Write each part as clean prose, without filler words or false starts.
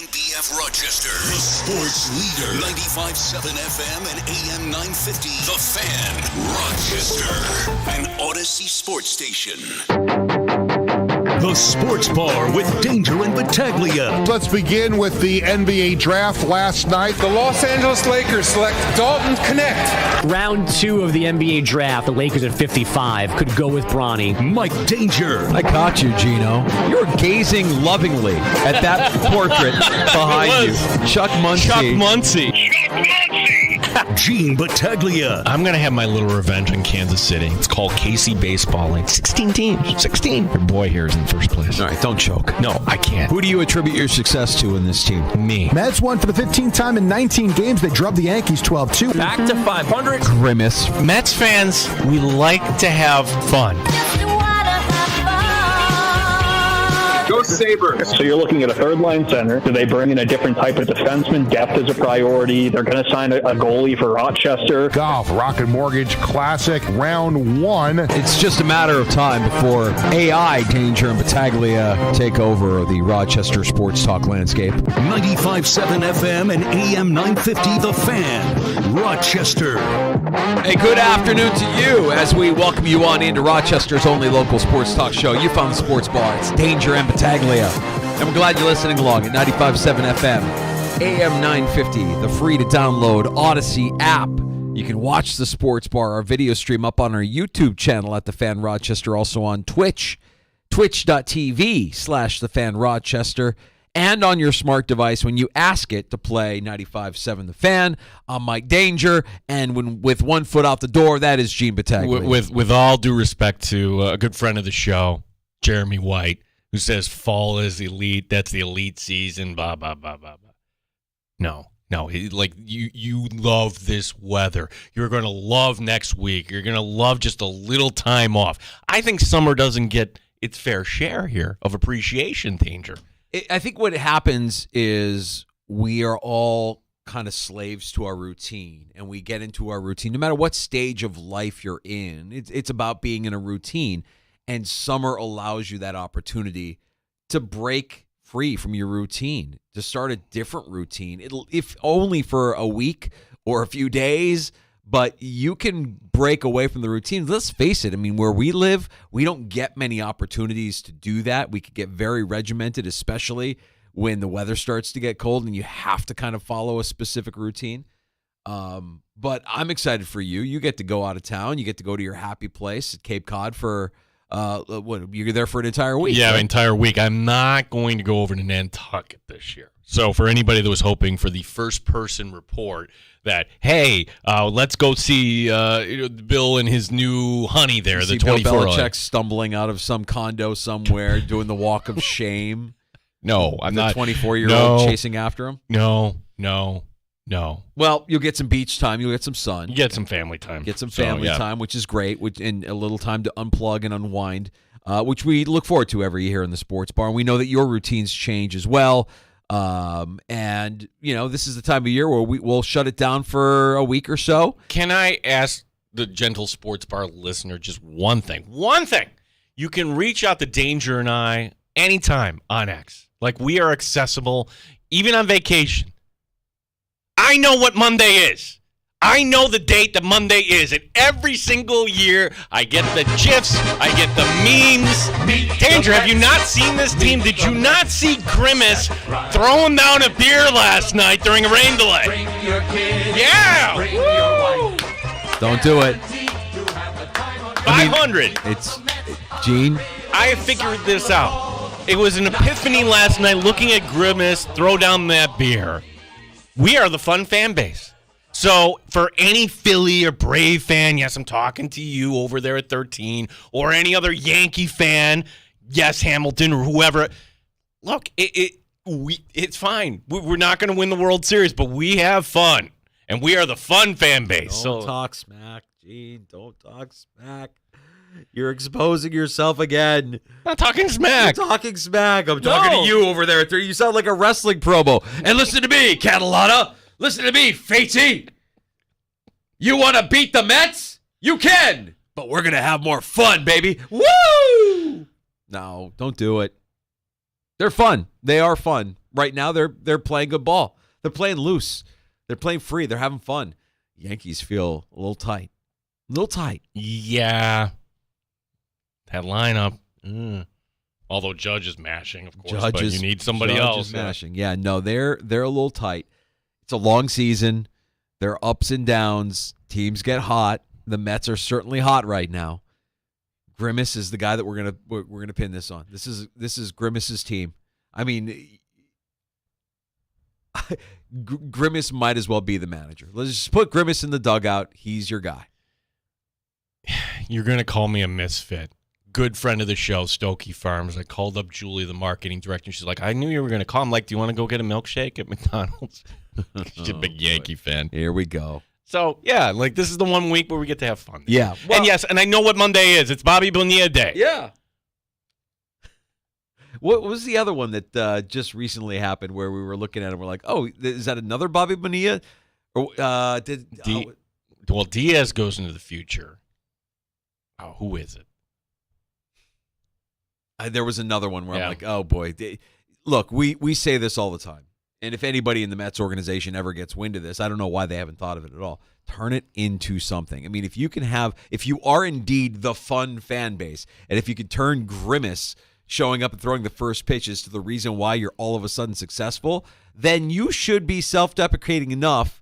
9BF Rochester, the sports leader. 95.7 FM and AM 950. The Fan, Rochester, an Odyssey sports station. The Sports Bar with Danger and Battaglia. Let's begin with the NBA draft last night. The Los Angeles Lakers select Dalton Connect. Round 2 of the NBA draft, the Lakers at 55 could go with Bronny. Mike Danger. I caught you, Gino. You're gazing lovingly at that portrait behind you. Chuck Muncie. Gene Battaglia. I'm going to have my little revenge in Kansas City. It's called KC Baseballing. 16 teams. 16. Your boy here is in first place. All right, don't choke. No, I can't. Who do you attribute your success to in this team? Me. Mets won for the 15th time in 19 games. They drubbed the Yankees 12-2. Back to 500. Grimace. Mets fans, we like to have fun. Go Sabres. So you're looking at a third-line center. Do they bring in a different type of defenseman? Depth is a priority. They're going to sign a goalie for Rochester. Golf, Rocket Mortgage Classic, round 1. It's just a matter of time before AI, Danger, and Battaglia take over the Rochester sports talk landscape. 95.7 FM and AM 950. The Fan, Rochester. Hey, good afternoon to you as we welcome you on into Rochester's only local sports talk show. You found the Sports Bar. It's Danger and Battaglia. And we're glad you're listening along at 95.7 FM, AM 950, the free-to-download Odyssey app. You can watch the Sports Bar, our video stream up on our YouTube channel at The Fan Rochester, also on Twitch, twitch.tv/The Fan Rochester, and on your smart device when you ask it to play 95.7 The Fan. I'm Mike Danger, and with one foot out the door, that is Gene Battaglia. With all due respect to a good friend of the show, Jeremy White, who says fall is elite, that's the elite season, blah, blah, blah, blah, blah. No, like you love this weather. You're going to love next week. You're going to love just a little time off. I think summer doesn't get its fair share here of appreciation, Danger. I think what happens is we are all kind of slaves to our routine, and we get into our routine. No matter what stage of life you're in, it's about being in a routine. And summer allows you that opportunity to break free from your routine, to start a different routine. If only for a week or a few days, but you can break away from the routine. Let's face it. I mean, where we live, we don't get many opportunities to do that. We could get very regimented, especially when the weather starts to get cold and you have to kind of follow a specific routine. But I'm excited for you. You get to go out of town. You get to go to your happy place at Cape Cod for you're there for an entire week. Yeah, right? An entire week. I'm not going to go over to Nantucket this year. So for anybody that was hoping for the first-person report that, hey, let's go see Bill and his new honey there, the 24. Bill Belichick stumbling out of some condo somewhere doing the walk of shame. No, I'm not. The 24-year-old chasing after him? No. Well, you'll get some beach time. You'll get some sun. You get some family time. Get some family time, which is great, and a little time to unplug and unwind, which we look forward to every year in the Sports Bar. And we know that your routines change as well. And, this is the time of year where we'll shut it down for a week or so. Can I ask the gentle Sports Bar listener just one thing? One thing. You can reach out to Danger and I anytime on X. Like, we are accessible, even on vacation. I know what Monday is. I know the date that Monday is. And every single year, I get the GIFs, I get the memes. Danger, have you not seen this team? Did you not see Grimace throwing down a beer last night during a rain delay? Yeah! Woo! Don't do it. 500. Gene. I have figured this out. It was an epiphany last night looking at Grimace throw down that beer. We are the fun fan base. So for any Philly or Brave fan, yes, I'm talking to you over there at 13, or any other Yankee fan, yes, Hamilton or whoever. Look, it's fine. We're not going to win the World Series, but we have fun, and we are the fun fan base. Don't talk smack, Gene. Don't talk smack. You're exposing yourself again. I'm not talking smack. You're talking smack. I'm talking to you over there. You sound like a wrestling promo. And listen to me, Catalana. Listen to me, Fatey. You want to beat the Mets? You can. But we're going to have more fun, baby. Woo! No, don't do it. They're fun. They are fun. right now they're playing good ball. They're playing loose. They're playing free. They're having fun. Yankees feel a little tight. A little tight. Yeah. That lineup. Although Judge is mashing, of course, but you need somebody else. Is mashing. Yeah, no, they're a little tight. It's a long season. There are ups and downs. Teams get hot. The Mets are certainly hot right now. Grimace is the guy that we're gonna pin this on. This is Grimace's team. I mean, Grimace might as well be the manager. Let's just put Grimace in the dugout. He's your guy. You're gonna call me a misfit. Good friend of the show, Stokey Farms. I called up Julie, the marketing director. She's like, I knew you were gonna call. I'm like, do you want to go get a milkshake at McDonald's? She's a big Yankee fan. Here we go. So, yeah, like this is the one week where we get to have fun. Yeah. Well, and yes, and I know what Monday is. It's Bobby Bonilla Day. Yeah. What was the other one that just recently happened where we were looking at it? We're like, oh, is that another Bobby Bonilla? Or well, Diaz goes into the future. Oh, who is it? There was another one where I'm like, oh, boy. Look, we say this all the time. And if anybody in the Mets organization ever gets wind of this, I don't know why they haven't thought of it at all. Turn it into something. I mean, if you are indeed the fun fan base, and if you could turn Grimace showing up and throwing the first pitches to the reason why you're all of a sudden successful, then you should be self-deprecating enough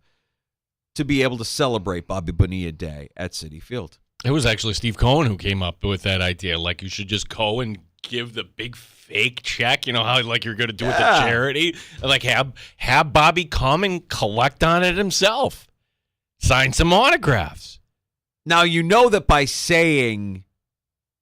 to be able to celebrate Bobby Bonilla Day at Citi Field. It was actually Steve Cohen who came up with that idea. Like, you should just go and give the big fake check, you know how like you're going to do with the charity, like have Bobby come and collect on it himself, sign some autographs. Now you know that by saying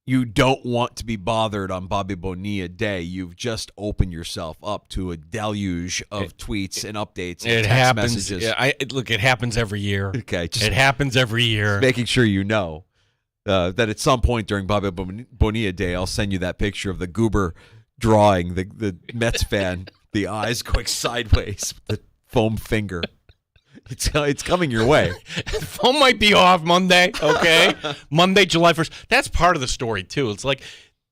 you don't want to be bothered on Bobby Bonilla Day, you've just opened yourself up to a deluge of tweets and updates and text messages. It happens every year. Okay, it happens every year. Making sure you know that at some point during Bobby Bonilla Day, I'll send you that picture of the goober drawing the Mets fan, the eyes going sideways with the foam finger. It's coming your way. Foam might be off Monday, okay? Monday, July 1st. That's part of the story, too. It's like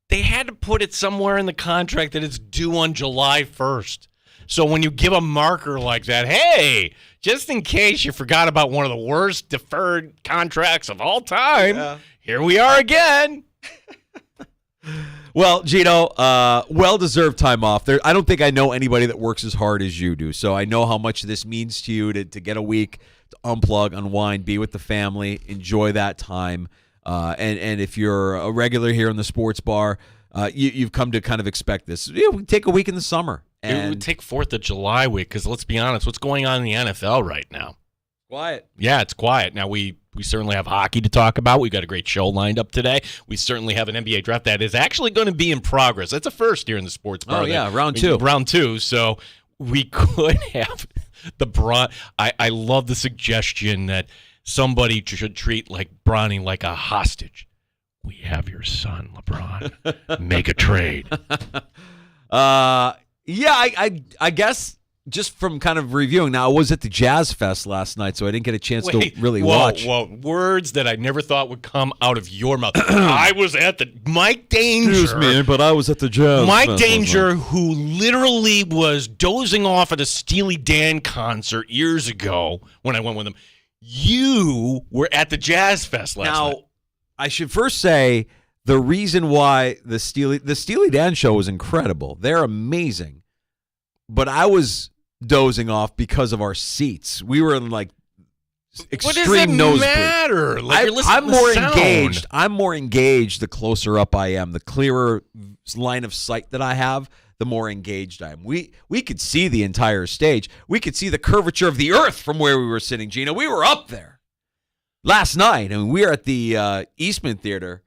they had to put it somewhere in the contract that it's due on July 1st. So when you give a marker like that, hey, just in case you forgot about one of the worst deferred contracts of all time, here we are again. Well, Gino, well-deserved time off. I don't think I know anybody that works as hard as you do, so I know how much this means to you to get a week to unplug, unwind, be with the family, enjoy that time. And if you're a regular here in the sports bar, you've come to kind of expect this. We take a week in the summer. It would take 4th of July week because, let's be honest, what's going on in the NFL right now? Quiet. Yeah, it's quiet. Now, we certainly have hockey to talk about. We've got a great show lined up today. We certainly have an NBA draft that is actually going to be in progress. That's a first here in the sports bar. Oh, yeah, round two. Round two. So we could have the I love the suggestion that somebody should treat like Bronny like a hostage. We have your son, LeBron. Make a trade. Yeah, I guess just from kind of reviewing. Now, I was at the Jazz Fest last night, so I didn't get a chance to really watch. Whoa, words that I never thought would come out of your mouth. I was at the Mike Danger. Excuse me, but I was at the Jazz Mike Fest Danger, who literally was dozing off at a Steely Dan concert years ago when I went with him. You were at the Jazz Fest last night. Now, I should first say the reason why the Steely Dan show was incredible. They're amazing. But I was dozing off because of our seats. We were in like extreme nosebleed. What does it matter? Like, I'm more engaged. I'm more engaged the closer up I am. The clearer line of sight that I have, the more engaged I am. We could see the entire stage. We could see the curvature of the earth from where we were sitting, Gina. We were up there. Last night, I mean, we were at the Eastman Theater,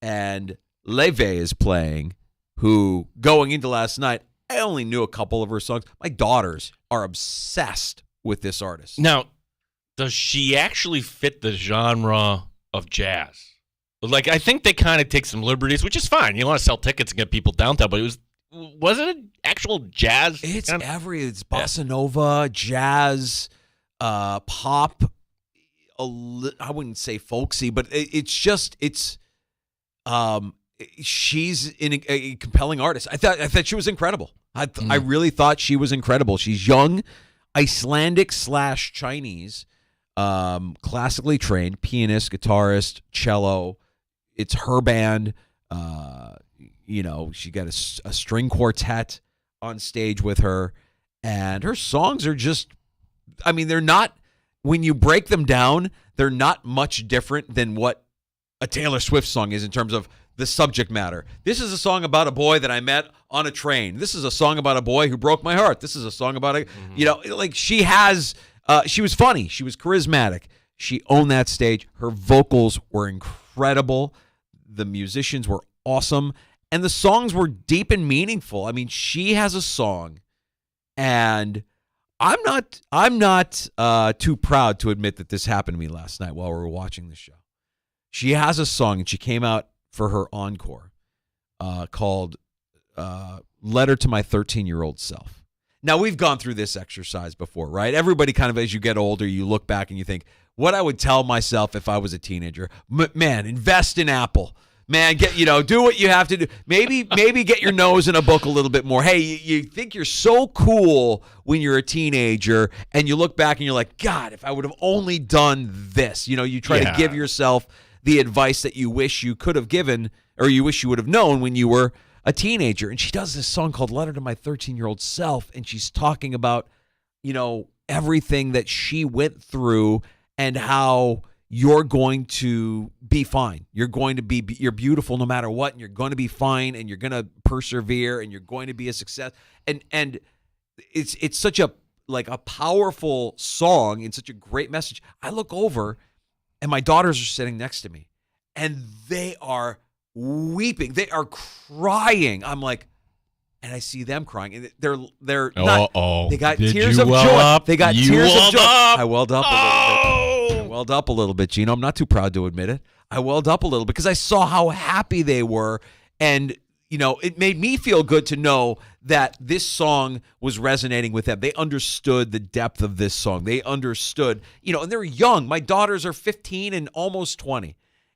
and Leve is playing, who, going into last night, I only knew a couple of her songs. My daughters are obsessed with this artist. Now, does she actually fit the genre of jazz? Like, I think they kind of take some liberties, which is fine. You want to sell tickets and get people downtown, but was it an actual jazz? It's it's bossa nova, jazz, pop. I wouldn't say folksy, but she's a compelling artist. I thought she was incredible. I really thought she was incredible. She's young, Icelandic/Chinese, classically trained pianist, guitarist, cello. It's her band. She got a string quartet on stage with her, and her songs are just, they're not, when you break them down, they're not much different than what a Taylor Swift song is in terms of the subject matter. This is a song about a boy that I met on a train. This is a song about a boy who broke my heart. This is a song about she has, she was funny. She was charismatic. She owned that stage. Her vocals were incredible. The musicians were awesome. And the songs were deep and meaningful. She has a song, and I'm not too proud to admit that this happened to me last night while we were watching the show. She has a song, and she came out for her encore called Letter to My 13-Year-Old Self. Now, we've gone through this exercise before, right? Everybody kind of, as you get older, you look back and you think, what I would tell myself if I was a teenager. Man, invest in Apple. Man, do what you have to do. Maybe get your nose in a book a little bit more. Hey, you think you're so cool when you're a teenager, and you look back and you're like, God, if I would have only done this. You try to give yourself the advice that you wish you could have given, or you wish you would have known when you were a teenager. And she does this song called Letter to My 13-Year-Old Self, and she's talking about, everything that she went through and how you're going to be fine. You're beautiful no matter what, and you're going to be fine, and you're going to persevere, and you're going to be a success. And it's such a powerful song and such a great message. I look over, and my daughters are sitting next to me, and they are weeping. They are crying. I'm like, and I see them crying, and they're not. They got tears of joy. They got tears of joy. I welled up a little bit. I welled up a little bit, Gino. I'm not too proud to admit it. I welled up a little because I saw how happy they were, and it made me feel good to know that this song was resonating with them. They understood the depth of this song. They understood, and they're young. My daughters are 15 and almost 20,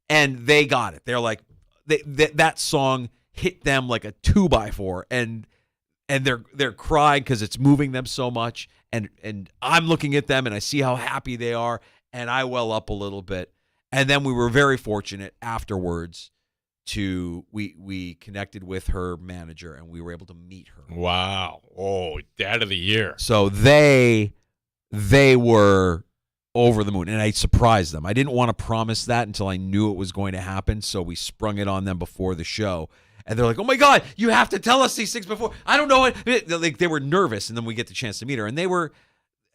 and they got it. They're like, that song hit them like a 2x4, and they're crying because it's moving them so much. And I'm looking at them, and I see how happy they are, and I well up a little bit. And then we were very fortunate afterwards we connected with her manager, and we were able to meet her. Wow. Oh, Dad of the Year. So they were over the moon, and I surprised them. I didn't want to promise that until I knew it was going to happen, so we sprung it on them before the show. And they're like, oh, my God, you have to tell us these things before. I don't know what. They were nervous, and then we get the chance to meet her. And they were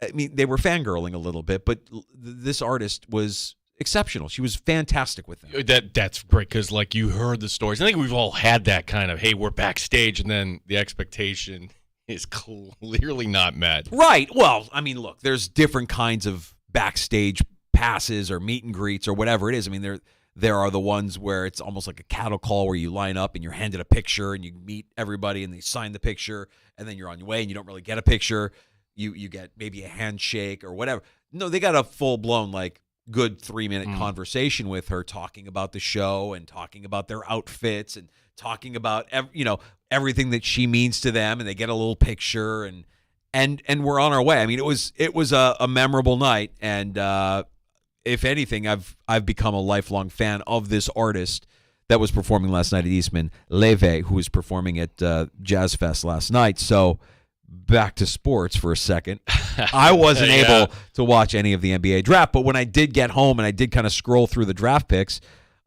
fangirling a little bit, but this artist was exceptional. She was fantastic with them. That's great because, you heard the stories. I think we've all had that kind of, hey, we're backstage, and then the expectation is clearly not met. Right. Well, look, there's different kinds of backstage passes or meet and greets or whatever it is. There are the ones where it's almost like a cattle call where you line up and you're handed a picture and you meet everybody and they sign the picture and then you're on your way and you don't really get a picture. You get maybe a handshake or whatever. No, they got a full-blown, good 3-minute conversation with her, talking about the show and talking about their outfits and talking about everything that she means to them, and they get a little picture and we're on our way. It was a memorable night, and if anything, I've become a lifelong fan of this artist that was performing last night at Eastman, Leve, who was performing at Jazz Fest last night. So back to sports for a second. I wasn't able to watch any of the NBA draft, but when I did get home and I did kind of scroll through the draft picks,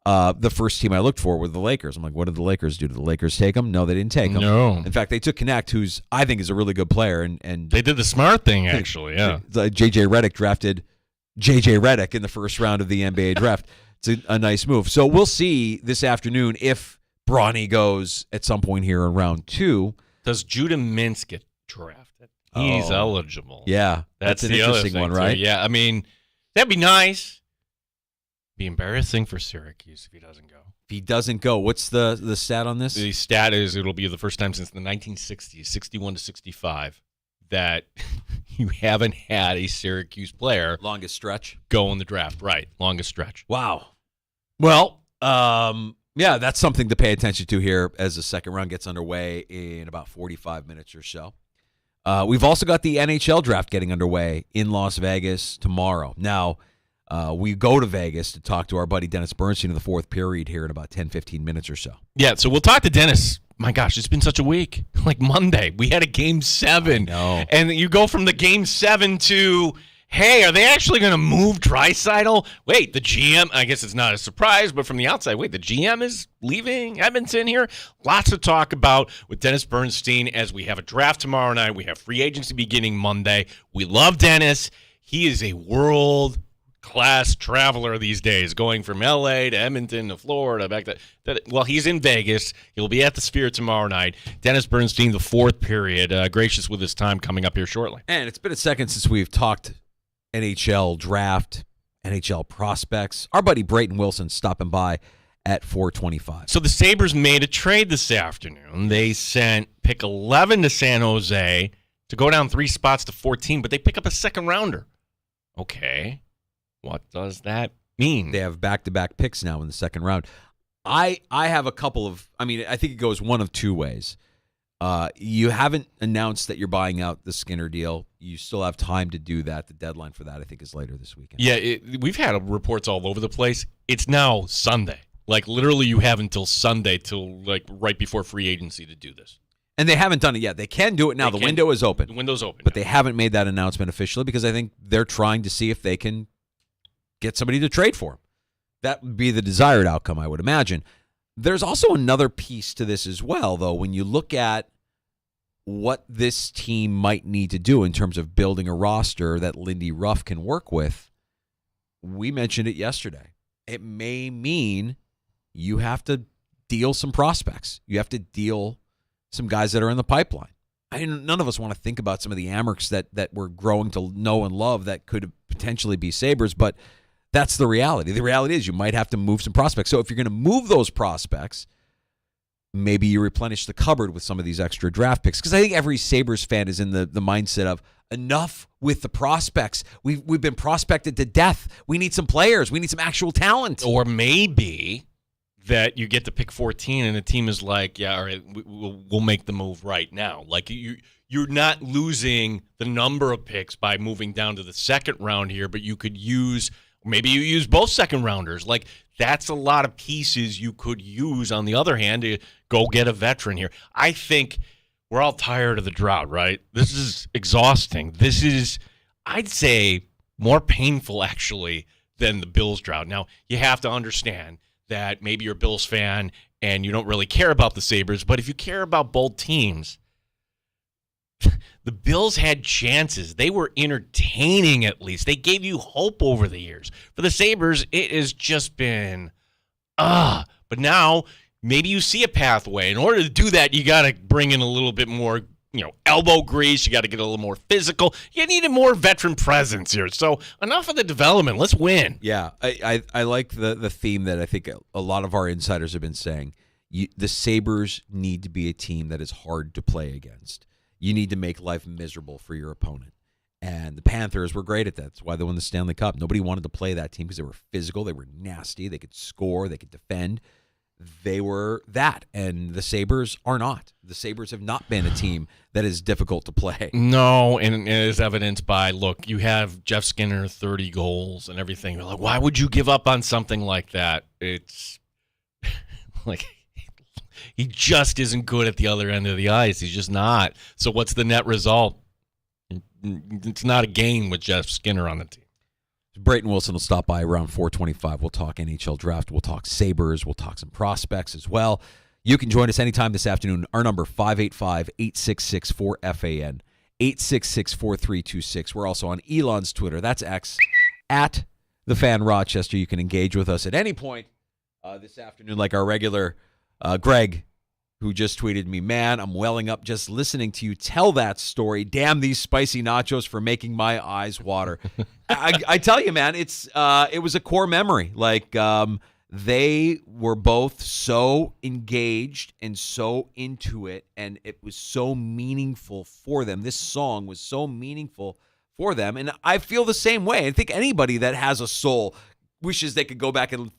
the first team I looked for were the Lakers. I'm like, what did the Lakers do? Did the Lakers take them? No, they didn't take them. No. In fact, they took Connect, who's I think is a really good player. And they did the smart thing, actually, yeah. J.J. Redick drafted J.J. Redick in the first round of the NBA draft. It's a nice move. So we'll see this afternoon if Bronny goes at some point here in round 2. Does Judah Mintz get drafted? He's eligible. Yeah, that's an interesting one, right? Too. Yeah, that'd be nice. Be embarrassing for Syracuse if he doesn't go. If he doesn't go, what's the stat on this? The stat is it'll be the first time since the 1960s, 61 to 65, that you haven't had a Syracuse player longest stretch go in the draft. Right, longest stretch. Wow. Well, Yeah, that's something to pay attention to here as the second round gets underway in about 45 minutes or so. We've also got the NHL draft getting underway in Las Vegas tomorrow. Now, we go to Vegas to talk to our buddy Dennis Bernstein in the fourth period here in about 10, 15 minutes or so. Yeah, so we'll talk to Dennis. My gosh, it's been such a week. Like Monday, we had a Game 7. No. And you go from the Game 7 to, hey, are they actually going to move Draisaitl? Wait, the GM, I guess it's not a surprise, but from the outside, wait, the GM is leaving Edmonton here? Lots to talk about with Dennis Bernstein as we have a draft tomorrow night. We have free agency beginning Monday. We love Dennis. He is a world-class traveler these days, going from L.A. to Edmonton to Florida, back to well, he's in Vegas. He'll be at the Sphere tomorrow night. Dennis Bernstein, the fourth period, gracious with his time coming up here shortly. And it's been a second since we've talked NHL draft, NHL prospects. Our buddy Brayton Wilson stopping by at 4:25. So the Sabres made a trade this afternoon. They sent pick 11 to San Jose to go down 3 spots to 14, but they pick up a second rounder. Okay. What does that mean? They have back-to-back picks now in the second round. I have a couple of, I think it goes one of two ways. You haven't announced that you're buying out the Skinner deal. You still have time to do that. The deadline for that, I think, is later this weekend. Yeah, we've had reports all over the place. It's now Sunday. Like, literally, you have until Sunday till, like, right before free agency to do this. And they haven't done it yet. They can do it now. The window is open. The window's open. But they haven't made that announcement officially because I think they're trying to see if they can get somebody to trade for him. That would be the desired outcome, I would imagine. There's also another piece to this as well, though. When you look at what this team might need to do in terms of building a roster that Lindy Ruff can work with, we mentioned it yesterday. It may mean you have to deal some prospects. You have to deal some guys that are in the pipeline. None of us want to think about some of the Amherst that we're growing to know and love that could potentially be Sabres, but that's the reality. The reality is you might have to move some prospects. So if you're going to move those prospects, maybe you replenish the cupboard with some of these extra draft picks. Because I think every Sabres fan is in the mindset of enough with the prospects. We've been prospected to death. We need some players. We need some actual talent. Or maybe that you get to pick 14 and the team is like, yeah, all right, we'll make the move right now. Like you're not losing the number of picks by moving down to the second round here, but you could use, maybe you use both second rounders. Like that's a lot of pieces you could use on the other hand to go get a veteran here. I think we're all tired of the drought, right? This is exhausting. This is, I'd say, more painful actually than the Bills drought. Now, you have to understand that maybe you're a Bills fan and you don't really care about the Sabres, but if you care about both teams, the Bills had chances. They were entertaining at least. They gave you hope over the years. For the Sabres, it has just been, but now maybe you see a pathway. In order to do that, you got to bring in a little bit more, elbow grease. You got to get a little more physical. You need a more veteran presence here. So enough of the development. Let's win. Yeah, I like the theme that I think a lot of our insiders have been saying. The Sabres need to be a team that is hard to play against. You need to make life miserable for your opponent. And the Panthers were great at that. That's why they won the Stanley Cup. Nobody wanted to play that team because they were physical. They were nasty. They could score. They could defend. They were that. And the Sabres are not. The Sabres have not been a team that is difficult to play. No, and it is evidenced by, look, you have Jeff Skinner, 30 goals and everything. You're like, why would you give up on something like that? It's like he just isn't good at the other end of the ice. He's just not. So what's the net result? It's not a gain with Jeff Skinner on the team. Brayton Wilson will stop by around 4:25. We'll talk NHL draft. We'll talk Sabres. We'll talk some prospects as well. You can join us anytime this afternoon. Our number, 585-866-4FAN, 866-4326. We're also on Elon's Twitter. That's X, at The Fan Rochester. You can engage with us at any point this afternoon, like our regular Greg, who just tweeted me, man, I'm welling up just listening to you tell that story. Damn these spicy nachos for making my eyes water. I tell you, man, it was a core memory. Like they were both so engaged and so into it, and it was so meaningful for them. This song was so meaningful for them, and I feel the same way. I think anybody that has a soul wishes they could go back and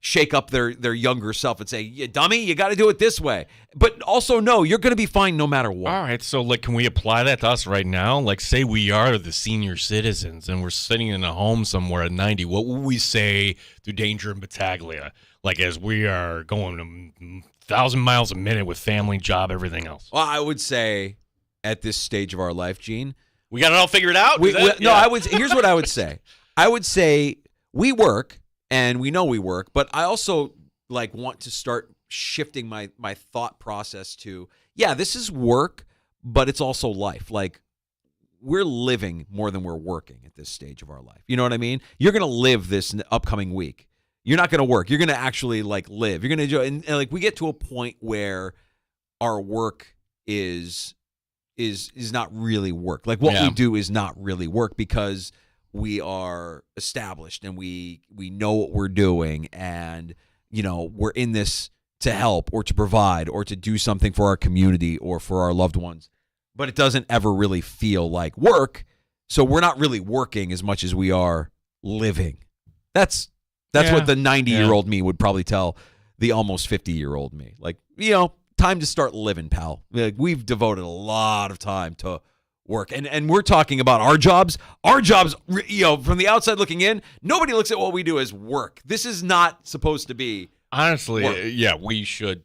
shake up their younger self and say, "Yeah, dummy, you got to do it this way." But also, no, you're going to be fine no matter what. All right, so like, can we apply that to us right now? Like, say we are the senior citizens and we're sitting in a home somewhere at 90. What would we say to Danger and Battaglia? Like, as we are going 1,000 miles a minute with family, job, everything else. Well, I would say at this stage of our life, Gene, We got it all figured out? Here's what I would say. I would say we work, and we know we work, but I also like want to start shifting my thought process to, yeah, this is work, but it's also life. Like, we're living more than we're working at this stage of our life. You know what I mean? You're going to live this upcoming week. You're not going to work. You're going to actually like live. You're going to enjoy. And like we get to a point where our work is not really work. Like what we do is not really work because we are established and we know what we're doing, and we're in this to help or to provide or to do something for our community or for our loved ones. But it doesn't ever really feel like work. So we're not really working as much as we are living. That's what the 90-year-old me would probably tell the almost 50-year-old me. Like, time to start living, pal. Like, we've devoted a lot of time to work. And we're talking about our jobs. Our jobs, from the outside looking in, nobody looks at what we do as work. This is not supposed to be honestly work. Yeah, we should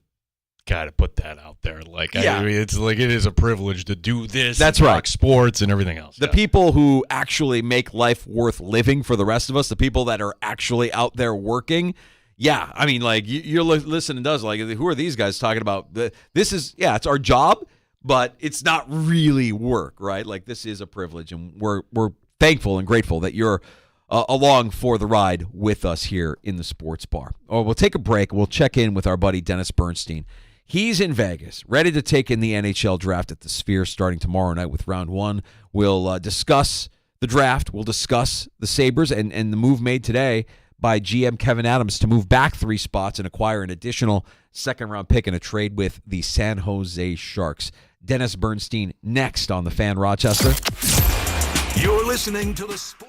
kind of put that out there. Like, I mean, it's like it is a privilege to do this. That's and right. Talk sports and everything else. The people who actually make life worth living for the rest of us, the people that are actually out there working. Yeah, I mean, like you're listening to us, like, who are these guys talking about? This is, it's our job, but it's not really work, right? Like, this is a privilege, and we're thankful and grateful that you're along for the ride with us here in the Sports Bar. Or we'll take a break. We'll check in with our buddy Dennis Bernstein. He's in Vegas, ready to take in the NHL draft at the Sphere starting tomorrow night with round one. We'll discuss the draft. We'll discuss the Sabres and the move made today by GM Kevin Adams to move back 3 spots and acquire an additional second-round pick in a trade with the San Jose Sharks. Dennis Bernstein next on The Fan Rochester. You're listening to the Sports.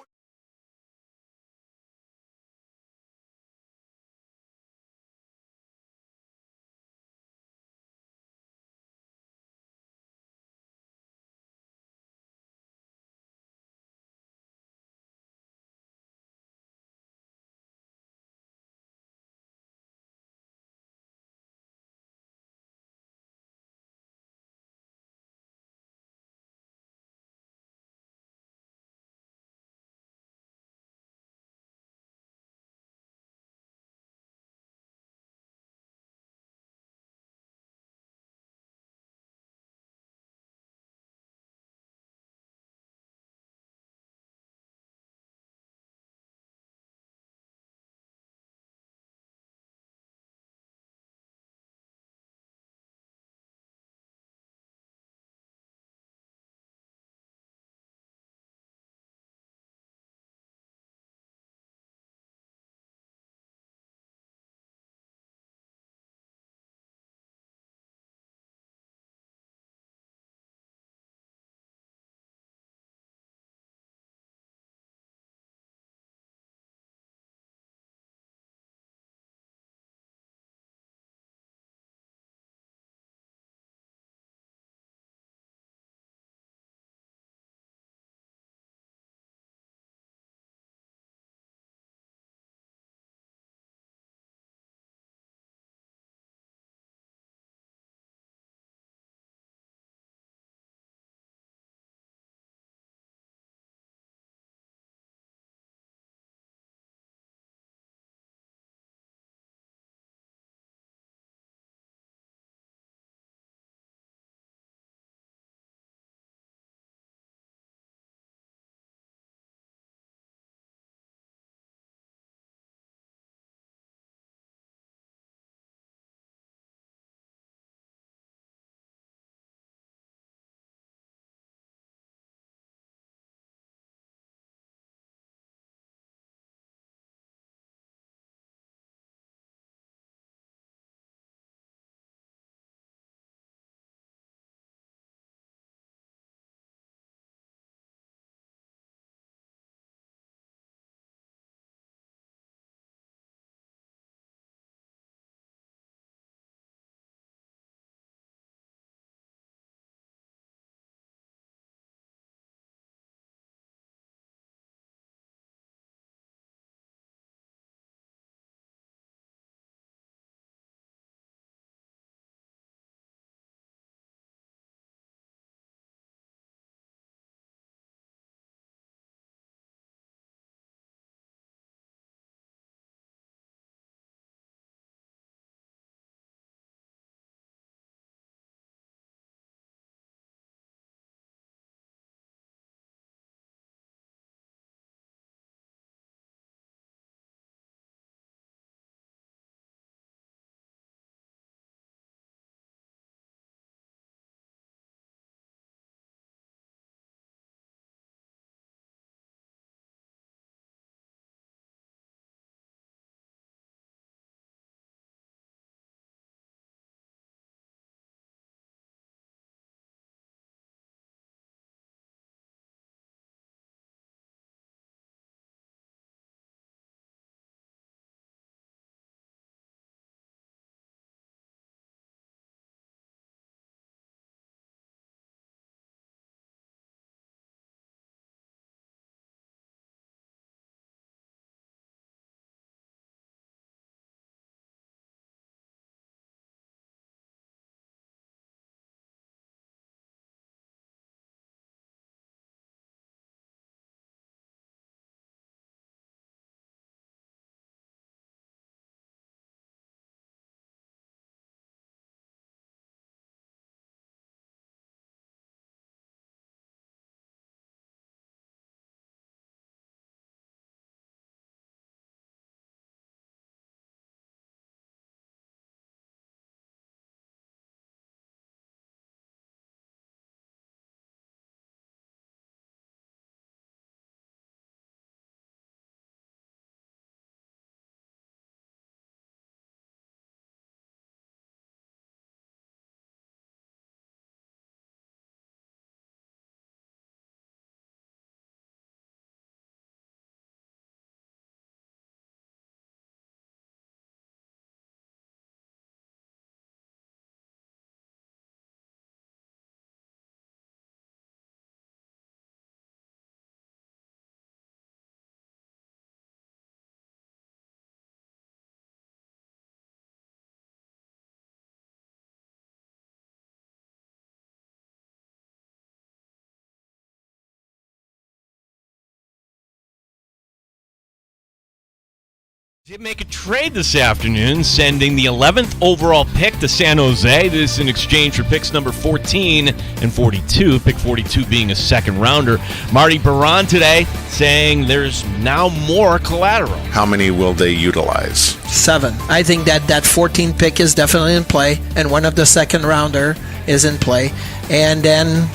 Did make a trade this afternoon, sending the 11th overall pick to San Jose. This in exchange for picks number 14 and 42, pick 42 being a second rounder. Marty Baron today saying there's now more collateral. How many will they utilize? 7. I think that 14 pick is definitely in play, and one of the second rounder is in play. And then,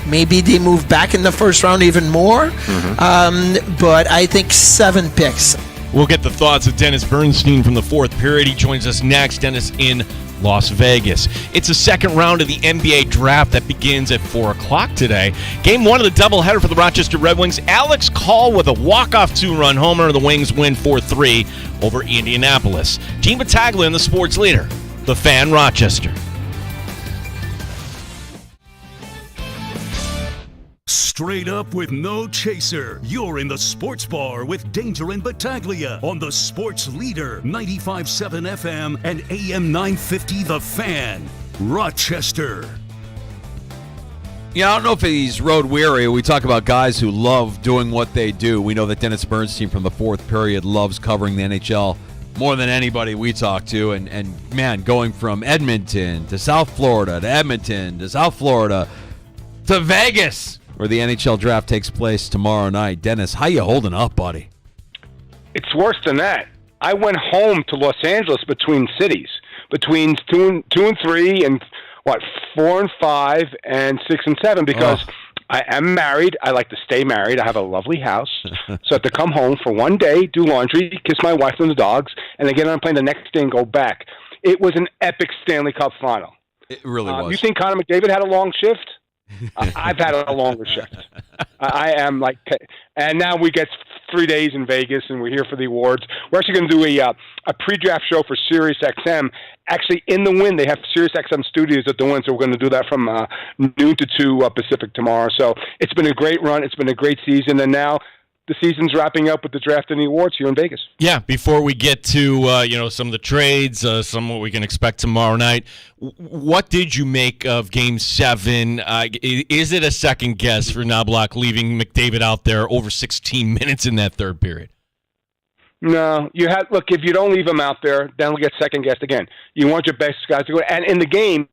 maybe they move back in the first round even more. But I think 7 picks. We'll get the thoughts of Dennis Bernstein from the fourth period. He joins us next. Dennis in Las Vegas. It's the second round of the NBA draft that begins at 4 o'clock today. Game 1 of the doubleheader for the Rochester Red Wings. Alex Call with a walk-off 2-run homer. The Wings win 4-3 over Indianapolis. Gene Battaglia in the sports leader, the Fan Rochester. Straight up with no chaser. You're in the Sports Bar with Danger and Battaglia on the Sports Leader, 95.7 FM and AM 950 The Fan, Rochester. Yeah, I don't know if he's road weary. We talk about guys who love doing what they do. We know that Dennis Bernstein from the fourth period loves covering the NHL more than anybody we talk to. And man, going from Edmonton to South Florida to Edmonton to South Florida to Vegas, where the NHL draft takes place tomorrow night. Dennis, how you holding up, buddy? It's worse than that. I went home to Los Angeles between cities, between two and three, and 4 and 5, and 6 and 7, because I am married. I like to stay married. I have a lovely house. So I have to come home for one day, do laundry, kiss my wife and the dogs, and then get on a plane the next day and go back. It was an epic Stanley Cup final. It really was. You think Connor McDavid had a long shift? I've had a longer shift. I am like, and now we get 3 days in Vegas, and we're here for the awards. We're actually going to do a pre-draft show for Sirius XM. Actually, in the Win, they have Sirius XM studios at the Win, so we're going to do that from noon to 2 Pacific tomorrow. So it's been a great run. It's been a great season, and now the season's wrapping up with the draft and the awards here in Vegas. Yeah, before we get to some of the trades, some what we can expect tomorrow night, what did you make of Game 7? Is it a second guess for Knobloch leaving McDavid out there over 16 minutes in that third period? No, look, if you don't leave him out there, then he'll get second guessed again. You want your best guys to go, and in the game,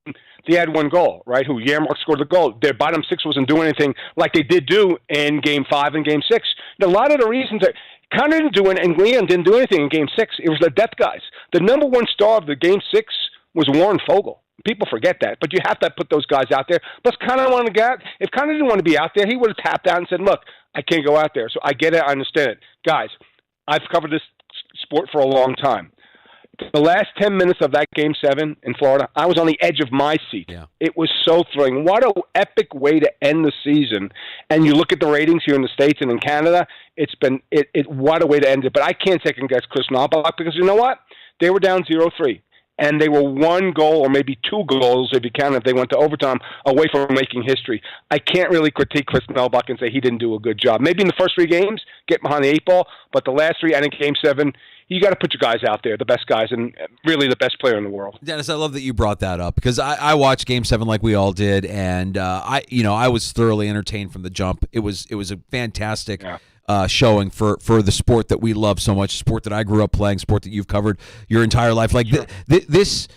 they had one goal, right? Yarmark scored the goal. Their bottom six wasn't doing anything like they did do in Game 5 and Game 6. A lot of the reasons that Connor didn't do it and Leon didn't do anything in Game 6, it was the depth guys. The number one star of the Game 6 was Warren Fogle. People forget that, but you have to put those guys out there. Plus, Connor wanted to go out. If Connor didn't want to be out there, he would have tapped out and said, look, I can't go out there. So I get it. I understand it. Guys, I've covered this sport for a long time. The last 10 minutes of that Game 7 in Florida, I was on the edge of my seat. Yeah. It was so thrilling. What an epic way to end the season. And you look at the ratings here in the States and in Canada, what a way to end it. But I can't second guess Chris Knobloch, because you know what? They were down 0-3. And they were one goal or maybe 2 goals, if you count if they went to overtime, away from making history. I can't really critique Chris Knobloch and say he didn't do a good job. Maybe in the first 3 games, get behind the 8 ball, but the last 3 and in Game 7, you got to put your guys out there, the best guys, and really the best player in the world. Dennis, I love that you brought that up, because I watched Game 7 like we all did, and I was thoroughly entertained from the jump. It was a fantastic showing for the sport that we love so much, sport that I grew up playing, sport that you've covered your entire life. Like this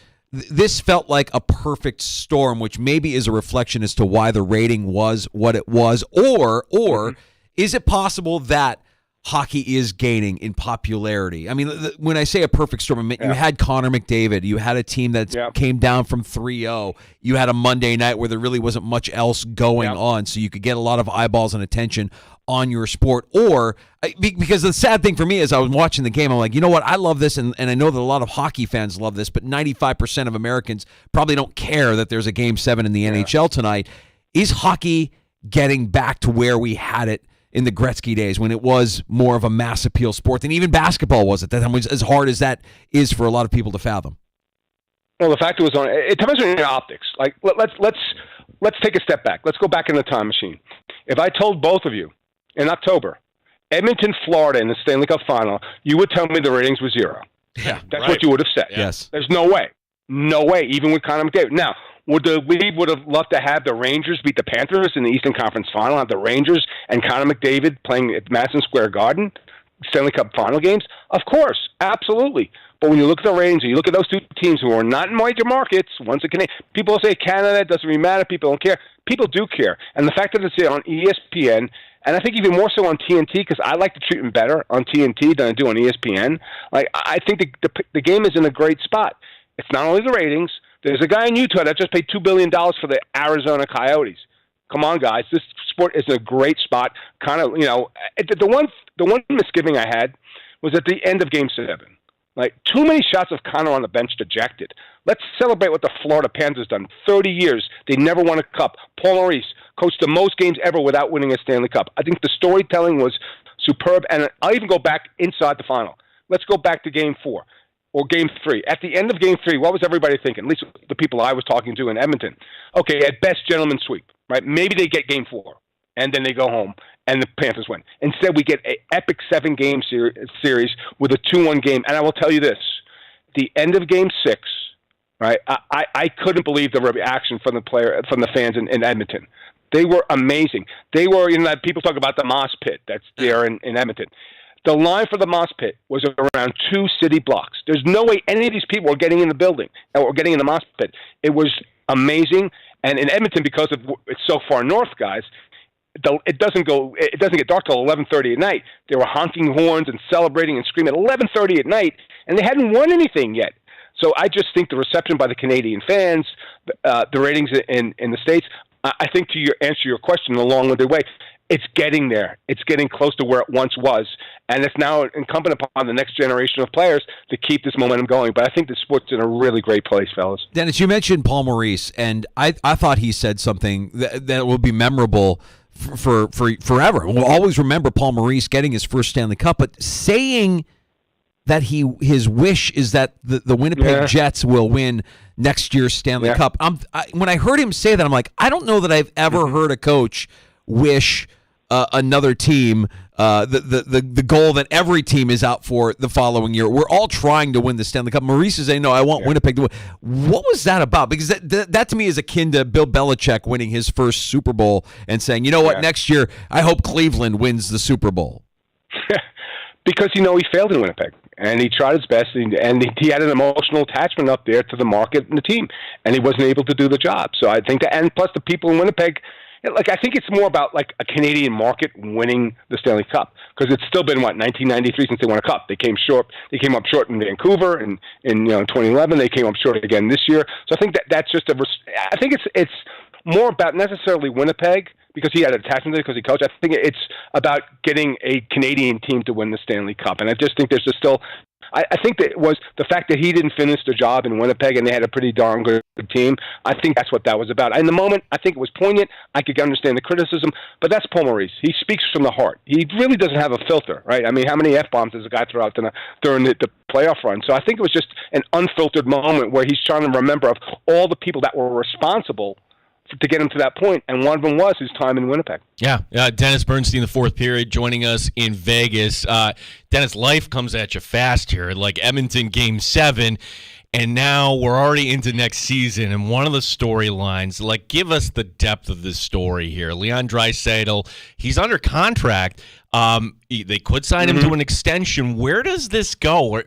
felt like a perfect storm, which maybe is a reflection as to why the rating was what it was, or is it possible that hockey is gaining in popularity? I mean, when I say a perfect storm, I mean, you had Connor McDavid. You had a team that came down from 3-0. You had a Monday night where there really wasn't much else going on, so you could get a lot of eyeballs and attention on your sport. Or, because the sad thing for me is I was watching the game, I'm like, you know what, I love this, and I know that a lot of hockey fans love this, but 95% of Americans probably don't care that there's a Game 7 in the NHL tonight. Is hockey getting back to where we had it in the Gretzky days, when it was more of a mass appeal sport than even basketball was at that time, as hard as that is for a lot of people to fathom? Well, the fact it depends on your optics. Like, let's take a step back. Let's go back in the time machine. If I told both of you in October, Edmonton, Florida in the Stanley Cup final, you would tell me the ratings were 0. Yeah, that's what you would have said. Yes. There's no way. No way, even with Connor McDavid. Now, would have loved to have the Rangers beat the Panthers in the Eastern Conference Final, have the Rangers and Connor McDavid playing at Madison Square Garden? Stanley Cup final games? Of course, absolutely. But when you look at the ratings, and you look at those two teams who are not in major markets, one's a Canadian. People say Canada, it doesn't really matter. People don't care. People do care. And the fact that it's on ESPN, and I think even more so on TNT, because I like to treat them better on TNT than I do on ESPN. Like, I think the game is in a great spot. It's not only the ratings. There's a guy in Utah that just paid $2 billion for the Arizona Coyotes. Come on, guys. This sport is in a great spot. Kind of, the one misgiving I had was at the end of Game 7. Like, too many shots of Connor on the bench dejected. Let's celebrate what the Florida Panthers done. 30 years, they never won a cup. Paul Maurice coached the most games ever without winning a Stanley Cup. I think the storytelling was superb, and I'll even go back inside the final. Let's go back to Game 4 or Game 3. At the end of Game 3, what was everybody thinking? At least the people I was talking to in Edmonton. Okay, at best, gentlemen's sweep, right? Maybe they get Game 4, and then they go home, and the Panthers win. Instead, we get an epic 7-game series with a 2-1 game. And I will tell you this, the end of Game 6, right? I couldn't believe the reaction from the fans in Edmonton. They were amazing. They were, people talk about the mosh pit that's there in Edmonton. The line for the mosh pit was around 2 city blocks. There's no way any of these people were getting in the building or getting in the mosh pit. It was amazing. And in Edmonton, because it's so far north, guys, it doesn't get dark till 11:30 at night. They were honking horns and celebrating and screaming at 11:30 at night, and they hadn't won anything yet. So I just think the reception by the Canadian fans, the ratings in the States, I think to answer your question in a long-winded way, it's getting there. It's getting close to where it once was, and it's now incumbent upon the next generation of players to keep this momentum going. But I think the sport's in a really great place, fellas. Dennis, you mentioned Paul Maurice, and I thought he said something that will be memorable for forever. We'll always remember Paul Maurice getting his first Stanley Cup, but saying that his wish is that the Winnipeg Jets will win next year's Stanley Cup. When I heard him say that, I'm like, I don't know that I've ever heard a coach wish another team the goal that every team is out for the following year. We're all trying to win the Stanley Cup. Maurice is saying, no, I want Winnipeg to win. What was that about? Because that to me is akin to Bill Belichick winning his first Super Bowl and saying, you know what, next year I hope Cleveland wins the Super Bowl. Because, he failed in Winnipeg, and he tried his best, and he had an emotional attachment up there to the market and the team, and he wasn't able to do the job. So I think that, and plus the people in Winnipeg, I think it's more about like a Canadian market winning the Stanley Cup, because it's still been 1993 since they won a cup. They came short. They came up short in Vancouver, and in 2011 they came up short again this year. So I think that's just I think it's more about necessarily Winnipeg, because he had an attachment to it because he coached. I think it's about getting a Canadian team to win the Stanley Cup, and I just think there's just still. I think that it was the fact that he didn't finish the job in Winnipeg and they had a pretty darn good team. I think that's what that was about. In the moment, I think it was poignant. I could understand the criticism, but that's Paul Maurice. He speaks from the heart. He really doesn't have a filter, right? I mean, how many F-bombs does a guy throw out during the playoff run? So I think it was just an unfiltered moment where he's trying to remember of all the people that were responsible to get him to that point, and one of them was his time in Winnipeg. Yeah, Dennis Bernstein, the fourth period, joining us in Vegas. Dennis, life comes at you fast here, like Edmonton Game 7, and now we're already into next season, and one of the storylines, give us the depth of this story here. Leon Draisaitl, he's under contract. They could sign him to an extension. Where does this go?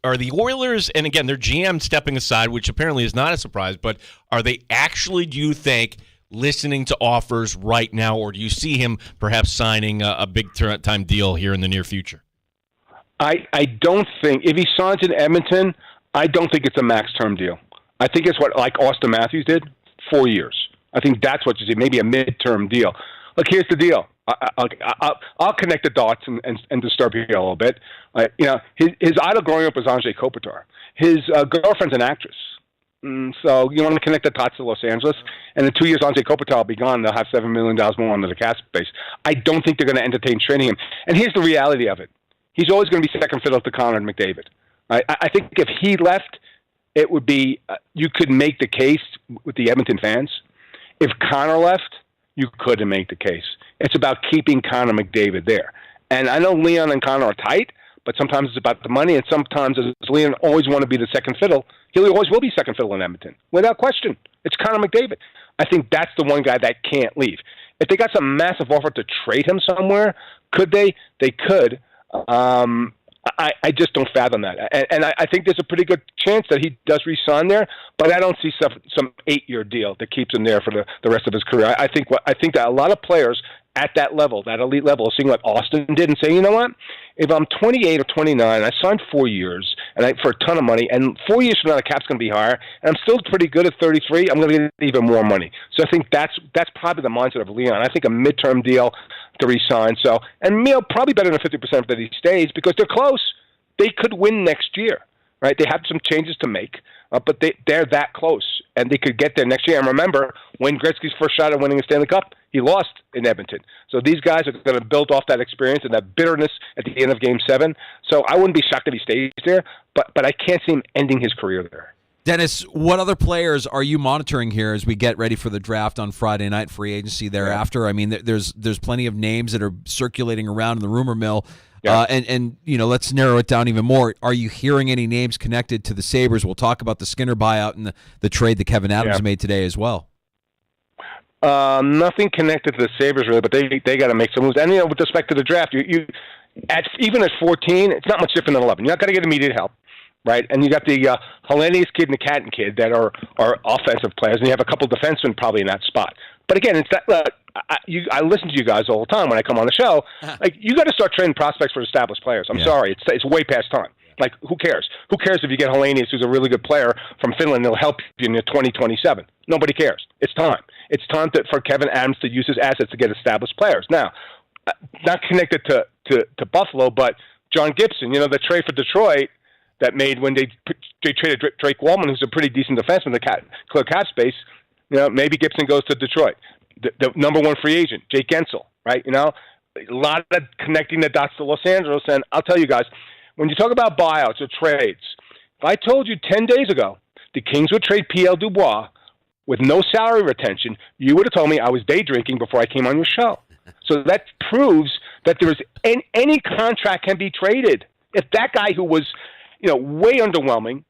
Are the Oilers, and again, their GM stepping aside, which apparently is not a surprise, but are they actually, do you think, listening to offers right now, or do you see him perhaps signing a big-time deal here in the near future? I don't think, if he signs in Edmonton, I don't think it's a max-term deal. I think it's like Austin Matthews did, 4 years. I think that's what you see, maybe a mid-term deal. Look, here's the deal. I'll connect the dots and disturb you a little bit. His idol growing up was Anze Kopitar. His girlfriend's an actress. So you want to connect the dots to Los Angeles. And in 2 years, Anze Kopitar will be gone. They'll have $7 million more under the cap space. I don't think they're going to entertain trading him. And here's the reality of it. He's always going to be second fiddle to Connor McDavid. I think if he left, it would be you could make the case with the Edmonton fans. If Connor left, you couldn't make the case. It's about keeping Connor McDavid there. And I know Leon and Connor are tight, but sometimes it's about the money, and sometimes Leon always want to be the second fiddle. He always will be second fiddle in Edmonton, without question. It's Connor McDavid. I think that's the one guy that can't leave. If they got some massive offer to trade him somewhere, could they? They could. I just don't fathom that. And I think there's a pretty good chance that he does re-sign there, but I don't see some 8-year deal that keeps him there for the rest of his career. I think that a lot of players at that level, that elite level, seeing what Austin did and saying, you know what, if I'm 28 or 29, I signed 4 years for a ton of money, and 4 years from now the cap's going to be higher, and I'm still pretty good at 33, I'm going to get even more money. So I think that's probably the mindset of Leon. I think a midterm deal to re-sign. So, and probably better than 50% that he stays because they're close. They could win next year, right? They have some changes to make, but they're that close, and they could get there next year. And remember, Wayne Gretzky's first shot at winning a Stanley Cup, he lost in Edmonton. So these guys are going to build off that experience and that bitterness at the end of Game 7. So I wouldn't be shocked if he stays there, but I can't see him ending his career there. Dennis, what other players are you monitoring here as we get ready for the draft on Friday night, free agency thereafter? I mean, there's plenty of names that are circulating around in the rumor mill. Yeah. And let's narrow it down even more. Are you hearing any names connected to the Sabres? We'll talk about the Skinner buyout and the trade that Kevin Adams made today as well. Nothing connected to the Sabres really, but they got to make some moves. And with respect to the draft, even at 14, it's not much different than 11. You're not going to get immediate help. Right, and you got the Hellenius kid and the Catton kid that are offensive players, and you have a couple defensemen probably in that spot. But again, it's that I listen to you guys all the time when I come on the show. Like you got to start trading prospects for established players. I'm sorry, it's way past time. Like who cares? Who cares if you get Hellenius, who's a really good player from Finland, and he'll help you in 2027? Nobody cares. It's time. It's time for Kevin Adams to use his assets to get established players. Now, not connected to Buffalo, but John Gibson. The trade for Detroit. That made when they traded Drake Wallman, who's a pretty decent defenseman, clear cap space. Maybe Gibson goes to Detroit. The number one free agent, Jake Gensel, right? A lot of connecting the dots to Los Angeles. And I'll tell you guys, when you talk about buyouts or trades, if I told you 10 days ago the Kings would trade P.L. Dubois with no salary retention, you would have told me I was day drinking before I came on your show. So that proves that there's any contract can be traded. If that guy who was way underwhelming,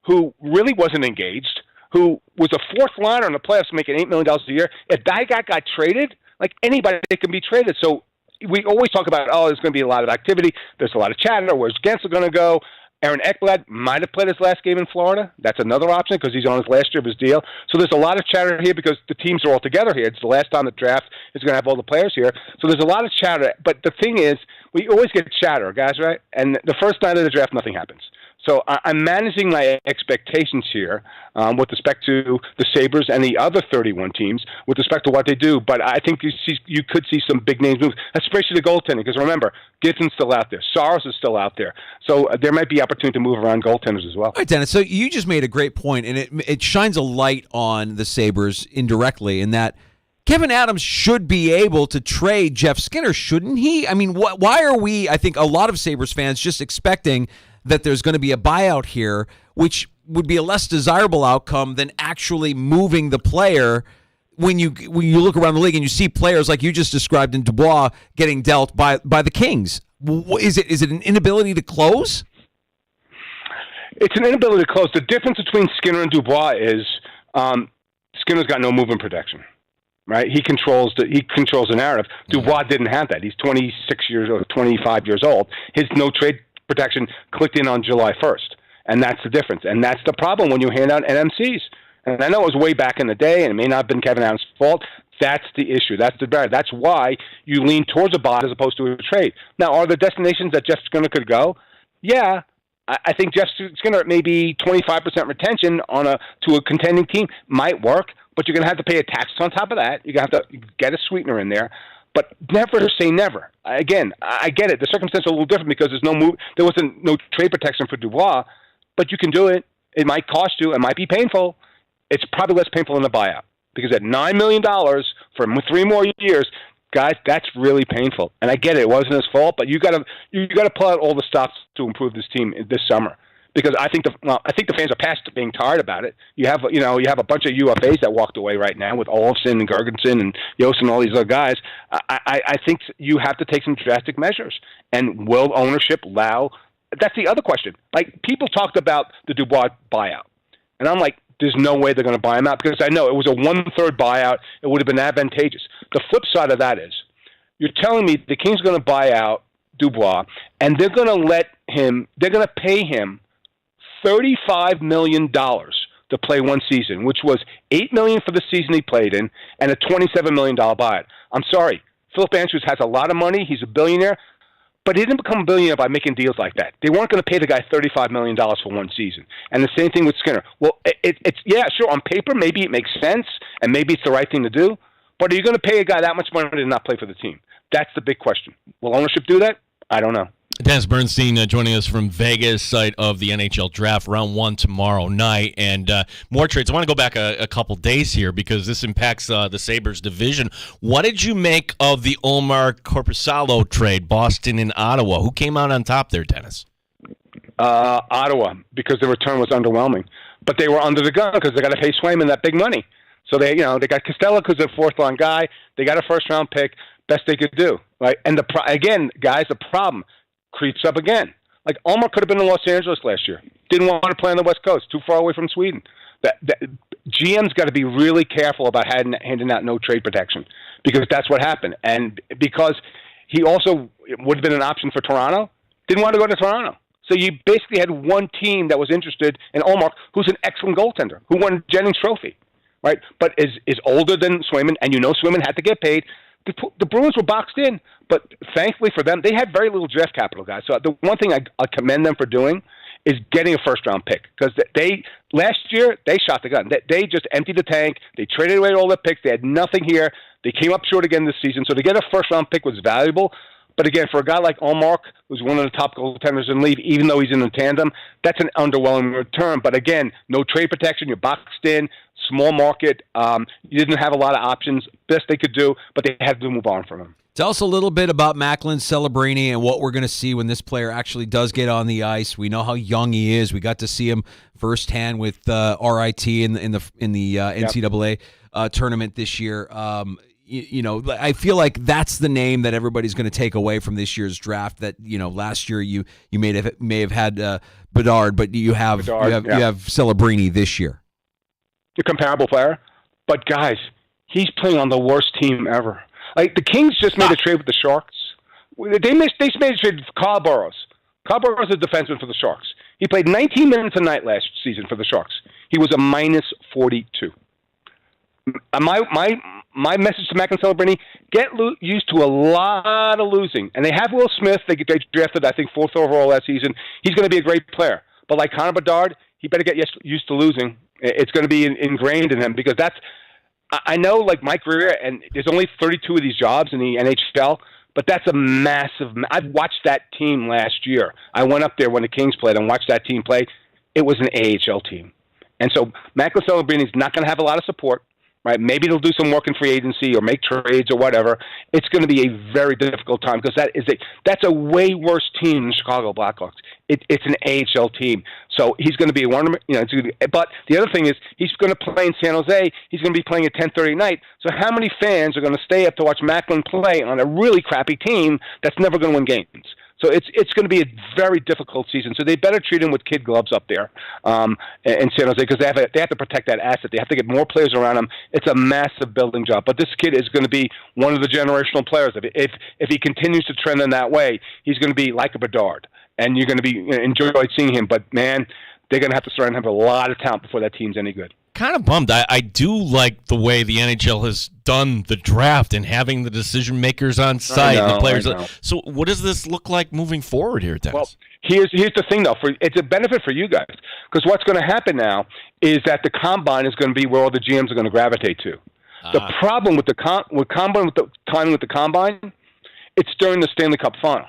who really wasn't engaged, who was a fourth liner in the playoffs making $8 million a year, if that guy got traded, like anybody can be traded. So we always talk about, there's going to be a lot of activity. There's a lot of chatter. Where's Gensel going to go? Aaron Ekblad might have played his last game in Florida. That's another option because he's on his last year of his deal. So there's a lot of chatter here because the teams are all together here. It's the last time the draft is going to have all the players here. So there's a lot of chatter. But the thing is, we always get chatter, guys, right? And the first night of the draft, nothing happens. So I'm managing my expectations here with respect to the Sabres and the other 31 teams with respect to what they do. But I think you could see some big names move, especially the goaltending. Because remember, Gibson's still out there. Saros is still out there. So there might be opportunity to move around goaltenders as well. All right, Dennis. So you just made a great point, and it shines a light on the Sabres indirectly in that Kevin Adams should be able to trade Jeff Skinner, shouldn't he? I mean, why are we, I think a lot of Sabres fans, just expecting that there's going to be a buyout here, which would be a less desirable outcome than actually moving the player when you look around the league and you see players like you just described in Dubois getting dealt by the Kings? Is it an inability to close? It's an inability to close. The difference between Skinner and Dubois is Skinner's got no movement protection. Right, he controls the narrative. Dubois didn't have that. He's 26 years old, 25 years old. His no trade protection clicked in on July 1st, and that's the difference. And that's the problem when you hand out NMCs. And I know it was way back in the day, and it may not have been Kevin Adams' fault. That's the issue. That's the barrier. That's why you lean towards a buy as opposed to a trade. Now, are there destinations that Jeff Skinner could go? Yeah. I think Jeff Skinner at maybe 25% retention to a contending team might work, but you're going to have to pay a tax on top of that. You're going to have to get a sweetener in there. But never say never. Again, I get it. The circumstances are a little different because there wasn't no trade protection for Dubois, but you can do it. It might cost you. It might be painful. It's probably less painful than a buyout because at $9 million for 3 more years, guys, that's really painful. And I get it. It wasn't his fault, but you got to pull out all the stops to improve this team this summer. Because I think the fans are past being tired about it. You have a bunch of UFAs that walked away right now with Olofsson and Gergensen and Yost and all these other guys. I think you have to take some drastic measures. And will ownership allow? That's the other question. Like people talked about the Dubois buyout, and I'm like, there's no way they're going to buy him out because I know it was a 1/3 buyout. It would have been advantageous. The flip side of that is, you're telling me the Kings are going to buy out Dubois, and they're going to pay him $35 million to play one season, which was $8 million for the season he played in and a $27 million buyout. I'm sorry. Philip Andrews has a lot of money. He's a billionaire. But he didn't become a billionaire by making deals like that. They weren't going to pay the guy $35 million for one season. And the same thing with Skinner. Well, it's sure, on paper, maybe it makes sense, and maybe it's the right thing to do. But are you going to pay a guy that much money to not play for the team? That's the big question. Will ownership do that? I don't know. Dennis Bernstein joining us from Vegas, site of the NHL Draft, round 1 tomorrow night. And more trades. I want to go back a couple days here because this impacts the Sabres division. What did you make of the Omar Korpisalo trade, Boston and Ottawa? Who came out on top there, Dennis? Ottawa, because the return was underwhelming. But they were under the gun because they got to pay Swayman that big money. So they got Costello because they're a fourth-line guy. They got a first-round pick. Best they could do, right? And again, guys, the problem creeps up again. Like Omar could have been in Los Angeles last year. Didn't want to play on the West Coast, too far away from Sweden. GM's got to be really careful about handing out no trade protection because that's what happened. And because he also would have been an option for Toronto, didn't want to go to Toronto. So you basically had one team that was interested in Omar, who's an excellent goaltender, who won Jennings Trophy, right? But is older than Swayman, and Swayman had to get paid. The Bruins were boxed in, but thankfully for them, they had very little draft capital, guys. So the one thing I commend them for doing is getting a first-round pick because last year they shot the gun. They just emptied the tank. They traded away all their picks. They had nothing here. They came up short again this season. So to get a first-round pick was valuable. But again, for a guy like Omar, who's one of the top goaltenders in the league, even though he's in the tandem, that's an underwhelming return. But again, no trade protection. You're boxed in. Small market. You didn't have a lot of options. Best they could do, but they had to move on from him. Tell us a little bit about Macklin Celebrini and what we're going to see when this player actually does get on the ice. We know how young he is. We got to see him firsthand with RIT in the NCAA tournament this year. I feel like that's the name that everybody's going to take away from this year's draft. That last year you may have had Bedard, but you have Celebrini this year. A comparable player, but guys, he's playing on the worst team ever. Like the Kings just made a trade with the Sharks. They made a trade with Kyle Burrows. Kyle Burrows is a defenseman for the Sharks. He played 19 minutes a night last season for the Sharks. He was a -42. My message to Macklin Celebrini: get used to a lot of losing. And they have Will Smith. They drafted, I think, 4th overall last season. He's going to be a great player. But like Connor Bedard, he better get used to losing. It's going to be ingrained in him because I know, like Mike Greer, and there's only 32 of these jobs in the NHL, but that's a massive. I've watched that team last year. I went up there when the Kings played and watched that team play. It was an AHL team. And so Macklin Celebrini is not going to have a lot of support. Right? Maybe they'll do some work in free agency or make trades or whatever. It's going to be a very difficult time because that's a way worse team than the Chicago Blackhawks. It's an AHL team, so he's going to be a wonderful. But the other thing is he's going to play in San Jose. He's going to be playing at 10:30 at night. So how many fans are going to stay up to watch Macklin play on a really crappy team that's never going to win games? So it's going to be a very difficult season. So they better treat him with kid gloves up there in San Jose because they have to protect that asset. They have to get more players around him. It's a massive building job. But this kid is going to be one of the generational players. If he continues to trend in that way, he's going to be like a Bedard, and you're going to be enjoy seeing him. But man, they're going to have to surround him with a lot of talent before that team's any good. Kind of bummed. I do like the way the NHL has done the draft and having the decision makers on site and the players. So what does this look like moving forward here, Dennis? Well, here's the thing, though. It's a benefit for you guys because what's going to happen now is that the combine is going to be where all the GMs are going to gravitate to. The problem with the timing with the combine, it's during the Stanley Cup final.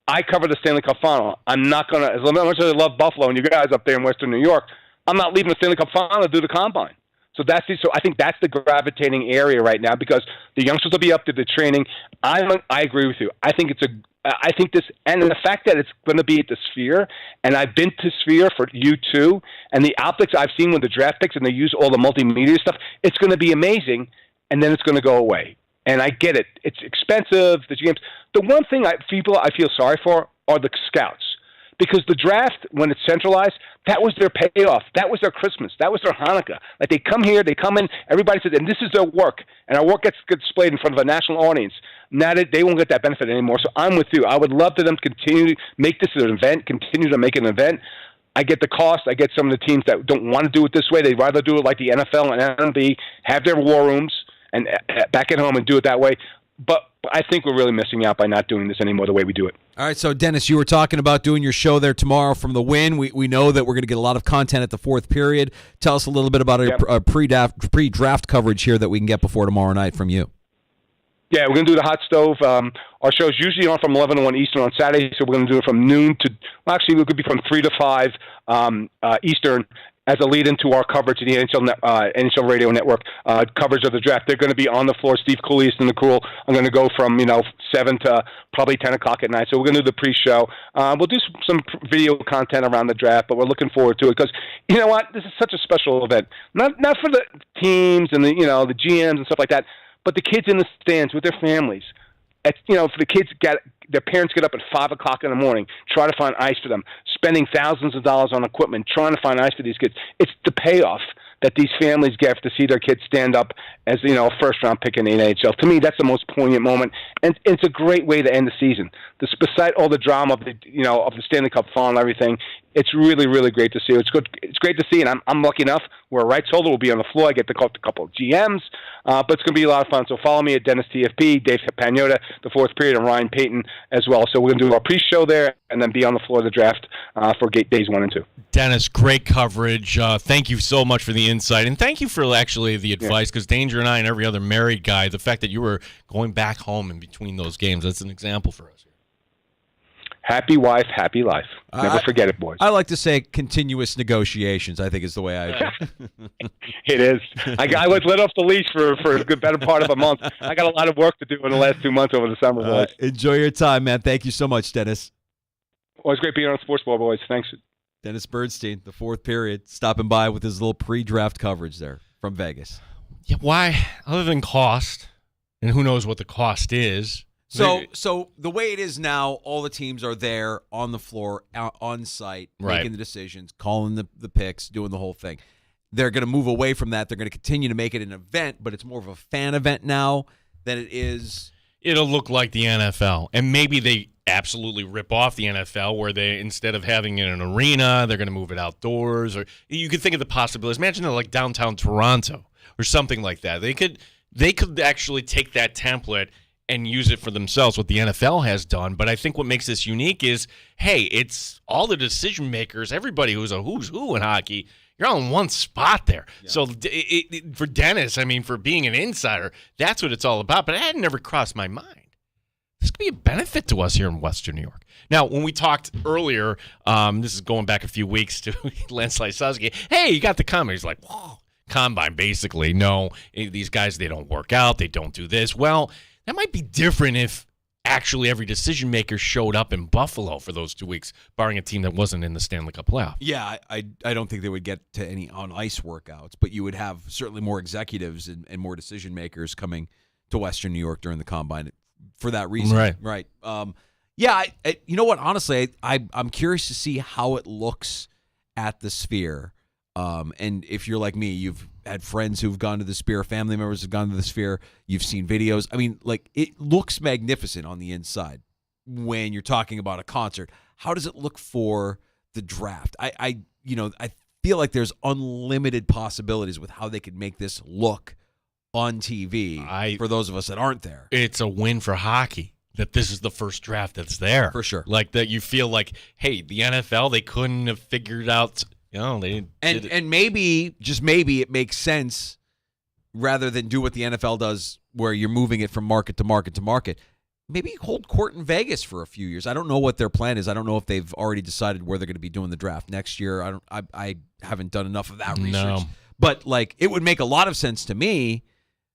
I cover the Stanley Cup final. I'm not going to, as much as I love Buffalo and you guys up there in Western New York, I'm not leaving the Stanley Cup final to do the combine. So I think that's the gravitating area right now because the youngsters will be up to the training. I agree with you. I think this, and the fact that it's going to be at the Sphere, and I've been to Sphere for U2, and the optics I've seen with the draft picks, and they use all the multimedia stuff, it's going to be amazing, and then it's going to go away. And I get it. It's expensive. The GMs. The one thing I feel sorry for are the scouts. Because the draft, when it's centralized, that was their payoff. That was their Christmas. That was their Hanukkah. Like they come here, they come in, everybody says, and this is their work. And our work gets displayed in front of a national audience. Now they won't get that benefit anymore. So I'm with you. I would love for them to continue to make this an event, continue to make an event. I get the cost. I get some of the teams that don't want to do it this way. They'd rather do it like the NFL and MLB, have their war rooms and back at home and do it that way. But I think we're really missing out by not doing this anymore the way we do it. All right, so Dennis, you were talking about doing your show there tomorrow from the Win. We know that we're going to get a lot of content at the fourth period. Tell us a little bit about our pre-draft coverage here that we can get before tomorrow night from you. Yeah, we're going to do the hot stove. Our show's usually on from 11 to 1 Eastern on Saturday, so we're going to do it from noon to, well, actually, it could be from 3 to 5 Eastern as a lead into our coverage of the NHL Radio Network coverage of the draft. They're going to be on the floor. Steve Cooley and the crew are going to go from 7 to probably 10 o'clock at night. So we're going to do the pre-show. We'll do some video content around the draft, but we're looking forward to it because you know what? This is such a special event. Not for the teams and the GMs and stuff like that, but the kids in the stands with their families. For the kids, their parents get up at 5 o'clock in the morning, try to find ice for them, spending thousands of dollars on equipment, trying to find ice for these kids. It's the payoff that these families get to see their kids stand up as a first-round pick in the NHL. To me, that's the most poignant moment, and it's a great way to end the season. Despite all the drama of the Stanley Cup final and everything, it's really, really great to see. It's good. It's great to see, and I'm lucky enough where a rights holder will be on the floor. I get to talk to a couple of GMs, but it's going to be a lot of fun. So follow me at Dennis TFP, Dave Pagnotta, the fourth period, and Ryan Payton as well. So we're going to do our pre-show there and then be on the floor of the draft for days 1 and 2. Dennis, great coverage. Thank you so much for the insight, and thank you for actually the advice, because Danger and I and every other married guy, the fact that you were going back home in between those games, that's an example for us. Happy wife, happy life. Never forget it, boys. I like to say continuous negotiations, I think is the way I It is. I was let off the leash for a good better part of a month. I got a lot of work to do in the last 2 months over the summer, boys. Enjoy your time, man. Thank you so much, Dennis. Always great being on Sports Ball, boys. Thanks. Dennis Bernstein, the fourth period, stopping by with his little pre-draft coverage there from Vegas. Yeah, why? Other than cost, and who knows what the cost is. So the way it is now, all the teams are there on the floor, on site, making the decisions, calling the picks, doing the whole thing. They're going to move away from that. They're going to continue to make it an event, but it's more of a fan event now than it is. It'll look like the NFL, and maybe they absolutely rip off the NFL where they, instead of having it in an arena, they're going to move it outdoors. Or you could think of the possibilities. Imagine like downtown Toronto or something like that. They could actually take that template and use it for themselves, what the NFL has done. But I think what makes this unique is, hey, it's all the decision makers, everybody who's a who's who in hockey, you're all in one spot there. Yeah. So for Dennis, I mean, for being an insider, that's what it's all about. But it had never crossed my mind. This could be a benefit to us here in Western New York. Now, when we talked earlier, this is going back a few weeks to Lance Lysowski, hey, you got the combine. He's like, whoa, combine, basically. No, these guys, they don't work out. They don't do this. Well, that might be different if actually every decision maker showed up in Buffalo for those 2 weeks, barring a team that wasn't in the Stanley Cup playoff. Yeah, I don't think they would get to any on-ice workouts, but you would have certainly more executives and more decision makers coming to Western New York during the combine for that reason. Right. Yeah, you know what? Honestly, I'm curious to see how it looks at the Sphere. And if you're like me, you've had friends who've gone to the Sphere, family members have gone to the Sphere, you've seen videos. I mean, like, it looks magnificent on the inside when you're talking about a concert. How does it look for the draft? I feel like there's unlimited possibilities with how they could make this look on TV for those of us that aren't there. It's a win for hockey that this is the first draft that's there. For sure. Like, that you feel like, hey, the NFL, they couldn't have figured out. And maybe, just maybe, it makes sense rather than do what the NFL does where you're moving it from market to market to market. Maybe hold court in Vegas for a few years. I don't know what their plan is. I don't know if they've already decided where they're going to be doing the draft next year. I haven't done enough of that research. No. But, like, it would make a lot of sense to me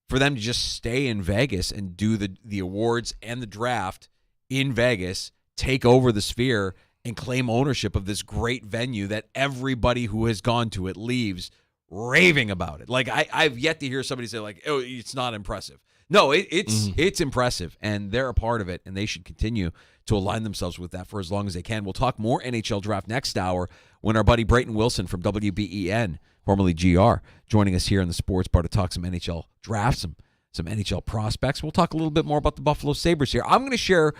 for them to just stay in Vegas and do the awards and the draft in Vegas, take over the Sphere, and claim ownership of this great venue that everybody who has gone to it leaves raving about it. Like, I've yet to hear somebody say, like, oh, it's not impressive. No, it's impressive, and they're a part of it, and they should continue to align themselves with that for as long as they can. We'll talk more NHL draft next hour when our buddy Brayton Wilson from WBEN, formerly GR, joining us here in the Sports Bar to talk some NHL draft, some some NHL prospects. We'll talk a little bit more about the Buffalo Sabres here. I'm going to share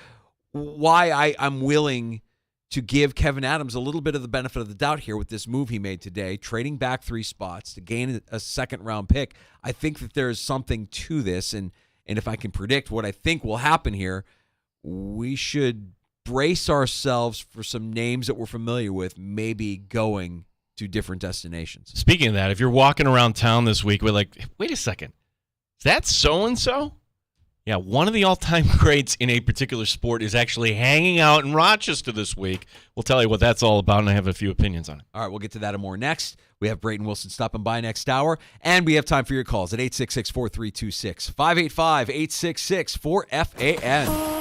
why I'm willing to give Kevin Adams a little bit of the benefit of the doubt here with this move he made today, trading back 3 spots to gain a second-round pick. I think that there is something to this, and if I can predict what I think will happen here, we should brace ourselves for some names that we're familiar with maybe going to different destinations. Speaking of that, if you're walking around town this week, we're like, wait a second, is that so-and-so? Yeah, one of the all-time greats in a particular sport is actually hanging out in Rochester this week. We'll tell you what that's all about, and I have a few opinions on it. All right, we'll get to that and more next. We have Brayton Wilson stopping by next hour, and we have time for your calls at 866-4326, 585-866-4FAN.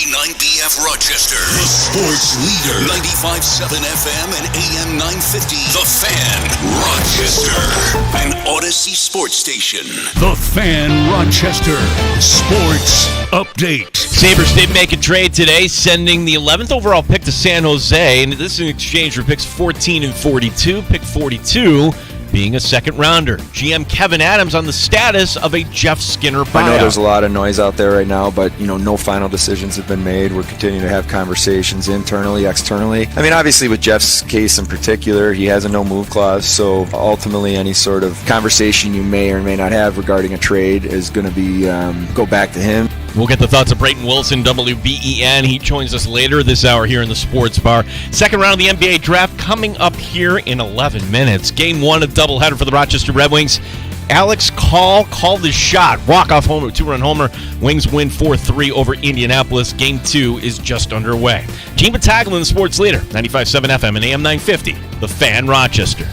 WP9BF Rochester, the sports leader. 95.7 FM and AM 950. The Fan, Rochester, an Odyssey sports station. The Fan Rochester Sports Update. Sabres did make a trade today, sending the 11th overall pick to San Jose, and this is in exchange for picks 14 and 42. Pick 42 being a second-rounder. GM Kevin Adams on the status of a Jeff Skinner buyout. I know there's a lot of noise out there right now, but, no final decisions have been made. We're continuing to have conversations internally, externally. I mean, obviously with Jeff's case in particular, he has a no-move clause, so ultimately any sort of conversation you may or may not have regarding a trade is going to be go back to him. We'll get the thoughts of Brayton Wilson, WBEN. He joins us later this hour here in the Sports Bar. Second round of the NBA draft coming up here in 11 minutes. Game 1, a doubleheader for the Rochester Red Wings. Alex Call called his shot. Walk-off homer, two-run homer. Wings win 4-3 over Indianapolis. Game 2 is just underway. Gene Battaglia, the sports leader, 95.7 FM and AM 950. The Fan, Rochester.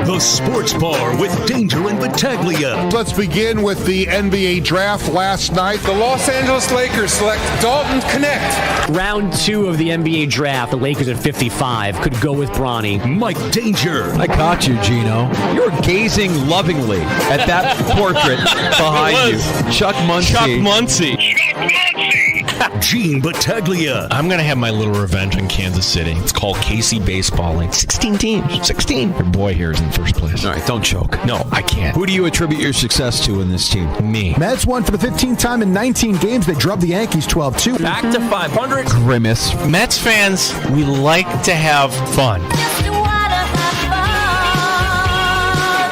The Sports Bar with Danger and Battaglia. Let's begin with the NBA draft last night. The Los Angeles Lakers select Dalton Connect. Round 2 of the NBA draft, the Lakers at 55 could go with Bronny. Mike Danger. I caught you, Gino. You're gazing lovingly at that portrait behind you. Chuck Muncie. Chuck Muncie. Gene Battaglia. I'm going to have my little revenge on Kansas City. It's called KC Baseballing. 16 teams. 16. Your boy here is in first place. All right, don't choke. No, I can't. Who do you attribute your success to in this team? Me. Mets won for the 15th time in 19 games. They drubbed the Yankees 12-2. Back to 500. Grimace. Mets fans, we like to have fun.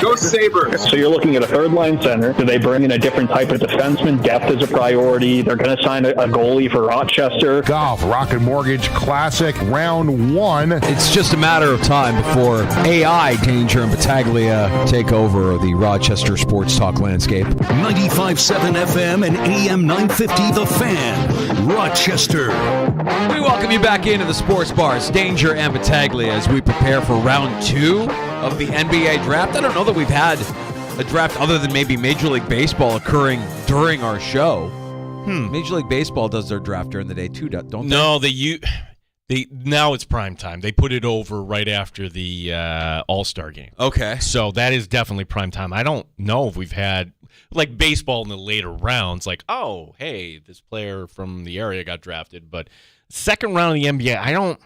Go Sabres. So you're looking at a third-line center. Do they bring in a different type of defenseman? Depth is a priority. They're going to sign a goalie for Rochester. Golf Rocket Mortgage Classic Round 1. It's just a matter of time before AI, Danger, and Battaglia take over the Rochester sports talk landscape. 95.7 FM and AM 950 The Fan, Rochester. We welcome you back into the sports bars, Danger and Battaglia, as we prepare for round 2 of the NBA draft. I don't know that we've had a draft other than maybe Major League Baseball occurring during our show. Major League Baseball does their draft during the day too, don't they? No, they now it's prime time. They put it over right after the All-Star game. Okay. So that is definitely prime time. I don't know if we've had like baseball in the later rounds, like, oh, hey, this player from the area got drafted. But second round of the NBA, I don't.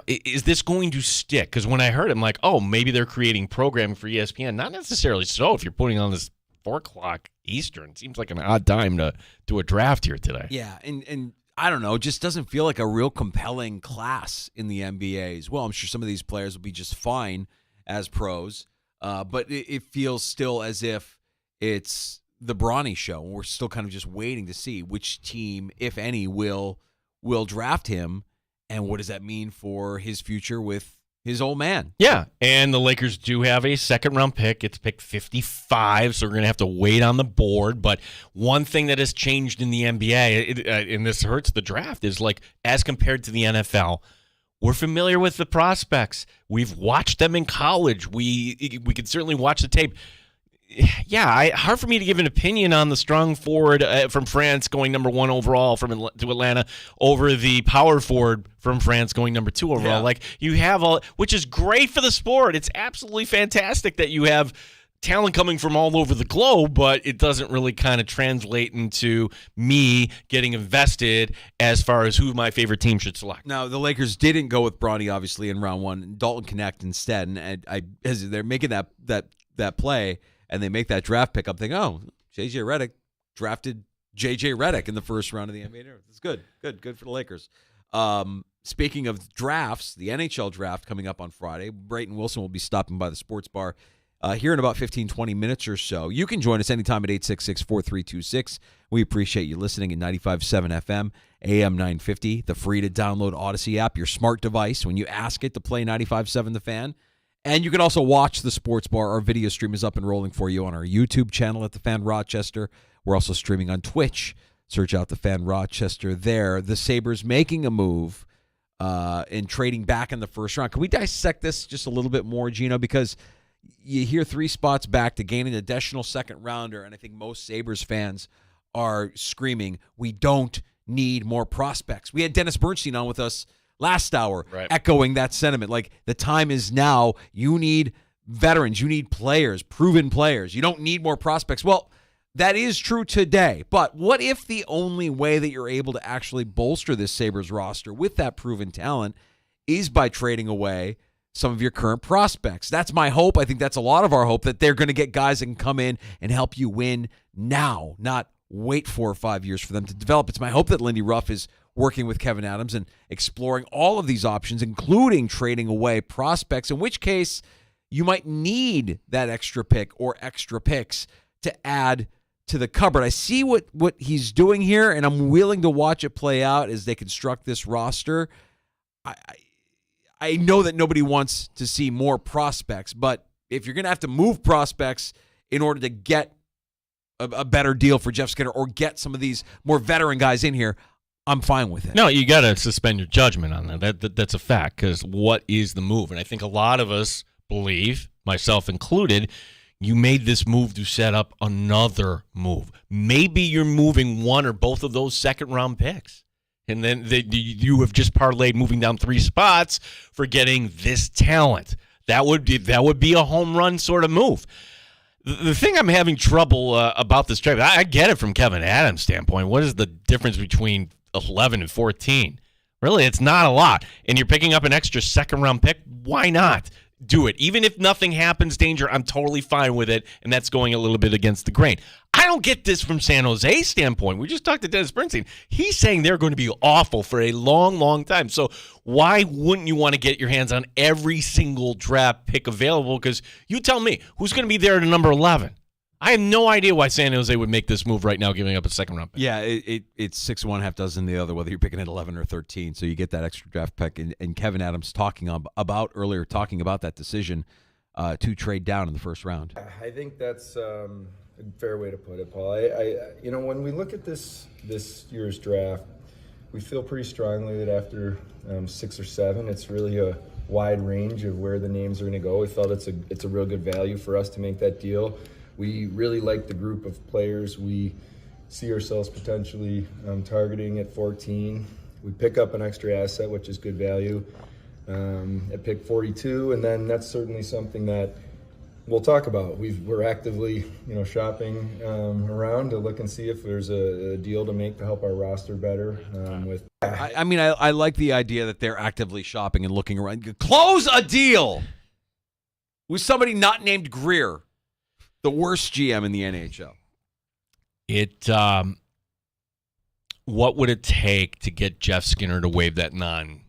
Is this going to stick? Because when I heard it, I'm like, oh, maybe they're creating programming for ESPN. Not necessarily so if you're putting on this 4 o'clock Eastern. It seems like an odd time to do a draft here today. Yeah, and I don't know, it just doesn't feel like a real compelling class in the NBA as well. I'm sure some of these players will be just fine as pros, but it feels still as if it's the Bronny show. We're still kind of just waiting to see which team, if any, will draft him. And what does that mean for his future with his old man? Yeah, and the Lakers do have a second-round pick. It's pick 55, so we're going to have to wait on the board. But one thing that has changed in the NBA, and this hurts the draft, is like as compared to the NFL, we're familiar with the prospects. We've watched them in college. We could certainly watch the tape. Yeah, hard for me to give an opinion on the strong forward from France going number 1 overall to Atlanta over the power forward from France going number 2 overall. Yeah. Like you have all, which is great for the sport. It's absolutely fantastic that you have talent coming from all over the globe, but it doesn't really kind of translate into me getting invested as far as who my favorite team should select. Now, the Lakers didn't go with Bronny, obviously, in round 1. Dalton Connect instead, and as they're making that play, and they make that draft pick, I'm thinking, oh, J.J. Redick drafted J.J. Redick in the first round of the NBA draft. It's good for the Lakers. Speaking of drafts, the NHL draft coming up on Friday. Brayton Wilson will be stopping by the sports bar here in about 15, 20 minutes or so. You can join us anytime at 866-4326. We appreciate you listening at 95.7 FM, AM 950, the free-to-download Odyssey app, your smart device. When you ask it to play 95.7 The Fan, and you can also watch the sports bar. Our video stream is up and rolling for you on our YouTube channel at The Fan Rochester. We're also streaming on Twitch. Search out The Fan Rochester there. The Sabres making a move and trading back in the first round. Can we dissect this just a little bit more, Gino? Because, you hear 3 spots back to gain an additional second rounder, and I think most Sabres fans are screaming, we don't need more prospects. We had Dennis Bernstein on with us last hour, echoing that sentiment. Like, the time is now. You need veterans. You need players, proven players. You don't need more prospects. Well, that is true today. But what if the only way that you're able to actually bolster this Sabres roster with that proven talent is by trading away some of your current prospects? That's my hope. I think that's a lot of our hope, that they're going to get guys that can come in and help you win now, not wait 4 or 5 years for them to develop. It's my hope that Lindy Ruff is working with Kevin Adams and exploring all of these options, including trading away prospects, in which case you might need that extra pick or extra picks to add to the cupboard. I see what he's doing here, and I'm willing to watch it play out as they construct this roster. I know that nobody wants to see more prospects, but if you're going to have to move prospects in order to get a better deal for Jeff Skinner or get some of these more veteran guys in here, I'm fine with it. No, you got to suspend your judgment on that. That's a fact, because what is the move? And I think a lot of us believe, myself included, you made this move to set up another move. Maybe you're moving one or both of those second-round picks. And then you have just parlayed moving down 3 spots for getting this talent. That would be a home run sort of move. The thing I'm having trouble about this trade, I get it from Kevin Adams' standpoint. What is the difference between 11 and 14? Really, it's not a lot. And you're picking up an extra second-round pick. Why not? Do it. Even if nothing happens, Danger, I'm totally fine with it, and that's going a little bit against the grain. I don't get this from San Jose's standpoint. We just talked to Dennis Bernstein. He's saying they're going to be awful for a long, long time. So why wouldn't you want to get your hands on every single draft pick available? Because you tell me, who's going to be there at number 11? I have no idea why San Jose would make this move right now, giving up a second-round pick. Yeah, it's 6 1, half dozen the other, whether you're picking at 11 or 13. So you get that extra draft pick. And Kevin Adams talking about that decision to trade down in the first round. I think that's a fair way to put it, Paul. When we look at this year's draft, we feel pretty strongly that after 6 or 7, it's really a wide range of where the names are going to go. We felt it's a real good value for us to make that deal. We really like the group of players we see ourselves potentially targeting at 14. We pick up an extra asset, which is good value, at pick 42, and then that's certainly something that we'll talk about. We're actively, shopping around to look and see if there's a deal to make to help our roster better. I like the idea that they're actively shopping and looking around. Close a deal with somebody not named Greer. The worst GM in the NHL. What would it take to get Jeff Skinner to waive that non?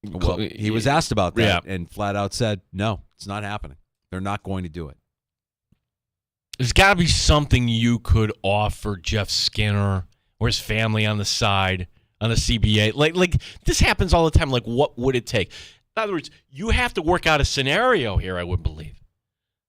Well, he was asked about that and flat out said, no, it's not happening. They're not going to do it. There's got to be something you could offer Jeff Skinner or his family on the side, on the CBA. Like this happens all the time. Like, what would it take? In other words, you have to work out a scenario here, I would believe.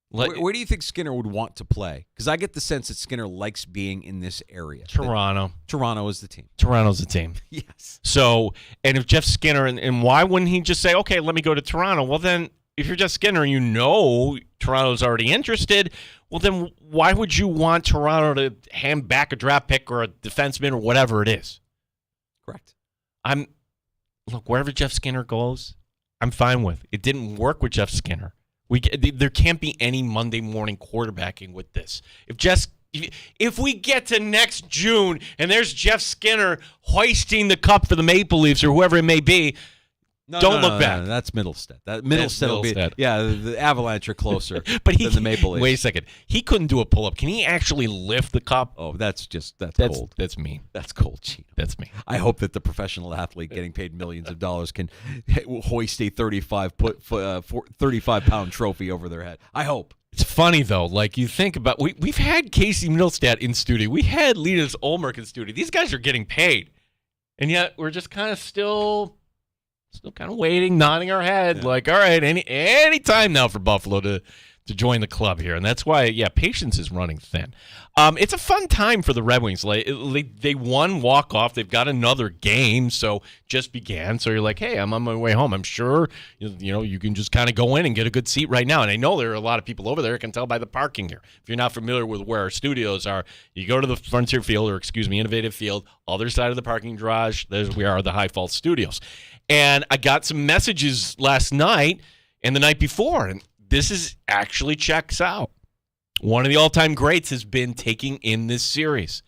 Where do you think Skinner would want to play? Because I get the sense that Skinner likes being in this area. Toronto. Toronto is the team. Toronto's the team. Yes. So, and if Jeff Skinner, and why wouldn't he just say, okay, let me go to Toronto? Well, then, if you're Jeff Skinner and Toronto's already interested, well, then why would you want Toronto to hand back a draft pick or a defenseman or whatever it is? Correct. Look, wherever Jeff Skinner goes, I'm fine with. It didn't work with Jeff Skinner. There can't be any Monday morning quarterbacking with this. If we get to next June and there's Jeff Skinner hoisting the cup for the Maple Leafs or whoever it may be, don't look back. No, that's Middlestead. Middlestead will be. Yeah, the Avalanche are closer than the Maple Leafs. Wait a second. He couldn't do a pull-up. Can he actually lift the cup? Oh, that's cold. That's mean. That's cold, Gino. That's me. I hope that the professional athlete getting paid millions of dollars can hoist a 35-pound trophy over their head. I hope. It's funny, though. Like, you think about, we've had Casey Middlestead in studio. We had Linus Ullmark in studio. These guys are getting paid. And yet, we're just kind of still kind of waiting, nodding our head, like, all right, any time now for Buffalo to to join the club here, and that's why, patience is running thin. It's a fun time for the Red Wings. They won walk-off. They've got another game, so just began. So you're like, hey, I'm on my way home. I'm sure you can just kind of go in and get a good seat right now. And I know there are a lot of people over there. I can tell by the parking here. If you're not familiar with where our studios are, you go to the Frontier Field, Innovative Field, other side of the parking garage. We are the High Falls Studios. And I got some messages last night and the night before, and this is actually checks out. One of the all-time greats has been taking in this series,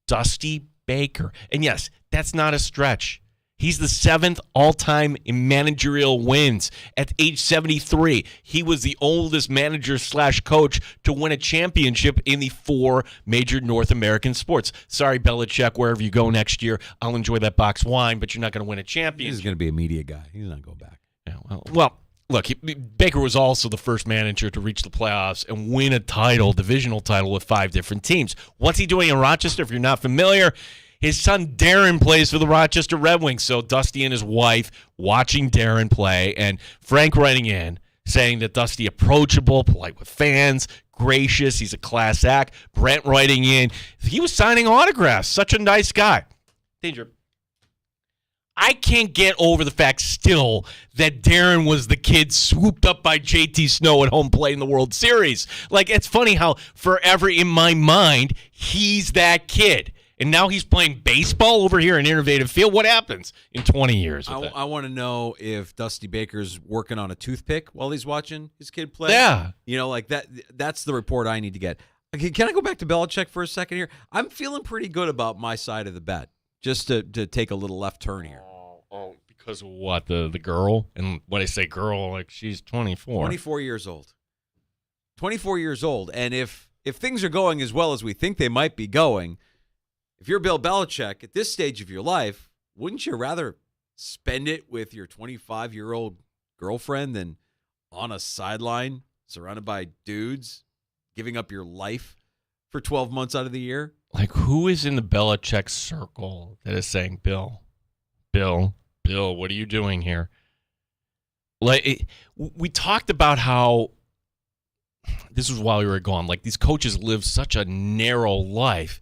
Dusty Baker. And yes, that's not a stretch. He's the 7th all-time in managerial wins. At age 73, he was the oldest manager/coach to win a championship in the 4 major North American sports. Sorry, Belichick, wherever you go next year, I'll enjoy that box wine, but you're not going to win a championship. He's going to be a media guy. He's not going back. Yeah, well, look, Baker was also the first manager to reach the playoffs and win a divisional title with 5 different teams. What's he doing in Rochester? If you're not familiar, his son Darren plays for the Rochester Red Wings. So Dusty and his wife watching Darren play, and Frank writing in saying that Dusty approachable, polite with fans, gracious, he's a class act. Brent writing in, he was signing autographs. Such a nice guy. Danger. I can't get over the fact still that Darren was the kid swooped up by JT Snow at home plate in the World Series. Like, it's funny how forever in my mind, he's that kid. And now he's playing baseball over here in Innovative Field. What happens in 20 years? I want to know if Dusty Baker's working on a toothpick while he's watching his kid play. Yeah. Like that. That's the report I need to get. Okay, can I go back to Belichick for a second here? I'm feeling pretty good about my side of the bet. Just to take a little left turn here. Oh, because of what? The girl? And when I say girl, like she's 24. 24 years old. 24 years old. And if things are going as well as we think they might be going, if you're Bill Belichick at this stage of your life, wouldn't you rather spend it with your 25-year-old girlfriend than on a sideline surrounded by dudes giving up your life for 12 months out of the year? Like, who is in the Belichick circle that is saying, Bill, what are you doing here? Like, we talked about how this was while we were gone. Like, these coaches live such a narrow life.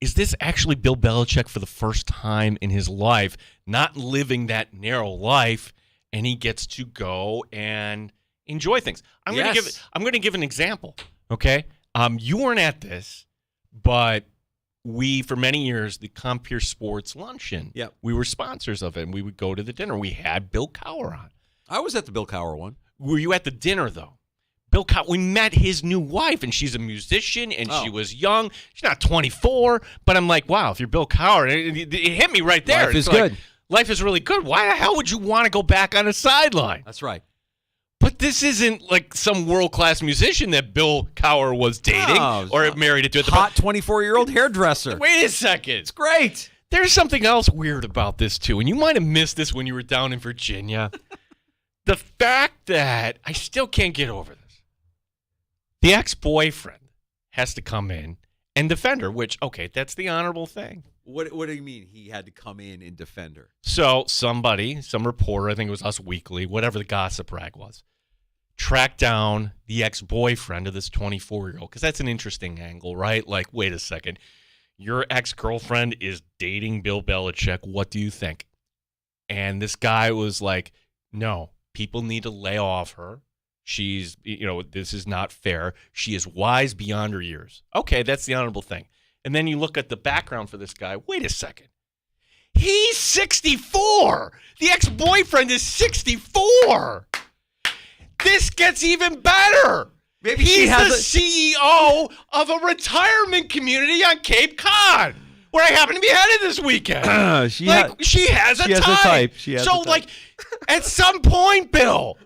Is this actually Bill Belichick for the first time in his life not living that narrow life, and he gets to go and enjoy things? I'm going to give an example. Okay, you weren't at this, but we, for many years, the Compeer Sports Luncheon, we were sponsors of it, and we would go to the dinner. We had Bill Cowher on. I was at the Bill Cowher one. Were you at the dinner, though? Bill Cowher, we met his new wife, and she's a musician, and she was young. She's not 24, but I'm like, wow, if you're Bill Cowher, it hit me right there. Life is good. Life is really good. Why the hell would you want to go back on a sideline? That's right. But this isn't like some world-class musician that Bill Cowher was dating or married to. Hot 24-year-old hairdresser. Wait a second. It's great. There's something else weird about this, too, and you might have missed this when you were down in Virginia. The fact that I still can't get over this. The ex-boyfriend has to come in and defend her, which, okay, that's the honorable thing. What do you mean he had to come in and defend her? So some reporter, I think it was Us Weekly, whatever the gossip rag was, tracked down the ex-boyfriend of this 24-year-old, because that's an interesting angle, right? Like, wait a second. Your ex-girlfriend is dating Bill Belichick. What do you think? And this guy was like, no, people need to lay off her. She's, this is not fair. She is wise beyond her years. Okay, that's the honorable thing. And then you look at the background for this guy. Wait a second. He's 64. The ex-boyfriend is 64. This gets even better. Maybe he's the CEO of a retirement community on Cape Cod, where I happen to be headed this weekend. She has a type. At some point, Bill.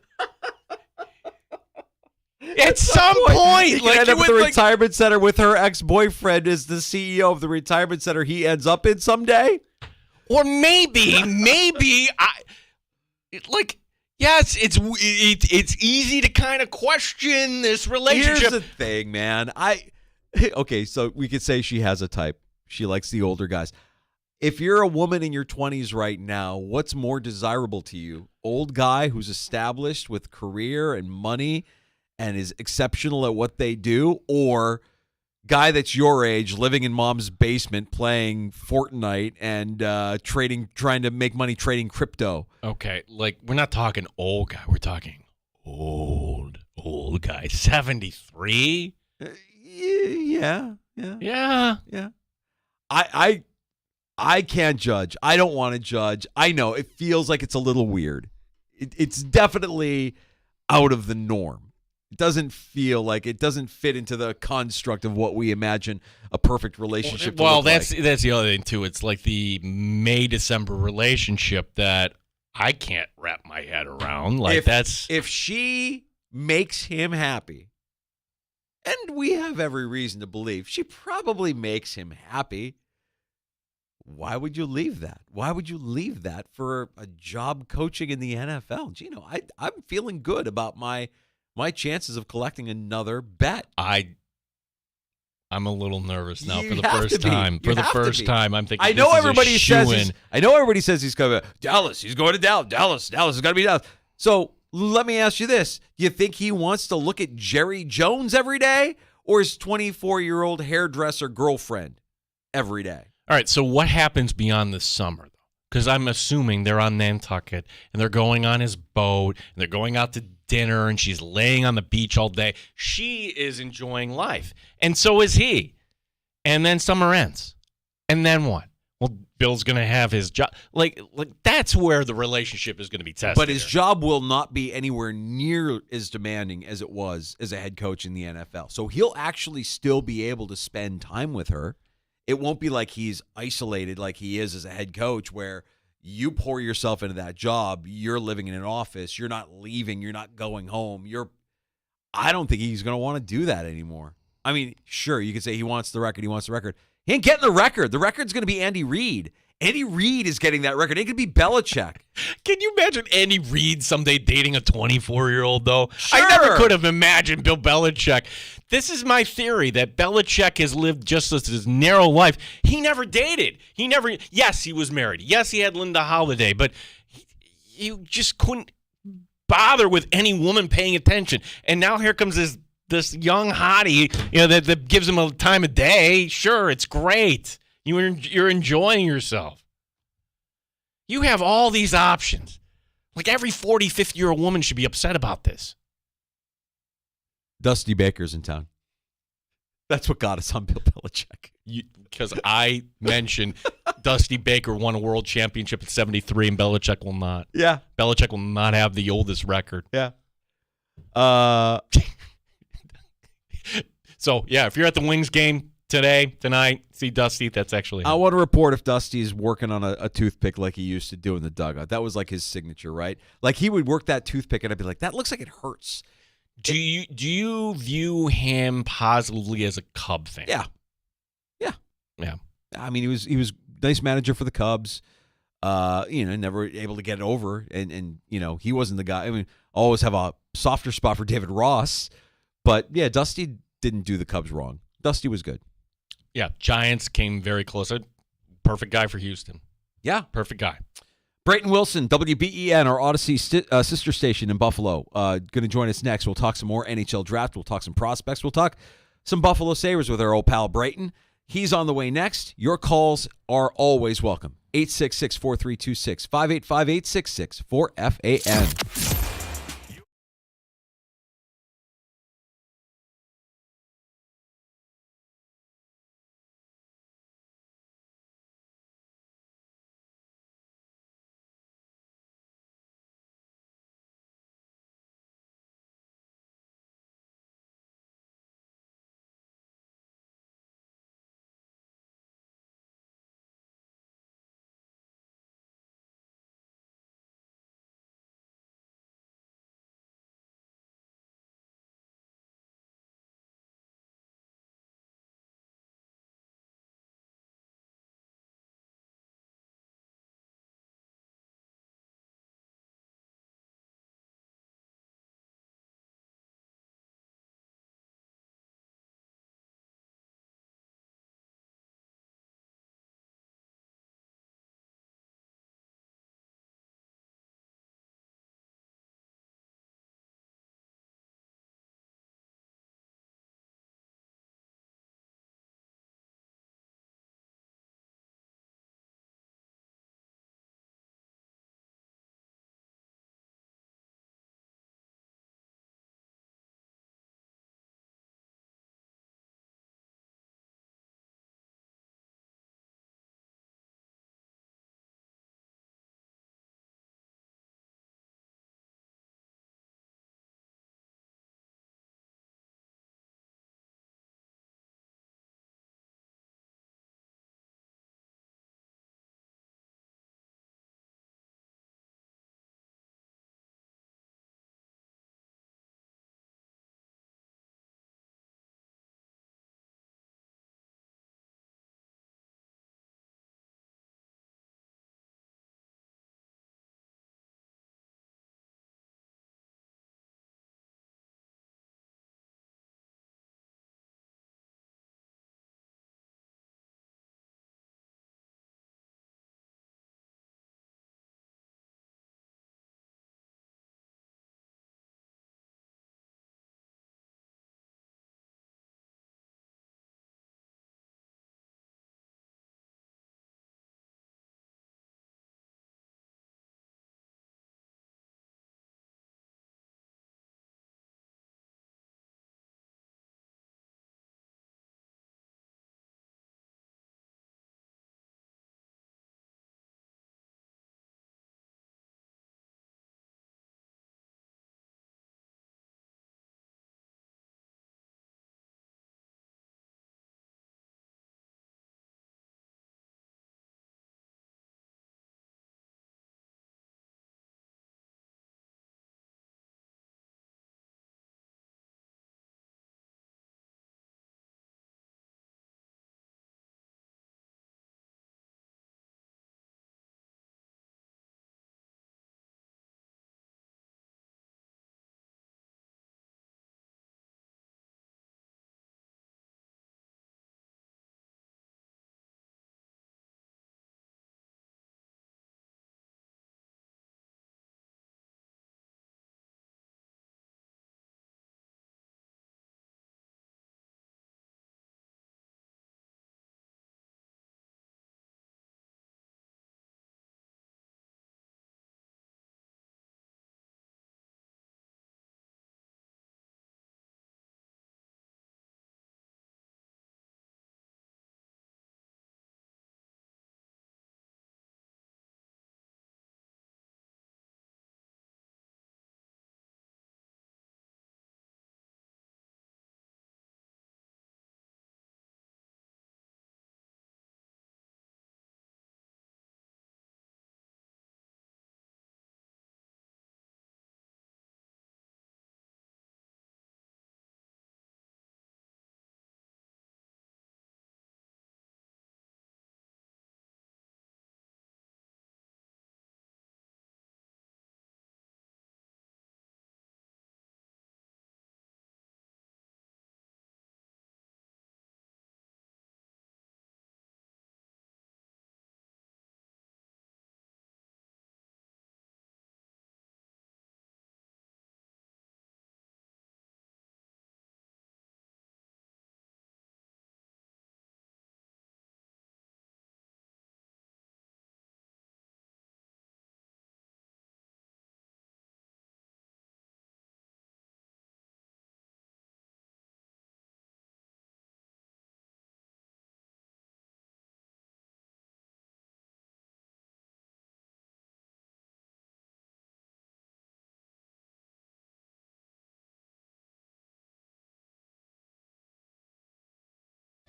At some point, you end up at the retirement center with her ex-boyfriend as the CEO of the retirement center he ends up in someday. Or maybe yes, it's easy to kind of question this relationship. Here's the thing, man. Okay, so we could say she has a type. She likes the older guys. If you're a woman in your 20s right now, what's more desirable to you? Old guy who's established with career and money and is exceptional at what they do, or guy that's your age living in mom's basement playing Fortnite and trying to make money trading crypto. Okay, like we're not talking old guy. We're talking old guy. 73? Yeah. I can't judge. I don't want to judge. I know it feels like it's a little weird. It's definitely out of the norm. It doesn't feel like it doesn't fit into the construct of what we imagine a perfect relationship to look that's like. the other thing too. It's like the May-December relationship that I can't wrap my head around. Like if she makes him happy, and we have every reason to believe she probably makes him happy, why would you leave that? Why would you leave that for a job coaching in the NFL? Gino, I'm feeling good about my chances of collecting another bet. I'm a little nervous now for the first time. For the first time, I'm thinking. I know everybody says he's going to Dallas. He's going to Dallas. Dallas is going to be Dallas. So let me ask you this: do you think he wants to look at Jerry Jones every day, or his 24-year-old hairdresser girlfriend every day? All right. So what happens beyond the summer, though? Because I'm assuming they're on Nantucket and they're going on his boat and they're going out to dinner and she's laying on the beach all day. She is enjoying life. And so is he. And then summer ends. And then what? Well, Bill's going to have his job. Like that's where the relationship is going to be tested. But his job will not be anywhere near as demanding as it was as a head coach in the NFL. So he'll actually still be able to spend time with her. It won't be like he's isolated like he is as a head coach where you pour yourself into that job, you're living in an office, you're not leaving, you're not going home. I don't think he's going to want to do that anymore. I mean, sure, you could say he wants the record. He ain't getting the record. The record's going to be Andy Reid. Andy Reid is getting that record. It could be Belichick. Can you imagine Andy Reid someday dating a 24-year-old, though? Sure. I never could have imagined Bill Belichick. This is my theory, that Belichick has lived just this narrow life. He never dated. Yes, he was married. Yes, he had Linda Holiday, but he just couldn't bother with any woman paying attention. And now here comes this young hottie, that gives him a time of day. Sure, it's great. You're enjoying yourself. You have all these options. Like every 40, 50-year-old woman should be upset about this. Dusty Baker's in town. That's what got us on Bill Belichick. Because I mentioned Dusty Baker won a world championship at 73 and Belichick will not. Yeah. Belichick will not have the oldest record. Yeah. So, yeah, if you're at the Wings game tonight, see Dusty, that's actually him. I want to report if Dusty's working on a toothpick like he used to do in the dugout. That was like his signature, right? Like he would work that toothpick and I'd be like, that looks like it hurts. Do you view him positively as a Cub fan? Yeah. Yeah. I mean, he was a nice manager for the Cubs. Never able to get it over, and he wasn't the guy. I mean, always have a softer spot for David Ross, but yeah, Dusty didn't do the Cubs wrong. Dusty was good. Yeah, Giants came very close. Perfect guy for Houston. Yeah, perfect guy. Brayton Wilson, WBEN, our Odyssey sister station in Buffalo, going to join us next. We'll talk some more NHL draft. We'll talk some prospects. We'll talk some Buffalo Sabres with our old pal Brayton. He's on the way next. Your calls are always welcome. 866-4326, 585-866-4FAN.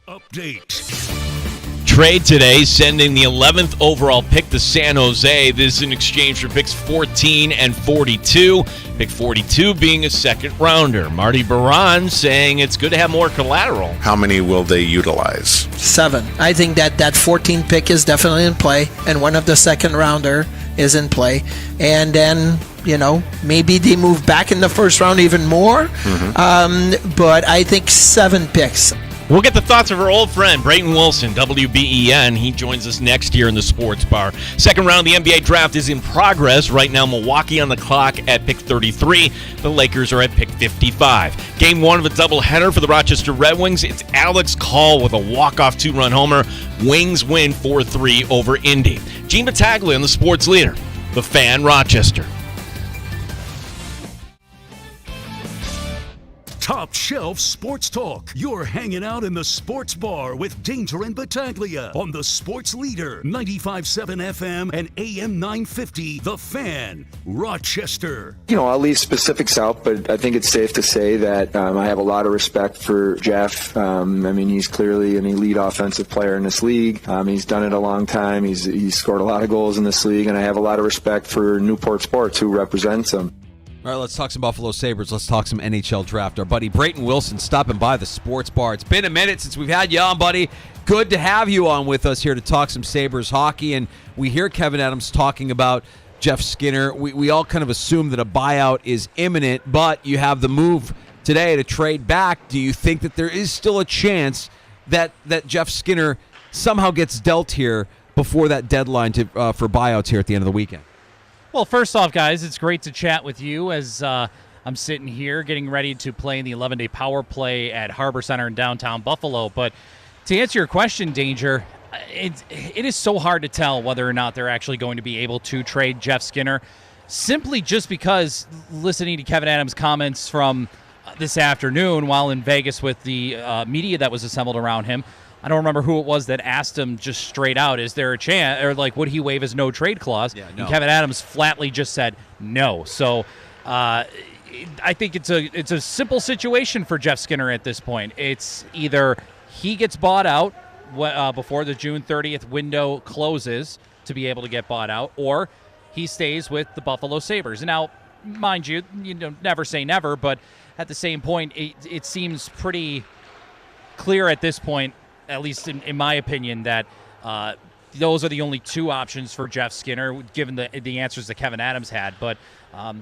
update. Trade today, sending the 11th overall pick to San Jose. This is in exchange for picks 14 and 42. Pick 42 being a second rounder. Marty Baron saying it's good to have more collateral. How many will they utilize? 7. I think that 14 pick is definitely in play, and one of the second rounder is in play. And then, maybe they move back in the first round even more. But I think 7 picks. We'll get the thoughts of our old friend, Brayton Wilson, WBEN. He joins us next year in the Sports Bar. Second round of the NBA draft is in progress. Right now, Milwaukee on the clock at pick 33. The Lakers are at pick 55. Game 1 of a doubleheader for the Rochester Red Wings. It's Alex Call with a walk-off 2-run homer. Wings win 4-3 over Indy. Gene Battaglia on the Sports Leader, The Fan, Rochester. Top Shelf Sports Talk. You're hanging out in the Sports Bar with Danger and Battaglia on the Sports Leader, 95.7 FM and AM 950, The Fan, Rochester. I'll leave specifics out, but I think it's safe to say that I have a lot of respect for Jeff. He's clearly an elite offensive player in this league. He's done it a long time. He's scored a lot of goals in this league, and I have a lot of respect for Newport Sports, who represents him. All right, let's talk some Buffalo Sabres. Let's talk some NHL draft. Our buddy Brayton Wilson stopping by the Sports Bar. It's been a minute since we've had you on, buddy. Good to have you on with us here to talk some Sabres hockey. And we hear Kevyn Adams talking about Jeff Skinner. We all kind of assume that a buyout is imminent, but you have the move today to trade back. Do you think that there is still a chance that Jeff Skinner somehow gets dealt here before that deadline for buyouts here at the end of the weekend? Well, first off, guys, it's great to chat with you as I'm sitting here getting ready to play in the 11-day power play at Harbor Center in downtown Buffalo. But to answer your question, Danger, it is so hard to tell whether or not they're actually going to be able to trade Jeff Skinner, simply just because listening to Kevyn Adams' comments from this afternoon while in Vegas with the media that was assembled around him, I don't remember who it was that asked him just straight out, is there a chance, or would he waive his no-trade clause? Yeah, no. And Kevyn Adams flatly just said no. So I think it's a simple situation for Jeff Skinner at this point. It's either he gets bought out before the June 30th window closes to be able to get bought out, or he stays with the Buffalo Sabres. Now, mind you, never say never, but at the same point, it seems pretty clear at this point, at least in my opinion, that those are the only two options for Jeff Skinner, given the answers that Kevyn Adams had. But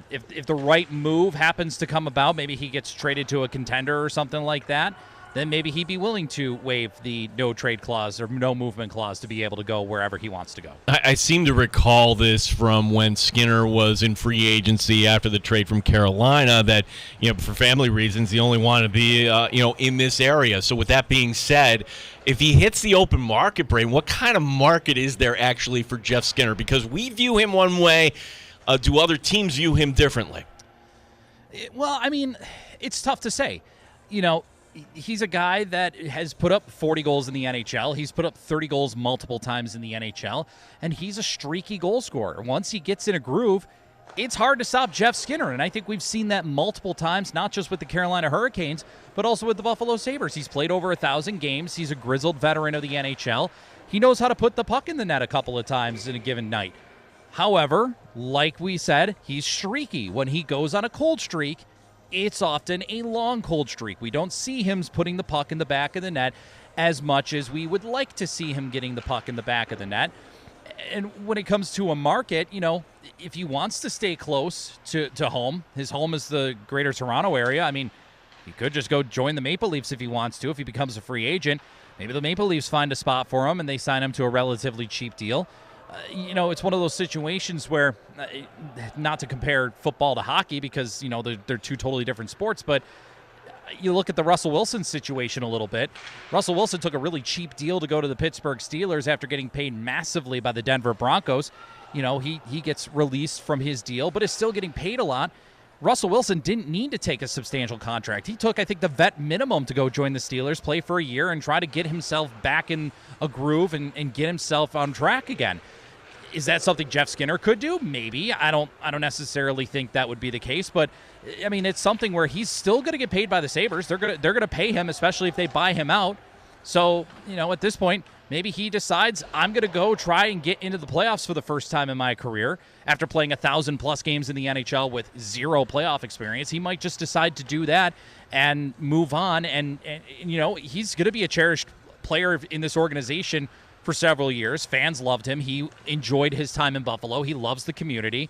if the right move happens to come about, maybe he gets traded to a contender or something like that, then maybe he'd be willing to waive the no-trade clause or no-movement clause to be able to go wherever he wants to go. I seem to recall this from when Skinner was in free agency after the trade from Carolina, that, for family reasons, he only wanted to be, in this area. So with that being said, if he hits the open market, Brain, what kind of market is there actually for Jeff Skinner? Because we view him one way. Do other teams view him differently? Well, it's tough to say. He's a guy that has put up 40 goals in the NHL. He's put up 30 goals multiple times in the NHL, and he's a streaky goal scorer. Once he gets in a groove, it's hard to stop Jeff Skinner, and I think we've seen that multiple times, not just with the Carolina Hurricanes, but also with the Buffalo Sabres. He's played over 1,000 games. He's a grizzled veteran of the NHL. He knows how to put the puck in the net a couple of times in a given night. However, like we said, he's streaky. When he goes on a cold streak, it's often a long cold streak. We don't see him putting the puck in the back of the net as much as we would like to see him getting the puck in the back of the net. And when it comes to a market, if he wants to stay close to home, his home is the greater Toronto area. He could just go join the Maple Leafs if he wants to, if he becomes a free agent. Maybe the Maple Leafs find a spot for him and they sign him to a relatively cheap deal. It's one of those situations where, not to compare football to hockey because, they're two totally different sports, but you look at the Russell Wilson situation a little bit. Russell Wilson took a really cheap deal to go to the Pittsburgh Steelers after getting paid massively by the Denver Broncos. He gets released from his deal, but is still getting paid a lot. Russell Wilson didn't need to take a substantial contract. He took, I think, the vet minimum to go join the Steelers, play for a year, and try to get himself back in a groove and get himself on track again. Is that something Jeff Skinner could do? Maybe. I don't necessarily think that would be the case, but it's something where he's still going to get paid by the Sabres. They're going to pay him, especially if they buy him out. So, at this point, maybe he decides I'm going to go try and get into the playoffs for the first time in my career. After playing 1,000+ games in the NHL with zero playoff experience, he might just decide to do that and move on. And he's going to be a cherished player in this organization for several years. Fans loved him. He enjoyed his time in Buffalo. He loves the community.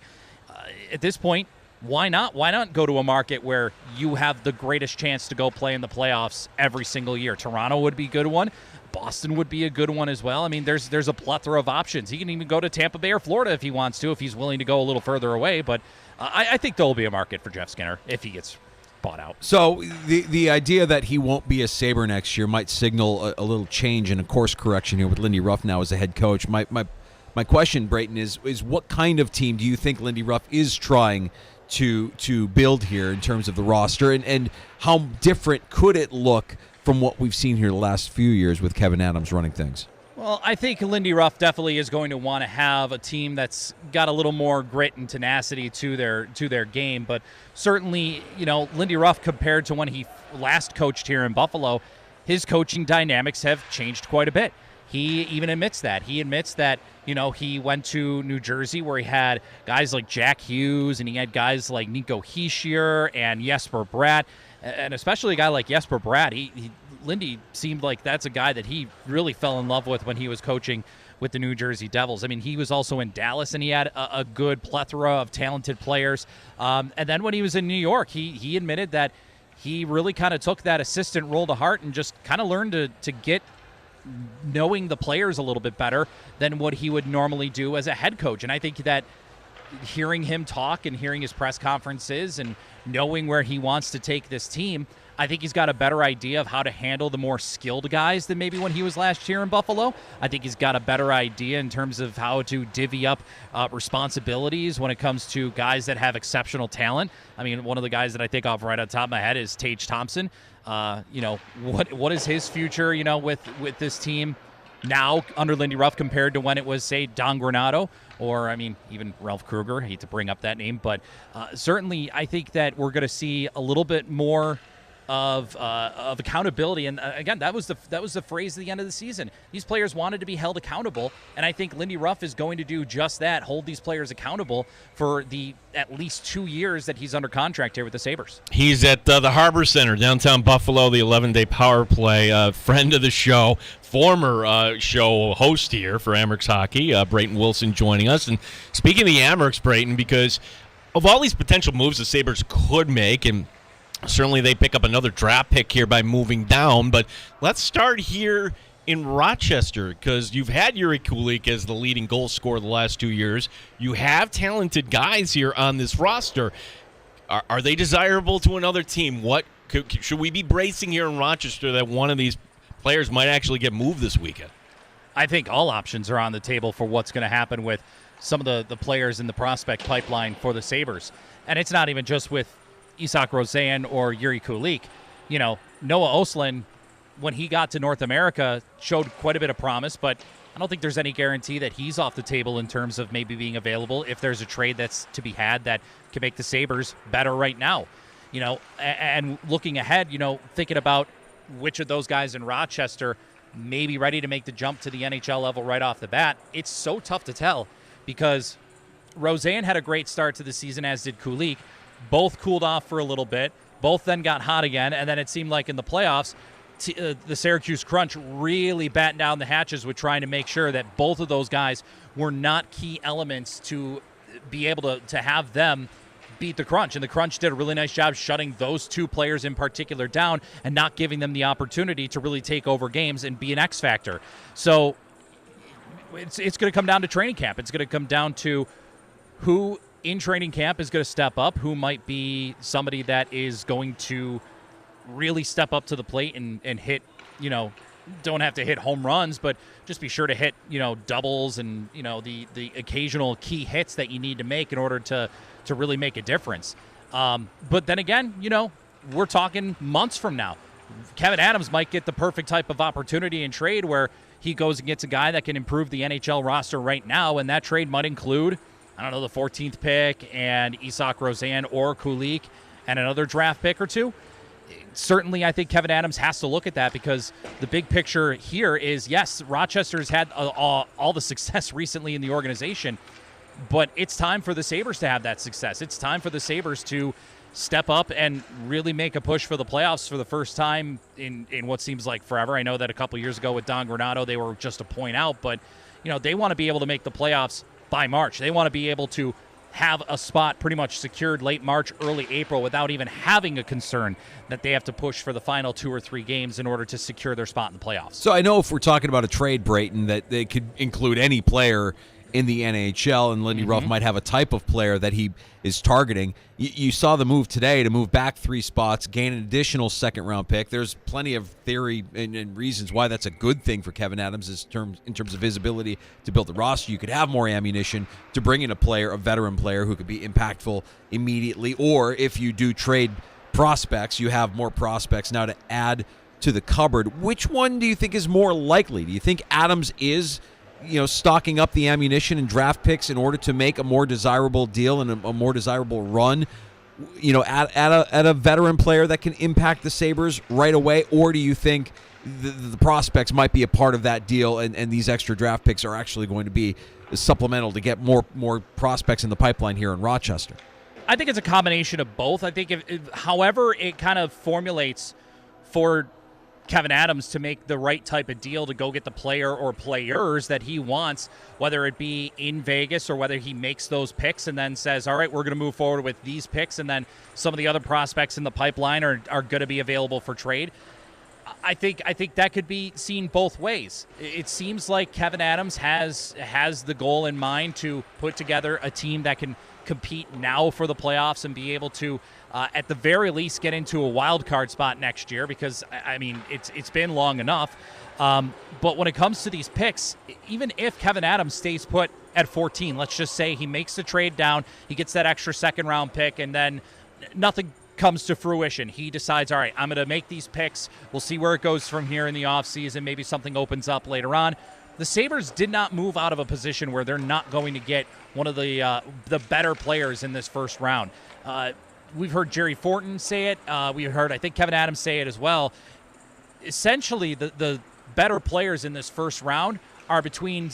At this point, why not? Why not go to a market where you have the greatest chance to go play in the playoffs every single year? Toronto would be a good one. Boston would be a good one as well. I mean, there's a plethora of options. He can even go to Tampa Bay or Florida if he wants to, if he's willing to go a little further away. But I think there will be a market for Jeff Skinner if he gets bought out. So the idea that he won't be a Sabre next year might signal a little change and a course correction here with Lindy Ruff now as a head coach. My question, Brayton, is what kind of team do you think Lindy Ruff is trying to build here in terms of the roster, and how different could it look from what we've seen here the last few years with Kevin Adams running things? Well, I think Lindy Ruff definitely is going to want to have a team that's got a little more grit and tenacity to their game. But certainly, Lindy Ruff, compared to when he last coached here in Buffalo, his coaching dynamics have changed quite a bit. He even admits that. He admits that, he went to New Jersey where he had guys like Jack Hughes and he had guys like Nico Hischier and Jesper Bratt. And especially a guy like Jesper Bratt, Lindy seemed like that's a guy that he really fell in love with when he was coaching with the New Jersey Devils. I mean, he was also in Dallas, and he had a good plethora of talented players. And then when he was in New York, he admitted that he really kind of took that assistant role to heart and just kind of learned to get knowing the players a little bit better than what he would normally do as a head coach. And I think that hearing him talk and hearing his press conferences and knowing where he wants to take this team, I think he's got a better idea of how to handle the more skilled guys than maybe when he was last year in Buffalo. I think he's got a better idea in terms of how to divvy up responsibilities when it comes to guys that have exceptional talent. I mean, one of the guys that I think off right on top of my head is Tage Thompson. What is his future, with this team now under Lindy Ruff compared to when it was, say, Don Granato or, even Ralph Kruger. I hate to bring up that name, but certainly I think that we're going to see a little bit more of accountability. And again, that was the phrase at the end of the season. These players wanted to be held accountable, and I think Lindy Ruff is going to do just that, hold these players accountable for the at least 2 years that he's under contract here with the Sabres. He's at the Harbor Center, downtown Buffalo, the 11-day power play. Friend of the show, former show host here for Amerks Hockey, Brayton Wilson joining us. And speaking of the Amerks, Brayton, because of all these potential moves the Sabres could make, and certainly they pick up another draft pick here by moving down, but let's start here in Rochester, because you've had Yuri Kulik as the leading goal scorer the last 2 years. You have talented guys here on this roster. Are they desirable to another team? What should we be bracing here in Rochester that one of these players might actually get moved this weekend? I think all options are on the table for what's going to happen with some of the players in the prospect pipeline for the Sabres. And it's not even just with Isak Rosen or Yuri Kulik. Noah Ostlund, when he got to North America, showed quite a bit of promise, but I don't think there's any guarantee that he's off the table in terms of maybe being available if there's a trade that's to be had that can make the Sabres better right now. And looking ahead, thinking about which of those guys in Rochester may be ready to make the jump to the NHL level right off the bat, it's so tough to tell because Rosen had a great start to the season, as did Kulik. Both cooled off for a little bit. Both then got hot again, and then it seemed like in the playoffs, the Syracuse Crunch really battened down the hatches with trying to make sure that both of those guys were not key elements to be able to have them beat the Crunch. And the Crunch did a really nice job shutting those two players in particular down and not giving them the opportunity to really take over games and be an X factor. So it's going to come down to training camp. It's going to come down to who in training camp is going to step up, who might be somebody that is going to really step up to the plate and hit, don't have to hit home runs, but just be sure to hit, doubles and, the occasional key hits that you need to make in order to really make a difference. But then again, we're talking months from now. Kevin Adams might get the perfect type of opportunity in trade where he goes and gets a guy that can improve the NHL roster right now, and that trade might include, the 14th pick and Isak Rosen or Kulik and another draft pick or two. certainly I think Kevin Adams has to look at that, because the big picture here is, yes, Rochester's had all the success recently in the organization, but it's time for the Sabres to have that success. It's time for the Sabres to step up and really make a push for the playoffs for the first time in what seems like forever. I know that a couple years ago with Don Granato, they were just a point out, but they want to be able to make the playoffs by March. They want to be able to have a spot pretty much secured late March, early April without even having a concern that they have to push for the final 2 or 3 games in order to secure their spot in the playoffs. So I know if we're talking about a trade, Brayton, that they could include any player in the NHL, and Lindy Ruff might have a type of player that he is targeting. You saw the move today to move back 3 spots, gain an additional second-round pick. There's plenty of theory and reasons why that's a good thing for Kevin Adams in terms of his ability to build the roster. You could have more ammunition to bring in a veteran player who could be impactful immediately, or if you do trade prospects, you have more prospects now to add to the cupboard. Which one do you think is more likely? Do you think Adams is stocking up the ammunition and draft picks in order to make a more desirable deal and a more desirable run, at a veteran player that can impact the Sabres right away? Or do you think the prospects might be a part of that deal, and these extra draft picks are actually going to be supplemental to get more prospects in the pipeline here in Rochester? I think it's a combination of both. I think however it kind of formulates for Kevin Adams to make the right type of deal to go get the player or players that he wants, whether it be in Vegas or whether he makes those picks and then says, all right, we're going to move forward with these picks, and then some of the other prospects in the pipeline are going to be available for trade. I think that could be seen both ways. It seems like Kevin Adams has the goal in mind to put together a team that can compete now for the playoffs and be able to at the very least get into a wild card spot next year, because it's been long enough. But when it comes to these picks, even if Kevin Adams stays put at 14, let's just say he makes the trade down, he gets that extra second round pick, and then nothing comes to fruition. He decides, all right, I'm going to make these picks. We'll see where it goes from here in the offseason. Maybe something opens up later on. The Sabres did not move out of a position where they're not going to get one of the better players in this first round. We've heard Jerry Fortin say it. We've heard, I think, Kevin Adams say it as well. Essentially, the better players in this first round are between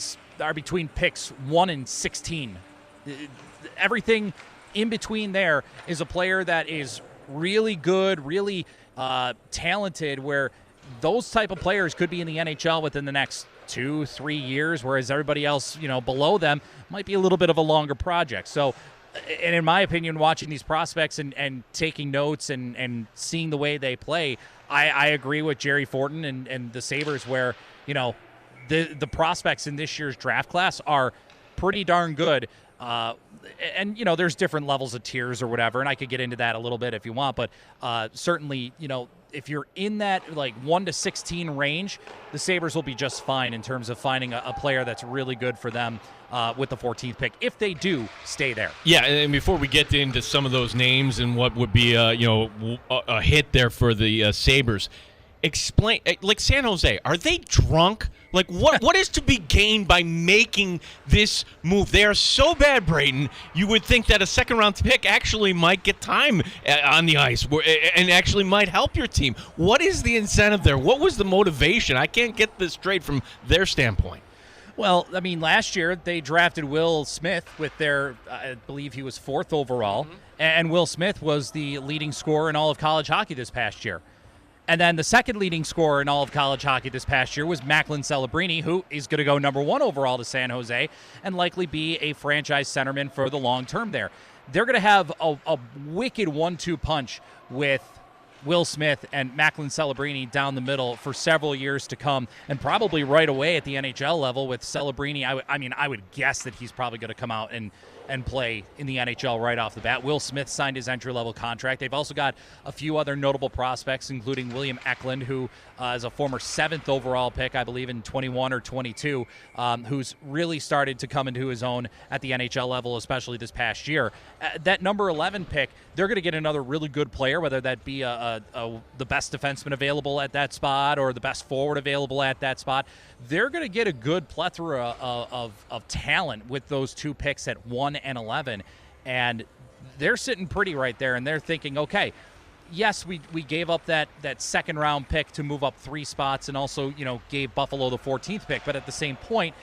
picks 1 and 16. Everything in between there is a player that is really good, really talented, where those type of players could be in the NHL within the next 2-3 years, whereas everybody else, below them might be a little bit of a longer project. So, and in my opinion, watching these prospects and taking notes and seeing the way they play, I agree with Jerry Fortin and the Sabres, where, the prospects in this year's draft class are pretty darn good. And there's different levels of tiers or whatever, and I could get into that a little bit if you want, but certainly, if you're in that 1 to 16 range, the Sabres will be just fine in terms of finding a player that's really good for them with the 14th pick, if they do stay there. Yeah, and before we get into some of those names and what would be a hit there for the Sabres, explain, like San Jose, are they drunk? Like, what is to be gained by making this move? They are so bad, Brayton. You would think that a second-round pick actually might get time on the ice and actually might help your team. What is the incentive there? What was the motivation? I can't get this straight from their standpoint. Well, last year they drafted Will Smith with their, I believe he was 4th overall, and Will Smith was the leading scorer in all of college hockey this past year. And then the second leading scorer in all of college hockey this past year was Macklin Celebrini, who is going to go number 1 overall to San Jose and likely be a franchise centerman for the long term there. They're going to have a wicked 1-2 punch with Will Smith and Macklin Celebrini down the middle for several years to come, and probably right away at the NHL level with Celebrini. I would guess that he's probably going to come out and play in the NHL right off the bat. Will Smith signed his entry-level contract. They've also got a few other notable prospects, including William Eklund, who is a former 7th overall pick, I believe, in 21 or 22, who's really started to come into his own at the NHL level, especially this past year. That number 11 pick, they're going to get another really good player, whether that be the best defenseman available at that spot or the best forward available at that spot. They're going to get a good plethora of talent with those 2 picks at 1 and 11, and they're sitting pretty right there, and they're thinking, okay, yes, we gave up that second round pick to move up 3 spots, and also gave Buffalo the 14th pick. But at the same point,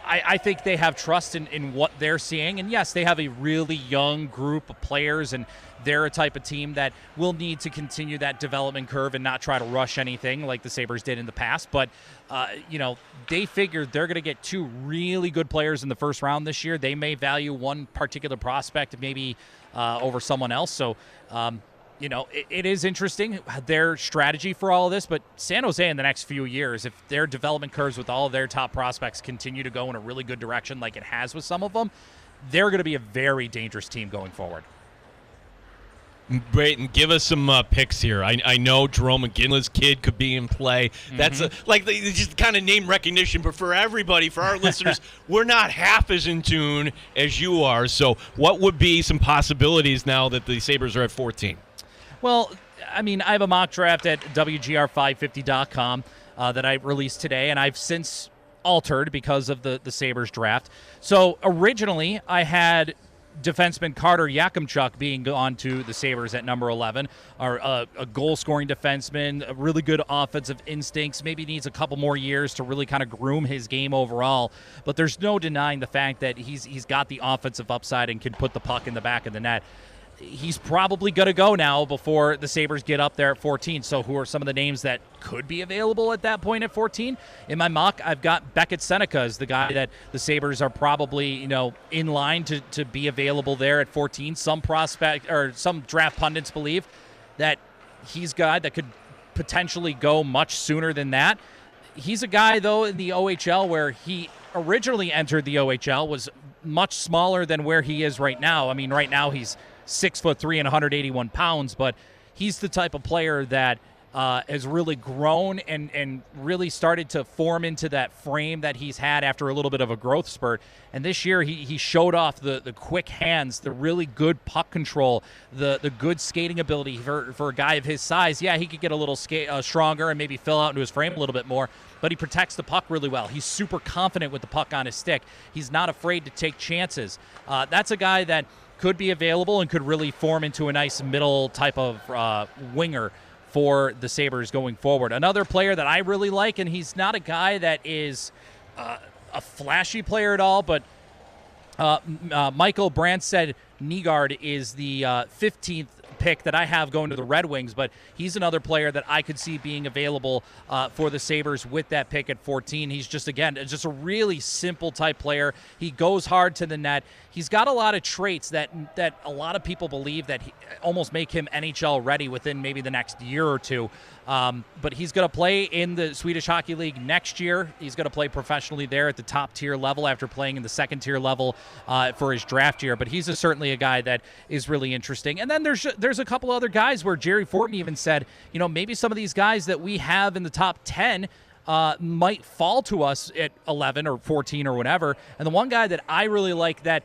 I think they have trust in what they're seeing. And yes, they have a really young group of players, and they're a type of team that will need to continue that development curve and not try to rush anything like the Sabres did in the past. But, they figured they're going to get 2 really good players in the first round this year. They may value one particular prospect maybe over someone else. So, it is interesting, their strategy for all of this, but San Jose in the next few years, if their development curves with all of their top prospects continue to go in a really good direction like it has with some of them, they're going to be a very dangerous team going forward. Great, and give us some picks here. I know Jerome McGinley's kid could be in play. That's just kind of name recognition, but for everybody, for our listeners, we're not half as in tune as you are. So what would be some possibilities now that the Sabres are at 14? Well, I mean, I have a mock draft at WGR550.com that I released today, and I've since altered because of the Sabres draft. So originally, I had defenseman Carter Yakimchuk being gone to the Sabres at number 11, or a goal-scoring defenseman, a really good offensive instincts, maybe needs a couple more years to really kind of groom his game overall, but there's no denying the fact that he's got the offensive upside and can put the puck in the back of the net. He's probably going to go now before the Sabres get up there at 14. So who are some of the names that could be available at that point at 14? In my mock, I've got Beckett Seneca as the guy that the Sabres are probably, in line to be available there at 14. Some prospect or some draft pundits believe that he's a guy that could potentially go much sooner than that. He's a guy, though, in the OHL where he originally entered the OHL was much smaller than where he is right now. I mean, right now he's 6'3" and 181 pounds, but he's the type of player that has really grown and really started to form into that frame that he's had after a little bit of a growth spurt. And this year he showed off the quick hands, the really good puck control, the good skating ability for a guy of his size. Yeah, he could get a little stronger and maybe fill out into his frame a little bit more, but he protects the puck really well. He's super confident with the puck on his stick. He's not afraid to take chances. That's a guy that could be available and could really form into a nice middle type of winger for the Sabres going forward. Another player that I really like, and he's not a guy that is a flashy player at all, but Michael Brandt Nygaard is the 15th pick that I have going to the Red Wings, but he's another player that I could see being available for the Sabres with that pick at 14. He's just a really simple type player. He goes hard to the net. He's got a lot of traits that a lot of people believe that almost make him NHL ready within maybe the next year or two. But he's going to play in the Swedish Hockey League next year. He's going to play professionally there at the top tier level after playing in the second tier level for his draft year. But he's certainly a guy that is really interesting. And then there's a couple other guys where Jerry Fortin even said, maybe some of these guys that we have in the top 10 might fall to us at 11 or 14 or whatever. And the one guy that I really like that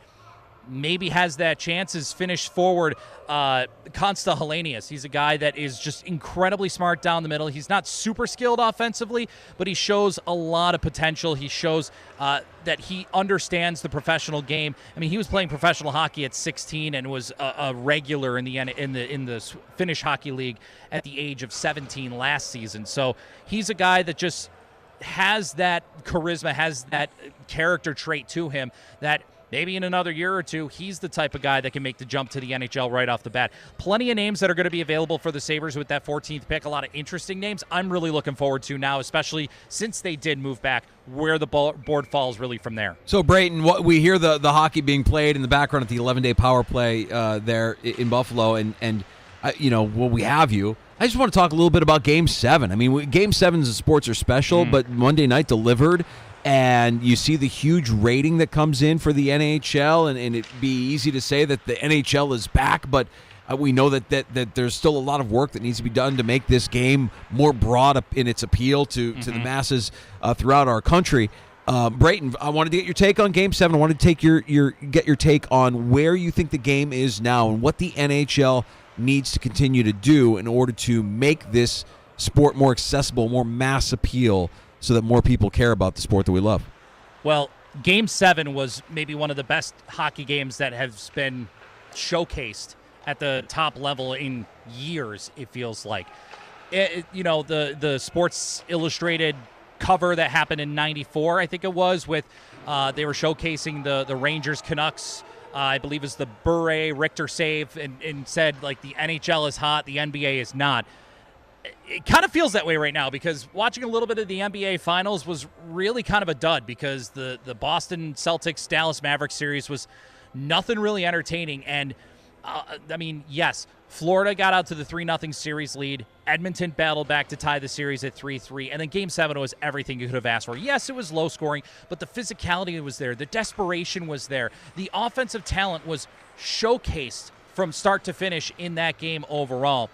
maybe has that chance is finish forward Konsta Helenius. He's a guy that is just incredibly smart down the middle. He's not super skilled offensively, but he shows a lot of potential. He shows that he understands the professional game. I mean, he was playing professional hockey at 16 and was a regular in the Finnish Hockey League at the age of 17 last season. So he's a guy that just has that charisma, has that character trait to him that maybe in another year or two, he's the type of guy that can make the jump to the NHL right off the bat. Plenty of names that are going to be available for the Sabres with that 14th pick. A lot of interesting names I'm really looking forward to now, especially since they did move back, where the board falls really from there. So, Brayton, what we hear the hockey being played in the background at the 11-day power play there in Buffalo, and we have you. I just want to talk a little bit about Game 7. I mean, Game 7s of sports are special, but Monday night delivered. And you see the huge rating that comes in for the NHL, and it'd be easy to say that the NHL is back, but we know that there's still a lot of work that needs to be done to make this game more broad in its appeal to the masses throughout our country. Brayton, I wanted to get your take on Game 7. I wanted to get your take on where you think the game is now and what the NHL needs to continue to do in order to make this sport more accessible, more mass appeal, so that more people care about the sport that we love. Well, Game 7 was maybe one of the best hockey games that has been showcased at the top level in years, it feels like. The Sports Illustrated cover that happened in 94, I think it was, with they were showcasing the Rangers Canucks, I believe it was the Bure Richter save, and said, like, the NHL is hot, the NBA is not. It kind of feels that way right now, because watching a little bit of the NBA Finals was really kind of a dud, because the Boston Celtics Dallas Mavericks series was nothing really entertaining. And yes, Florida got out to the 3-0 series lead. Edmonton battled back to tie the series at 3-3. And then Game 7 was everything you could have asked for. Yes, it was low scoring, but the physicality was there. The desperation was there. The offensive talent was showcased from start to finish in that game overall.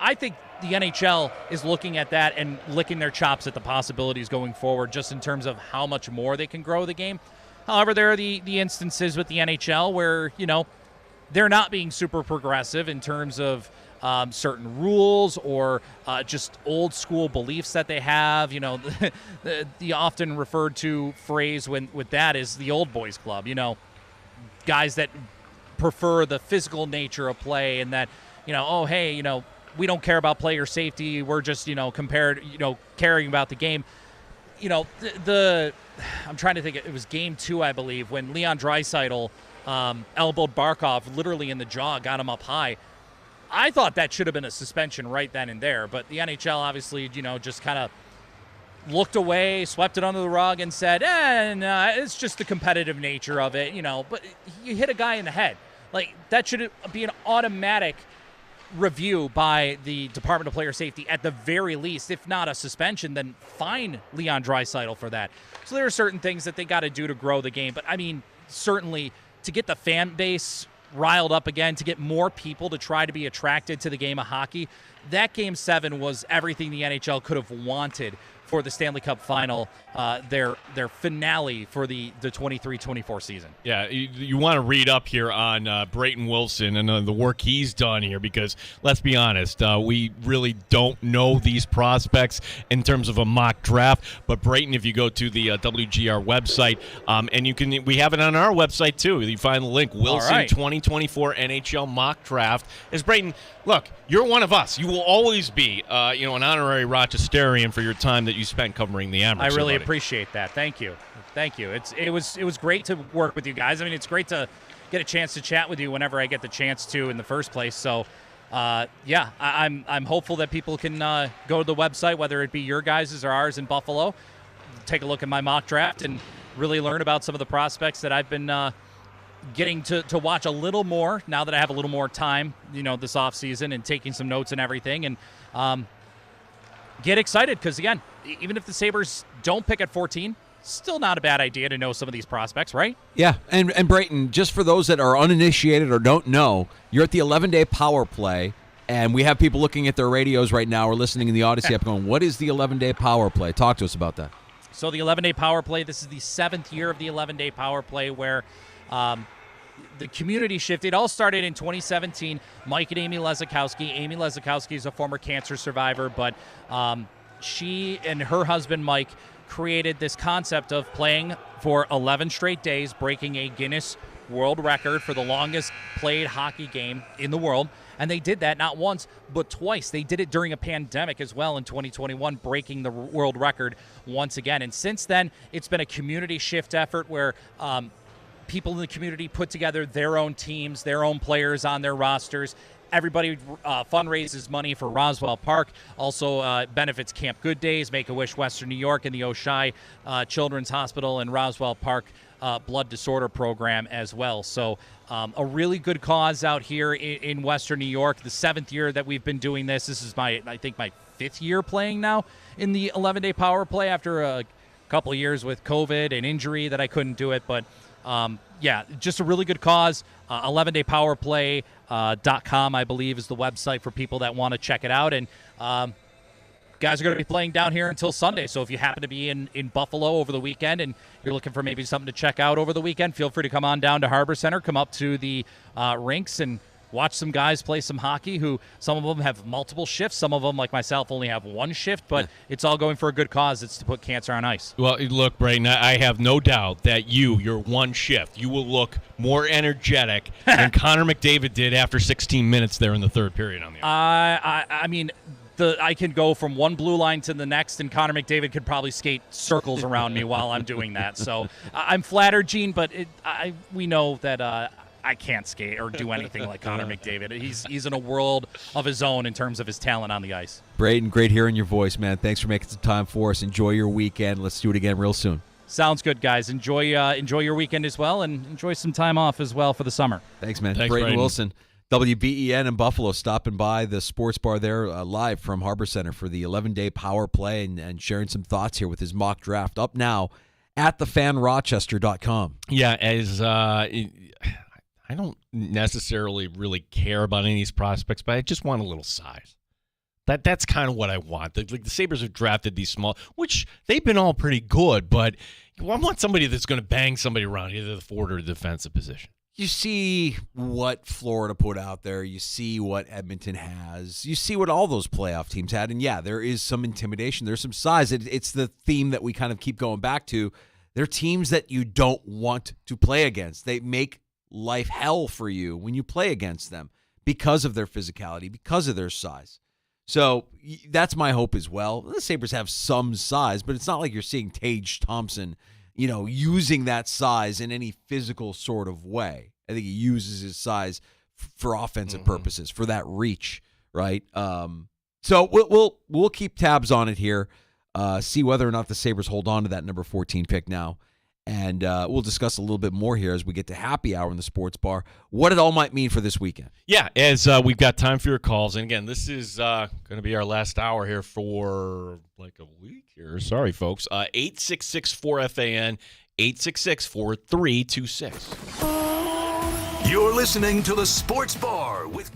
I think the NHL is looking at that and licking their chops at the possibilities going forward, just in terms of how much more they can grow the game. However, there are the instances with the NHL where, they're not being super progressive in terms of certain rules or just old school beliefs that they have. The often referred to phrase with that is the old boys club, guys that prefer the physical nature of play, and that, we don't care about player safety. We're just, caring about the game. I'm trying to think. It was Game 2, I believe, when Leon Draisaitl elbowed Barkov literally in the jaw, got him up high. I thought that should have been a suspension right then and there, but the NHL obviously, just kind of looked away, swept it under the rug, and said, no, it's just the competitive nature of it, But you hit a guy in the head. Like, that should be an automatic review by the Department of Player Safety at the very least. If not a suspension, then fine Leon Draisaitl for that. So there are certain things that they got to do to grow the game. But, certainly to get the fan base riled up again, to get more people to try to be attracted to the game of hockey, that Game 7 was everything the NHL could have wanted for the Stanley Cup Final, their finale for the 23-24 season. Yeah, you want to read up here on Brayton Wilson and the work he's done here, because let's be honest, we really don't know these prospects in terms of a mock draft. But Brayton, if you go to the WGR website, and we have it on our website too. You find the link, Wilson 2024 NHL mock draft. As Brayton, look, you're one of us. You will always be, an honorary Rochesterian for your time that you spent covering the Amherst. I really appreciate that. Thank you. It was great to work with you guys. It's great to get a chance to chat with you whenever I get the chance to in the first place. So, I'm hopeful that people can go to the website, whether it be your guys' or ours in Buffalo, take a look at my mock draft and really learn about some of the prospects that I've been getting to watch a little more now that I have a little more time, this offseason, and taking some notes and everything. And get excited, because, again, even if the Sabres don't pick at 14, still not a bad idea to know some of these prospects, right? Yeah, and Brayton, just for those that are uninitiated or don't know, you're at the 11-day power play, and we have people looking at their radios right now or listening in the Odyssey app going, what is the 11-day power play? Talk to us about that. So the 11-day power play, this is the 7th year of the 11-day power play, where the community shift. It all started in 2017. Mike and Amy Lezakowski. Amy Lezakowski is a former cancer survivor, but she and her husband, Mike, created this concept of playing for 11 straight days, breaking a Guinness World Record for the longest played hockey game in the world. And they did that not once, but twice. They did it during a pandemic as well in 2021, breaking the world record once again. And since then, it's been a community shift effort where people in the community put together their own teams, their own players on their rosters. Everybody fundraises money for Roswell Park. Also benefits Camp Good Days, Make-A-Wish Western New York, and the Oshai Children's Hospital and Roswell Park blood disorder program as well. So a really good cause out here in Western New York. The 7th year that we've been doing this. This is my 5th year playing now in the 11-day power play after a couple of years with COVID and injury that I couldn't do it. But just a really good cause. 11daypowerplay.com, I believe, is the website for people that want to check it out. And guys are going to be playing down here until Sunday. So if you happen to be in Buffalo over the weekend and you're looking for maybe something to check out over the weekend, feel free to come on down to Harbor Center, come up to the rinks, and watch some guys play some hockey who some of them have multiple shifts. Some of them, like myself, only have one shift, but it's all going for a good cause. It's to put cancer on ice. Well, look, Brayden, I have no doubt that your one shift, you will look more energetic than Connor McDavid did after 16 minutes there in the third period on the ice. I mean, I can go from one blue line to the next, and Connor McDavid could probably skate circles around me while I'm doing that. So I'm flattered, Gene, but we know that I can't skate or do anything like Connor McDavid. He's in a world of his own in terms of his talent on the ice. Brayden, great hearing your voice, man. Thanks for making some time for us. Enjoy your weekend. Let's do it again real soon. Sounds good, guys. Enjoy your weekend as well, and enjoy some time off as well for the summer. Thanks, man. Thanks, Brayden Brayden. Wilson, WBEN in Buffalo, stopping by the sports bar there live from Harbor Center for the 11-day power play and sharing some thoughts here with his mock draft up now at thefanrochester.com. Yeah, I don't necessarily really care about any of these prospects, but I just want a little size. That's kind of what I want. The Sabres have drafted these small, which they've been all pretty good, but I want somebody that's going to bang somebody around, either the forward or the defensive position. You see what Florida put out there. You see what Edmonton has. You see what all those playoff teams had. And, yeah, there is some intimidation. There's some size. It's the theme that we kind of keep going back to. They're teams that you don't want to play against. They make life hell for you when you play against them because of their physicality, because of their size. So that's my hope as well. The Sabres have some size, but it's not like you're seeing Tage Thompson, using that size in any physical sort of way. I think he uses his size for offensive purposes, for that reach, right? So we'll keep tabs on it here, see whether or not the Sabres hold on to that number 14 pick now. And we'll discuss a little bit more here as we get to happy hour in the sports bar, what it all might mean for this weekend. Yeah, as we've got time for your calls. And, again, this is going to be our last hour here for like a week here. Sorry, folks. 866-4FAN, 866-4326. You're listening to the Sports Bar with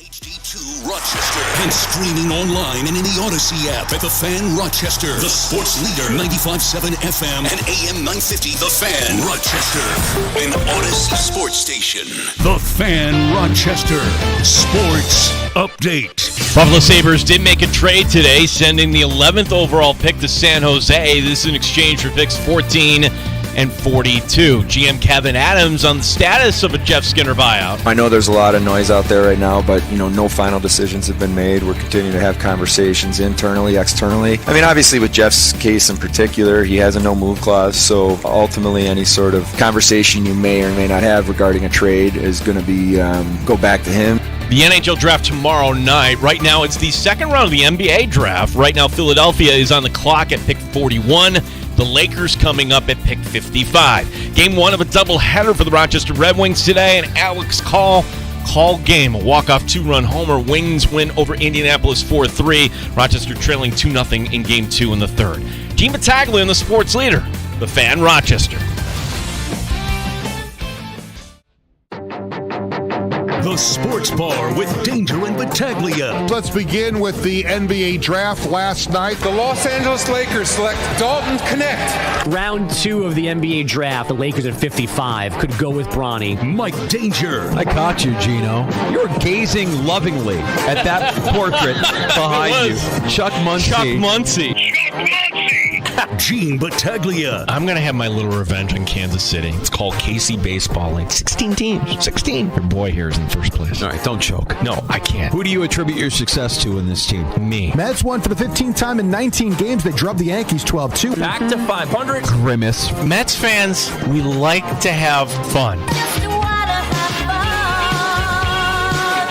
HD2 Rochester and streaming online and in the Odyssey app at The Fan Rochester. The sports leader, 95.7 FM and AM 950. The Fan Rochester, an Odyssey sports station. The Fan Rochester Sports Update. Buffalo Sabres did make a trade today, sending the 11th overall pick to San Jose. This is in exchange for picks 14 and 42. GM Kevin Adams on the status of a Jeff Skinner buyout. I know there's a lot of noise out there right now, but no final decisions have been made. We're continuing to have conversations internally, externally. I mean, obviously with Jeff's case in particular, he has a no-move clause, so ultimately any sort of conversation you may or may not have regarding a trade is going to be go back to him. The NHL draft tomorrow night. Right now, it's the second round of the NBA draft. Right now, Philadelphia is on the clock at pick 41. The Lakers coming up at pick 55. Game one of a doubleheader for the Rochester Red Wings today. An Alex Call game. A walk-off two-run homer. Wings win over Indianapolis 4-3. Rochester trailing 2-0 in game two in the third. Gene Battaglia, the sports leader. The Fan Rochester. The Sports Bar with Danger and Battaglia. Let's begin with the NBA draft last night. The Los Angeles Lakers select Dalton Connect. Round 2 of the NBA draft, the Lakers at 55 could go with Bronny. Mike Danger. I caught you, Gino. You're gazing lovingly at that portrait behind you. Chuck Muncie. Gene Battaglia. I'm going to have my little revenge on Kansas City. It's called KC Baseballing. 16 teams. 16. Your boy here is in first place. All right, don't choke. No, I can't. Who do you attribute your success to in this team? Me. Mets won for the 15th time in 19 games. They drubbed the Yankees 12-2. Back to 500. Grimace. Mets fans, we like to have fun.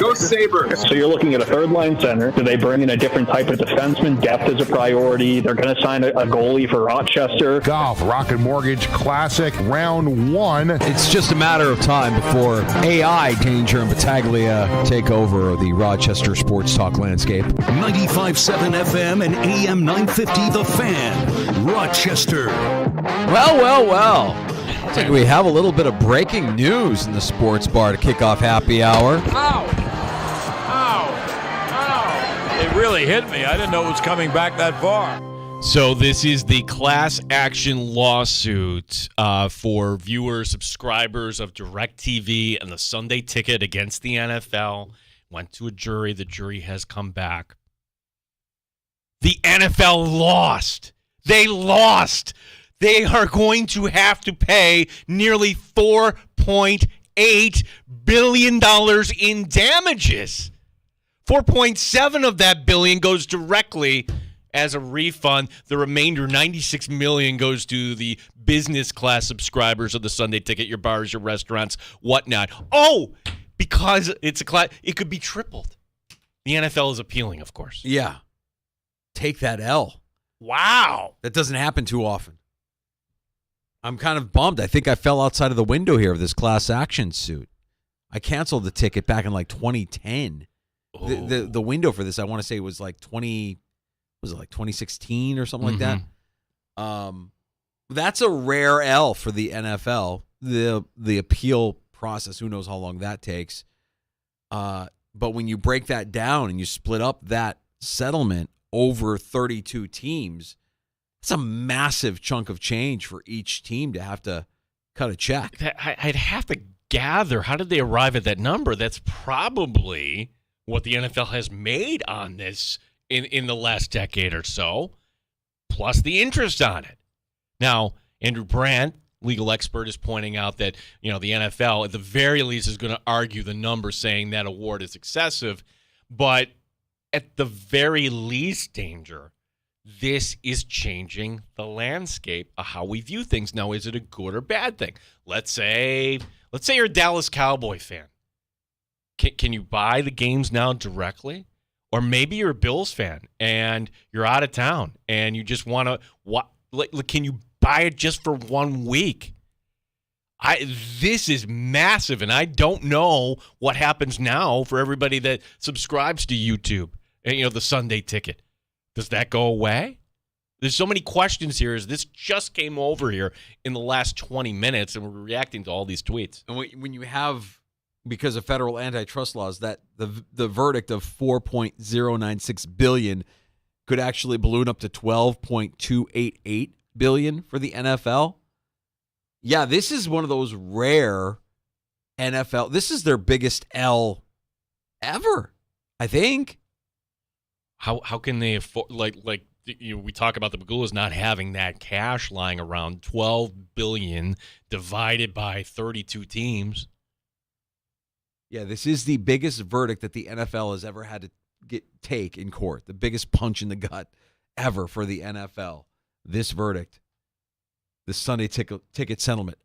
Go Sabres. So you're looking at a third-line center. Do they bring in a different type of defenseman? Depth is a priority. They're going to sign a goalie for Rochester. Golf Rocket Mortgage Classic Round 1. It's just a matter of time before AI, Danger, and Battaglia take over the Rochester sports talk landscape. 95.7 FM and AM 950 The Fan. Rochester. Well. Looks like we have a little bit of breaking news in the sports bar to kick off happy hour. It really hit me. I didn't know it was coming back that far. So this is the class action lawsuit for viewers, subscribers of DirecTV and the Sunday Ticket against the NFL. Went to a jury. The jury has come back. The NFL lost. They lost. They are going to have to pay nearly $4.8 billion in damages. 4.7 of that billion goes directly as a refund. The remainder, $96 million, goes to the business class subscribers of the Sunday Ticket, your bars, your restaurants, whatnot. Oh, because it's a class, it could be tripled. The NFL is appealing, of course. Yeah. Take that L. Wow. That doesn't happen too often. I'm kind of bummed. I think I fell outside of the window here of this class action suit. I canceled the ticket back in like 2010. The window for this, I want to say, was like 2016 or something like that. That's a rare L for the NFL. The appeal process, who knows how long that takes. But when you break that down and you split up that settlement over 32 teams, it's a massive chunk of change for each team to have to cut a check. I'd have to gather, how did they arrive at that number? That's probably what the NFL has made on this in the last decade or so, plus the interest on it. Now, Andrew Brandt, legal expert, is pointing out that, the NFL, at the very least, is going to argue the number, saying that award is excessive. But at the very least, Danger, this is changing the landscape of how we view things. Now, is it a good or bad thing? Let's say you're a Dallas Cowboy fan. Can you buy the games now directly? Or maybe you're a Bills fan and you're out of town and you just want to can you buy it just for 1 week? This is massive, and I don't know what happens now for everybody that subscribes to YouTube and the Sunday Ticket. Does that go away? There's so many questions here as this just came over here in the last 20 minutes, and we're reacting to all these tweets. And when you have because of federal antitrust laws, that the verdict of $4.096 billion could actually balloon up to $12.288 billion for the NFL. Yeah, this is one of those rare NFL. This is their biggest L ever, I think. How can they afford we talk about the Magulas not having that cash lying around, $12 billion divided by 32 teams. Yeah, this is the biggest verdict that the NFL has ever had to take in court. The biggest punch in the gut ever for the NFL. This verdict, the Sunday ticket settlement.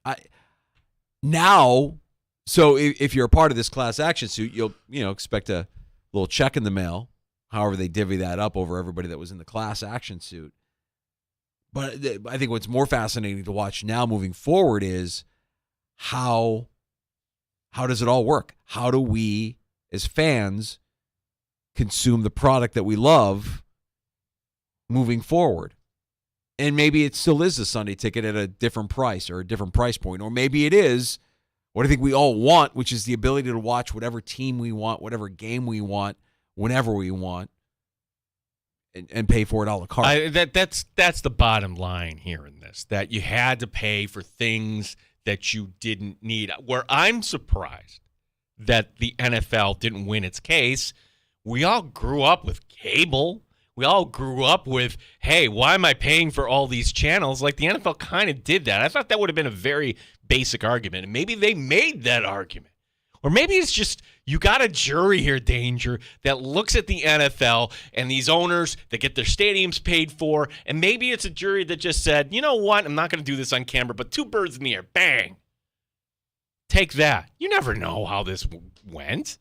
So if you're a part of this class action suit, you'll expect a little check in the mail. However, they divvy that up over everybody that was in the class action suit. But I think what's more fascinating to watch now moving forward is how does it all work? How do we, as fans, consume the product that we love moving forward? And maybe it still is a Sunday ticket at a different price or a different price point. Or maybe it is what I think we all want, which is the ability to watch whatever team we want, whatever game we want, whenever we want, and pay for it a la carte. That's the bottom line here in this, that you had to pay for things that you didn't need. Where I'm surprised that the NFL didn't win its case, we all grew up with cable. We all grew up with, hey, why am I paying for all these channels? Like, the NFL kind of did that. I thought that would have been a very basic argument, and maybe they made that argument. Or maybe it's just you got a jury here, Danger, that looks at the NFL and these owners that get their stadiums paid for, and maybe it's a jury that just said, you know what, I'm not going to do this on camera, but two birds in the air, bang. Take that. You never know how this went.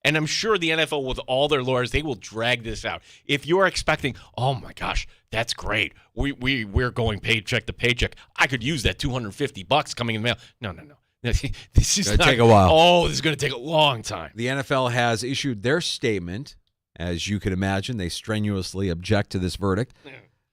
And I'm sure the NFL, with all their lawyers, they will drag this out. If you're expecting, oh my gosh, that's great. We're going paycheck to paycheck. I could use that $250 coming in the mail. No. This is going to take a while. Oh, this is going to take a long time. The NFL has issued their statement. As you can imagine, they strenuously object to this verdict.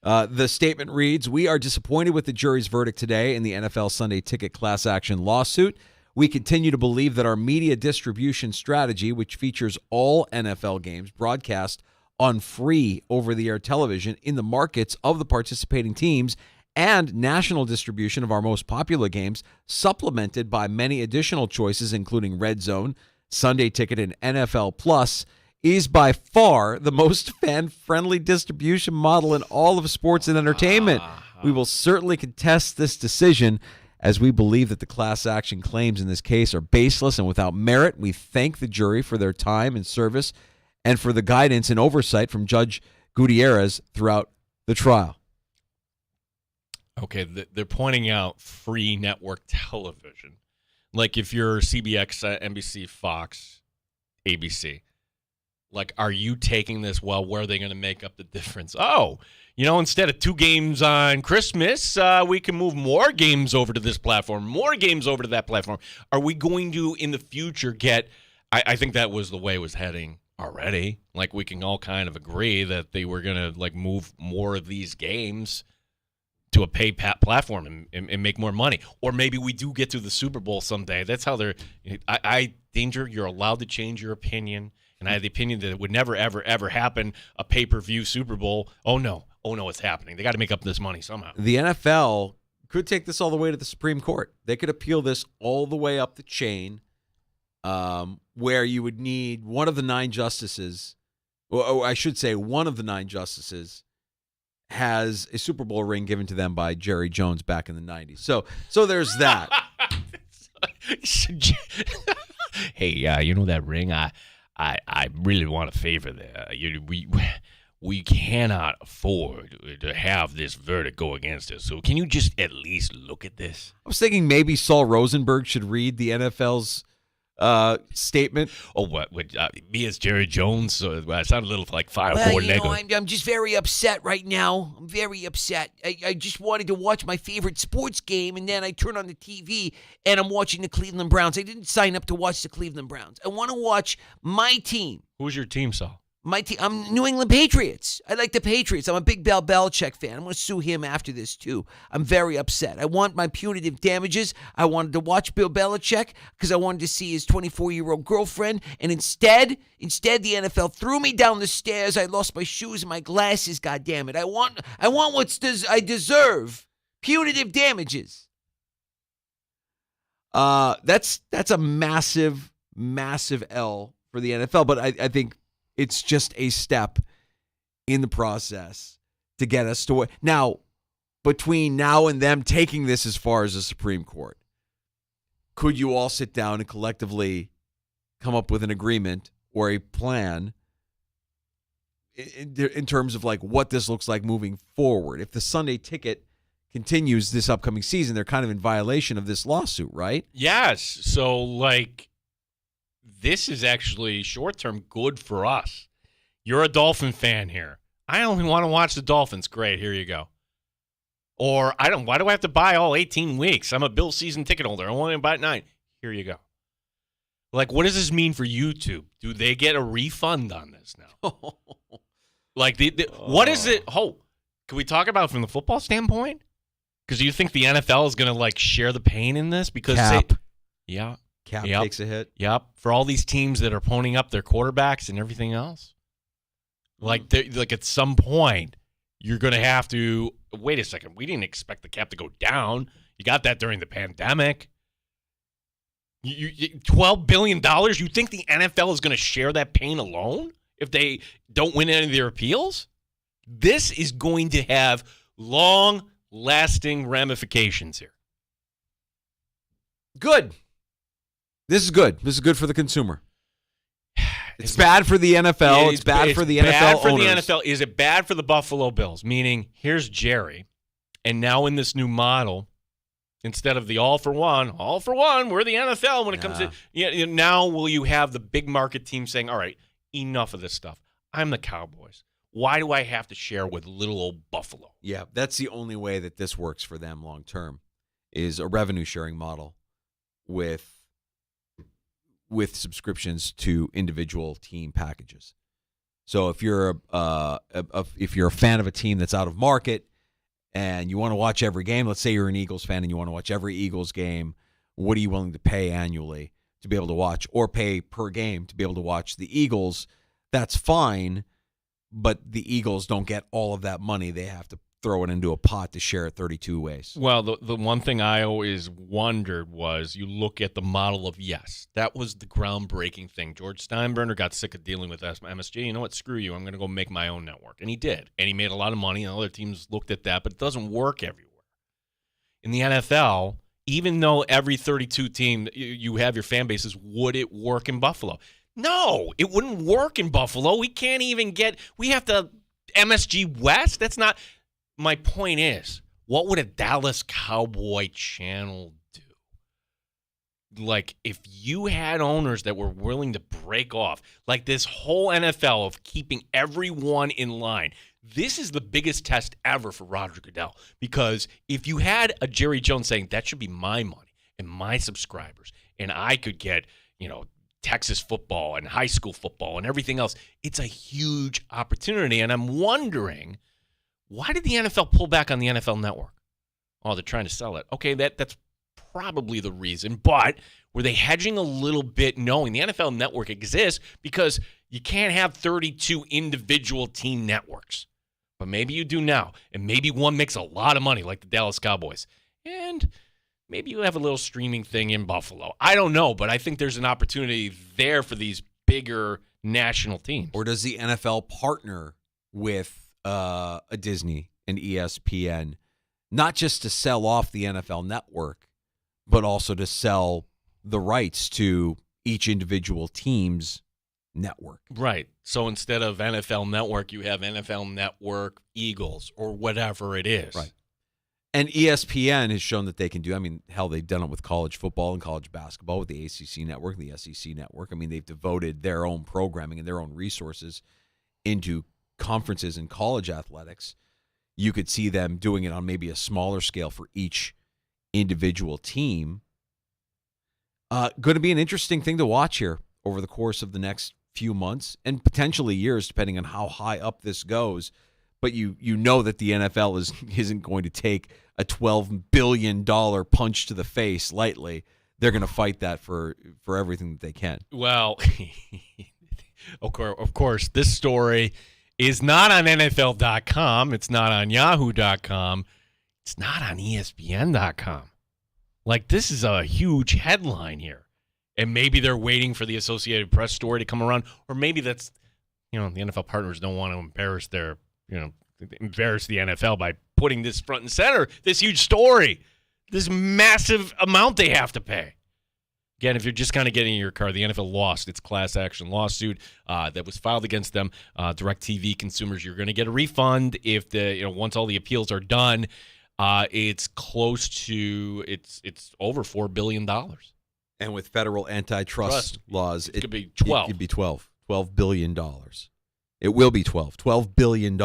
The statement reads, "We are disappointed with the jury's verdict today in the NFL Sunday Ticket class action lawsuit. We continue to believe that our media distribution strategy, which features all NFL games broadcast on free over-the-air television in the markets of the participating teams, and national distribution of our most popular games, supplemented by many additional choices, including Red Zone, Sunday Ticket, and NFL Plus, is by far the most fan-friendly distribution model in all of sports and entertainment. We will certainly contest this decision, as we believe that the class action claims in this case are baseless and without merit. We thank the jury for their time and service and for the guidance and oversight from Judge Gutierrez throughout the trial." Okay, they're pointing out free network television. Like if you're CBX, NBC, Fox, ABC, like, are you taking this, well, where are they going to make up the difference? Oh, instead of 2 games on Christmas, we can move more games over to this platform, more games over to that platform. Are we going to, in the future, get – I think that was the way it was heading already. Like, we can all kind of agree that they were going to, like, move more of these games to a pay platform and make more money. Or maybe we do get to the Super Bowl someday. That's how they're – Danger, you're allowed to change your opinion. And I had the opinion that it would never, ever, ever happen, a pay-per-view Super Bowl. Oh, no, it's happening. They got to make up this money somehow. The NFL could take this all the way to the Supreme Court. They could appeal this all the way up the chain, where you would need one of the 9 justices, or I should say one of the 9 justices, has a Super Bowl ring given to them by Jerry Jones back in the 90s. So there's that. Hey, that ring? I really want a favor there. We cannot afford to have this verdict go against us. So can you just at least look at this? I was thinking maybe Saul Rosenberg should read the NFL's statement. Oh, what? Me as Jerry Jones? I sound a little like fire coordinator. I'm just very upset right now. I'm very upset. I just wanted to watch my favorite sports game, and then I turn on the TV, and I'm watching the Cleveland Browns. I didn't sign up to watch the Cleveland Browns. I want to watch my team. Who's your team, Saul? My team, I'm New England Patriots. I like the Patriots. I'm a big Bill Belichick fan. I'm going to sue him after this, too. I'm very upset. I want my punitive damages. I wanted to watch Bill Belichick because I wanted to see his 24-year-old girlfriend. And instead, the NFL threw me down the stairs. I lost my shoes and my glasses, goddammit. I want what I deserve. Punitive damages. That's a massive, massive L for the NFL. But I think it's just a step in the process to get us to now. Between now and them taking this as far as the Supreme Court, could you all sit down and collectively come up with an agreement or a plan in terms of like what this looks like moving forward? If the Sunday ticket continues this upcoming season, they're kind of in violation of this lawsuit, right? Yes. So, like, this is actually short-term good for us. You're a Dolphin fan here. I only want to watch the Dolphins. Great, here you go. Or why do I have to buy all 18 weeks? I'm a Bill season ticket holder. I want to buy 9. Here you go. Like, what does this mean for YouTube? Do they get a refund on this now? Like, what is it? Oh, can we talk about it from the football standpoint? Because do you think the NFL is going to, like, share the pain in this? Because Cap Cap takes a hit. Yep. For all these teams that are ponying up their quarterbacks and everything else. Like at some point, you're going to have to, wait a second, we didn't expect the cap to go down. You got that during the pandemic. $12 billion? You think the NFL is going to share that pain alone if they don't win any of their appeals? This is going to have long-lasting ramifications here. Good. This is good. This is good for the consumer. It's bad for the NFL. It's bad for the NFL owners. The NFL. Is it bad for the Buffalo Bills? Meaning, here's Jerry, and now in this new model, instead of the all for one, we're the NFL when it comes to now will you have the big market team saying, all right, enough of this stuff. I'm the Cowboys. Why do I have to share with little old Buffalo? Yeah, that's the only way that this works for them long term is a revenue sharing model with subscriptions to individual team packages. So if you're if you're a fan of a team that's out of market and you want to watch every game, let's say you're an Eagles fan and you want to watch every Eagles game, what are you willing to pay annually to be able to watch, or pay per game to be able to watch the Eagles? That's fine, but the Eagles don't get all of that money. They have to throw it into a pot to share it 32 ways. Well, the one thing I always wondered was you look at the model of yes. That was the groundbreaking thing. George Steinbrenner got sick of dealing with MSG. You know what? Screw you. I'm going to go make my own network. And he did. And he made a lot of money, and other teams looked at that, but it doesn't work everywhere. In the NFL, even though every 32 team you have your fan bases, would it work in Buffalo? No, it wouldn't work in Buffalo. We can't even we have to MSG West. That's not. My point is, what would a Dallas Cowboy channel do? Like, if you had owners that were willing to break off, like this whole NFL of keeping everyone in line, this is the biggest test ever for Roger Goodell. Because if you had a Jerry Jones saying, that should be my money and my subscribers, and I could get, Texas football and high school football and everything else, it's a huge opportunity. And I'm wondering, why did the NFL pull back on the NFL Network? Oh, they're trying to sell it. Okay, that's probably the reason. But were they hedging a little bit knowing the NFL Network exists because you can't have 32 individual team networks? But maybe you do now. And maybe one makes a lot of money like the Dallas Cowboys. And maybe you have a little streaming thing in Buffalo. I don't know, but I think there's an opportunity there for these bigger national teams. Or does the NFL partner with a Disney and ESPN, not just to sell off the NFL Network, but also to sell the rights to each individual team's network? Right. So instead of NFL Network, you have NFL Network Eagles or whatever it is. Right. And ESPN has shown that they can do, hell, they've done it with college football and college basketball with the ACC Network and the SEC Network. They've devoted their own programming and their own resources into conferences in college athletics. You could see them doing it on maybe a smaller scale for each individual team. Going to be an interesting thing to watch here over the course of the next few months and potentially years, depending on how high up this goes. But you know that the NFL isn't going to take a $12 billion punch to the face lightly. They're going to fight that for everything that they can. Well, of course, this story is not on NFL.com. It's not on Yahoo.com. It's not on ESPN.com. Like, this is a huge headline here. And maybe they're waiting for the Associated Press story to come around. Or maybe that's, the NFL partners don't want to embarrass the NFL by putting this front and center, this huge story, this massive amount they have to pay. Again, if you're just kind of getting in your car, the NFL lost its class action lawsuit that was filed against them. DirecTV consumers, you're going to get a refund if once all the appeals are done. It's close to it's over $4 billion. And with federal antitrust laws, it could be 12. It could be $12 billion. It will be $12 billion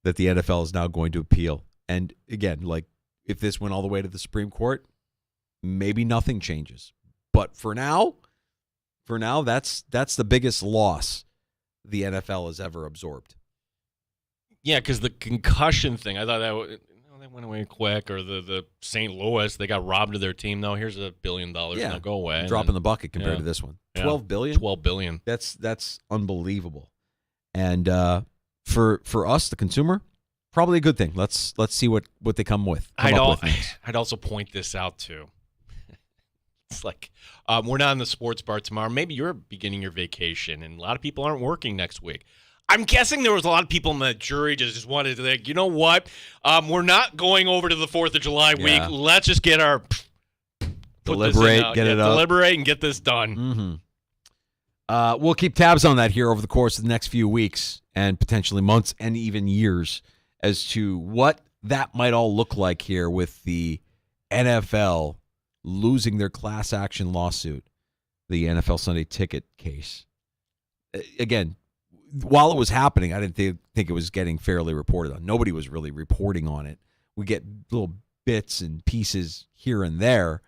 that the NFL is now going to appeal. And again, like, if this went all the way to the Supreme Court, maybe nothing changes. But for now, that's the biggest loss the NFL has ever absorbed. Yeah, because the concussion thing, I thought that went away quick. Or the St. Louis, they got robbed of their team. No, here's $1 billion. Now go away. Drop in the bucket compared to this one. $12 billion? $12 billion. That's unbelievable. And for us, the consumer, probably a good thing. Let's see what they come with. I'd also point this out too. It's like we're not in the sports bar tomorrow. Maybe you're beginning your vacation, and a lot of people aren't working next week. I'm guessing there was a lot of people in the jury just wanted to think, you know what? We're not going over to the 4th of July week. Let's just get our deliberate, get it up. Deliberate and get this done. Mm-hmm. We'll keep tabs on that here over the course of the next few weeks and potentially months and even years as to what that might all look like here with the NFL losing their class action lawsuit, the NFL Sunday Ticket case. Again, while it was happening, I didn't think it was getting fairly reported on. Nobody was really reporting on it. We get little bits and pieces here and there.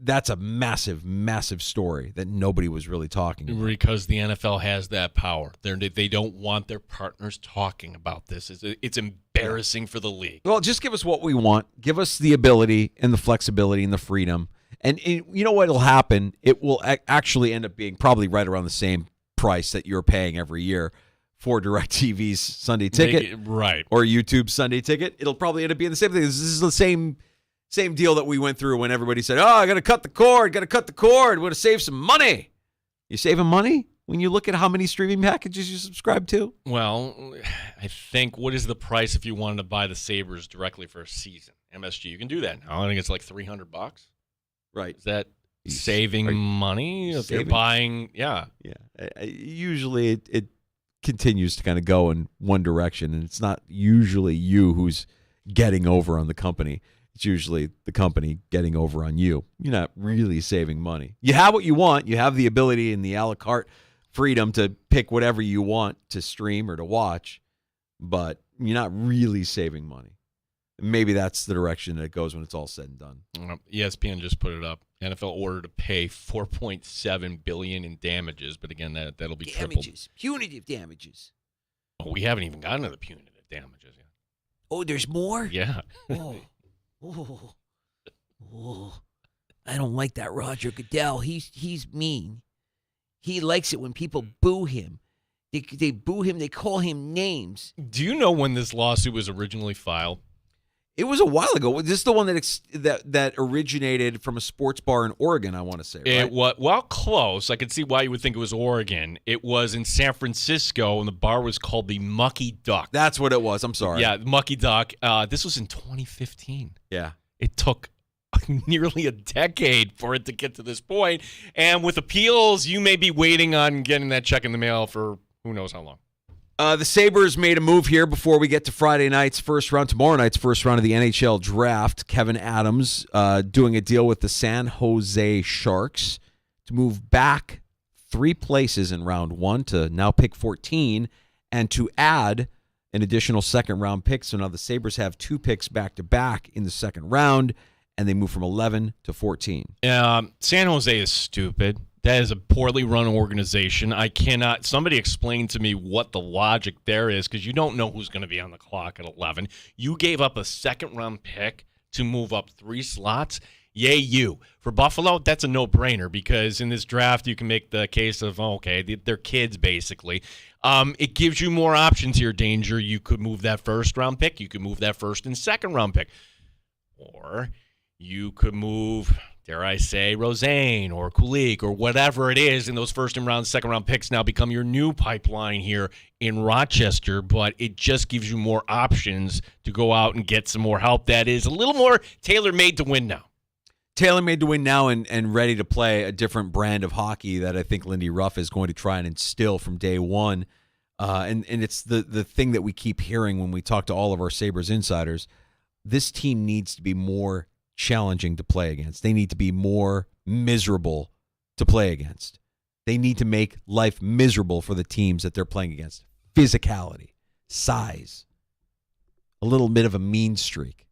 That's a massive, massive story that nobody was really talking about. Because the NFL has that power. They don't want their partners talking about this. It's embarrassing for the league. Well, just give us what we want. Give us the ability and the flexibility and the freedom. And you know what will happen? It will actually end up being probably right around the same price that you're paying every year for DirecTV's Sunday Ticket, right? Or YouTube's Sunday Ticket. It'll probably end up being the same thing. This is the same deal that we went through when everybody said, "Oh, I got to cut the cord. We're going to save some money." You saving money when you look at how many streaming packages you subscribe to? Well, I think what is the price if you wanted to buy the Sabres directly for a season? MSG, you can do that now. I think it's like $300. Right? Is that saving money if you're buying? Yeah. Usually it continues to kind of go in one direction, and it's not usually you who's getting over on the company. It's usually the company getting over on you. You're not really saving money. You have what you want. You have the ability and the a la carte freedom to pick whatever you want to stream or to watch, but you're not really saving money. Maybe that's the direction that it goes when it's all said and done. ESPN just put it up. NFL ordered to pay $4.7 billion in damages, but again, that'll be tripled. Punitive damages. Oh, we haven't even gotten to the punitive damages yet. Oh, there's more? Yeah. Oh, I don't like that Roger Goodell. He's mean. He likes it when people boo him. They boo him. They call him names. Do you know when this lawsuit was originally filed? It was a while ago. This is the one that originated from a sports bar in Oregon, I want to say, right? It was, well, close. I could see why you would think it was Oregon. It was in San Francisco, and the bar was called the Mucky Duck. That's what it was. I'm sorry. Yeah, Mucky Duck. This was in 2015. Yeah. It took nearly a decade for it to get to this point. And with appeals, you may be waiting on getting that check in the mail for who knows how long. The Sabres made a move here before we get to Friday night's first round, tomorrow night's first round of the NHL draft. Kevin Adams doing a deal with the San Jose Sharks to move back 3 places in round 1 to now pick 14 and to add an additional second round pick. So now the Sabres have 2 picks back-to-back in the second round, and they move from 11 to 14. San Jose is stupid. That is a poorly run organization. I cannot. Somebody explain to me what the logic there is, because you don't know who's going to be on the clock at 11. You gave up a second-round pick to move up 3 slots. Yay, you. For Buffalo, that's a no-brainer, because in this draft, you can make the case of, they're kids, basically. It gives you more options here, Danger. You could move that first-round pick. You could move that first and second-round pick. Or you could move, dare I say, Roseanne or Kulik or whatever it is, and those first and second round picks now become your new pipeline here in Rochester, but it just gives you more options to go out and get some more help that is a little more tailor-made to win now. Tailor-made to win now and ready to play a different brand of hockey that I think Lindy Ruff is going to try and instill from day one. And it's the thing that we keep hearing when we talk to all of our Sabres insiders. This team needs to be more challenging to play against. They need to be more miserable to play against. They need to make life miserable for the teams that they're playing against. Physicality, size, a little bit of a mean streak.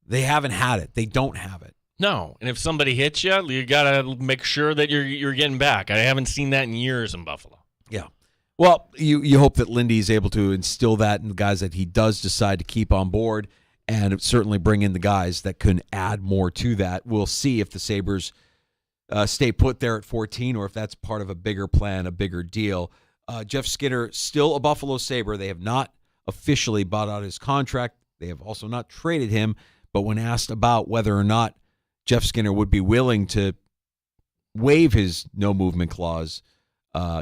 They haven't had it. They don't have it. No, and if somebody hits you, you got to make sure that you're getting back. I haven't seen that in years in Buffalo. Yeah. Well, you hope that Lindy is able to instill that in the guys that he does decide to keep on board, and certainly bring in the guys that can add more to that. We'll see if the Sabres stay put there at 14 or if that's part of a bigger plan, a bigger deal. Jeff Skinner, still a Buffalo Sabre. They have not officially bought out his contract. They have also not traded him. But when asked about whether or not Jeff Skinner would be willing to waive his no-movement clause,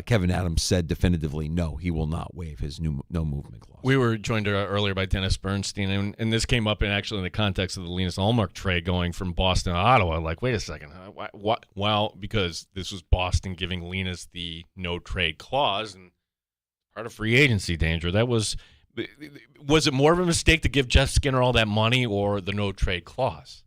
Kevin Adams said definitively, no, he will not waive his no-movement clause. We were joined earlier by Dennis Bernstein, and this came up in the context of the Linus Ullmark trade going from Boston to Ottawa. Like, wait a second. What? Well, because this was Boston giving Linus the no-trade clause, and part of free agency, Danger. That was it more of a mistake to give Jeff Skinner all that money or the no-trade clause?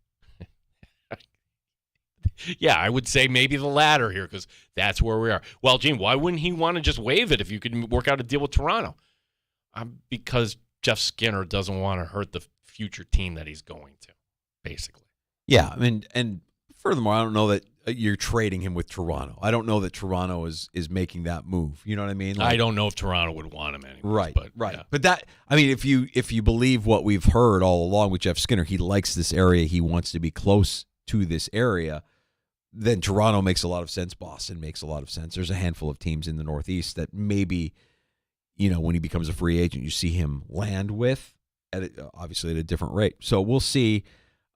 Yeah, I would say maybe the latter here, because that's where we are. Well, Gene, why wouldn't he want to just waive it if you could work out a deal with Toronto? Because Jeff Skinner doesn't want to hurt the future team that he's going to, basically. Yeah, I mean, and furthermore, I don't know that you're trading him with Toronto. I don't know that Toronto is making that move. You know what I mean? I don't know if Toronto would want him anyway. Right. Yeah. But that, I mean, if you believe what we've heard all along with Jeff Skinner, he likes this area. He wants to be close to this area. Then Toronto makes a lot of sense. Boston makes a lot of sense. There's a handful of teams in the Northeast that maybe, when he becomes a free agent, you see him land with, obviously at a different rate. So we'll see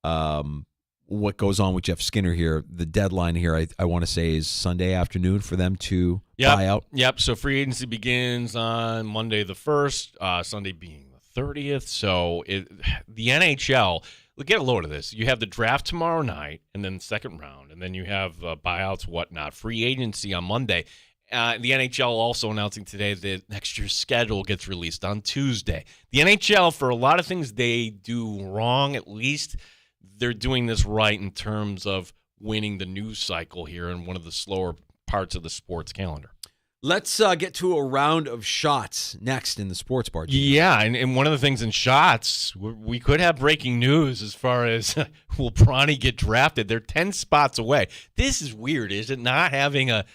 what goes on with Jeff Skinner here. The deadline here, I want to say, is Sunday afternoon for them to buy out. Yep. So free agency begins on Monday the 1st, Sunday being the 30th. So the NHL, get a load of this. You have the draft tomorrow night and then the second round, and then you have buyouts, whatnot. Free agency on Monday. The NHL also announcing today that next year's schedule gets released on Tuesday. The NHL, for a lot of things they do wrong, at least they're doing this right in terms of winning the news cycle here in one of the slower parts of the sports calendar. Let's get to a round of shots next in the sports bar. Yeah, and one of the things in shots, we could have breaking news as far as will Bronny get drafted. They're 10 spots away. This is weird, is it, not having a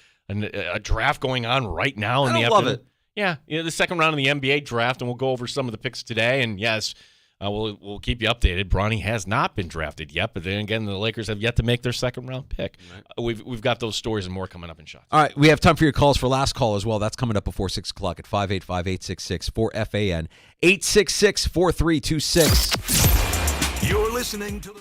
draft going on right now in the afternoon? I love it. Yeah, the second round of the NBA draft, and we'll go over some of the picks today. And yes, we'll keep you updated. Bronny has not been drafted yet, but then again, the Lakers have yet to make their second round pick. Right. We've got those stories and more coming up in shots. All right, we have time for your calls for last call as well. That's coming up before 6 o'clock at 585-866-4FAN, 866-4326. You're listening to the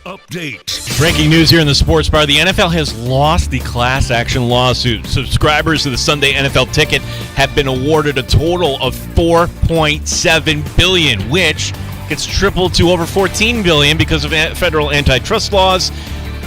update. Breaking news here in the sports bar. The NFL has lost the class action lawsuit. Subscribers to the Sunday NFL Ticket have been awarded a total of $4.7 billion, which gets tripled to over $14 billion because of federal antitrust laws.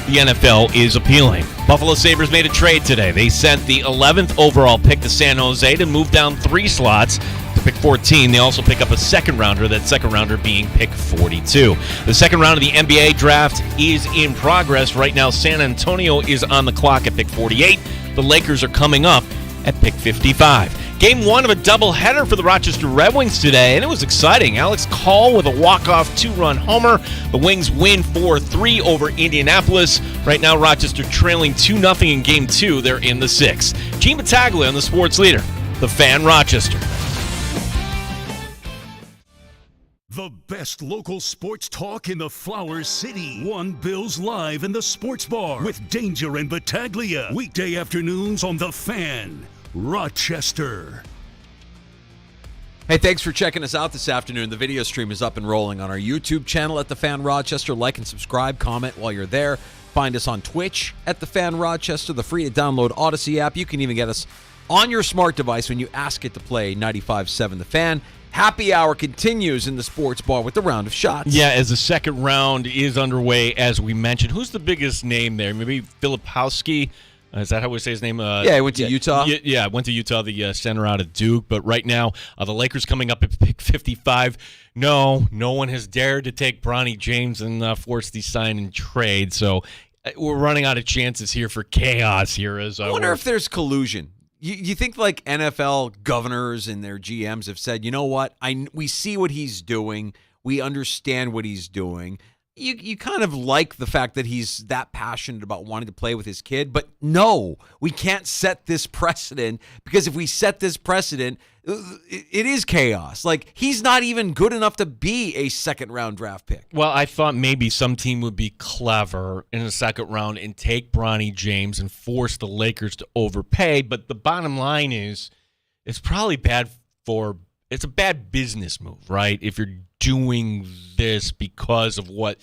The NFL is appealing. Buffalo Sabres made a trade today. They sent the 11th overall pick to San Jose to move down 3 slots to pick 14. They also pick up a second rounder, that second rounder being pick 42. The second round of the NBA draft is in progress. Right now, San Antonio is on the clock at pick 48. The Lakers are coming up at pick 55. Game 1 of a doubleheader for the Rochester Red Wings today, and it was exciting. Alex Call with a walk-off 2-run homer. The Wings win 4-3 over Indianapolis. Right now, Rochester trailing 2-0 in Game 2. They're in the 6th. Gene Battaglia on the Sports Leader, the Fan Rochester. The best local sports talk in the Flower City. One Bills Live in the Sports Bar with Danger and Battaglia. Weekday afternoons on The Fan, Rochester. Hey, thanks for checking us out this afternoon. The video stream is up and rolling on our YouTube channel at The Fan Rochester. Like and subscribe, comment while you're there. Find us on Twitch at The Fan Rochester, the free-to-download Odyssey app. You can even get us on your smart device when you ask it to play 95.7 The Fan. Happy hour continues in the sports bar with the round of shots. Yeah, as the second round is underway, as we mentioned. Who's the biggest name there? Maybe Filipowski? Is that how we say his name? Yeah, he went to Utah. Yeah, went to Utah, the center out of Duke. But right now, the Lakers coming up at pick 55. No one has dared to take Bronny James and force the sign and trade. So we're running out of chances here for chaos here. I wonder if there's collusion. You think like NFL governors and their GMs have said, you know what, we see what he's doing, we understand what he's doing. You kind of like the fact that he's that passionate about wanting to play with his kid, but no, we can't set this precedent, because if we set this precedent, it is chaos. Like, he's not even good enough to be a second-round draft pick. Well, I thought maybe some team would be clever in the second round and take Bronny James and force the Lakers to overpay, but the bottom line is it's probably it's a bad business move, right? If you're doing this because of what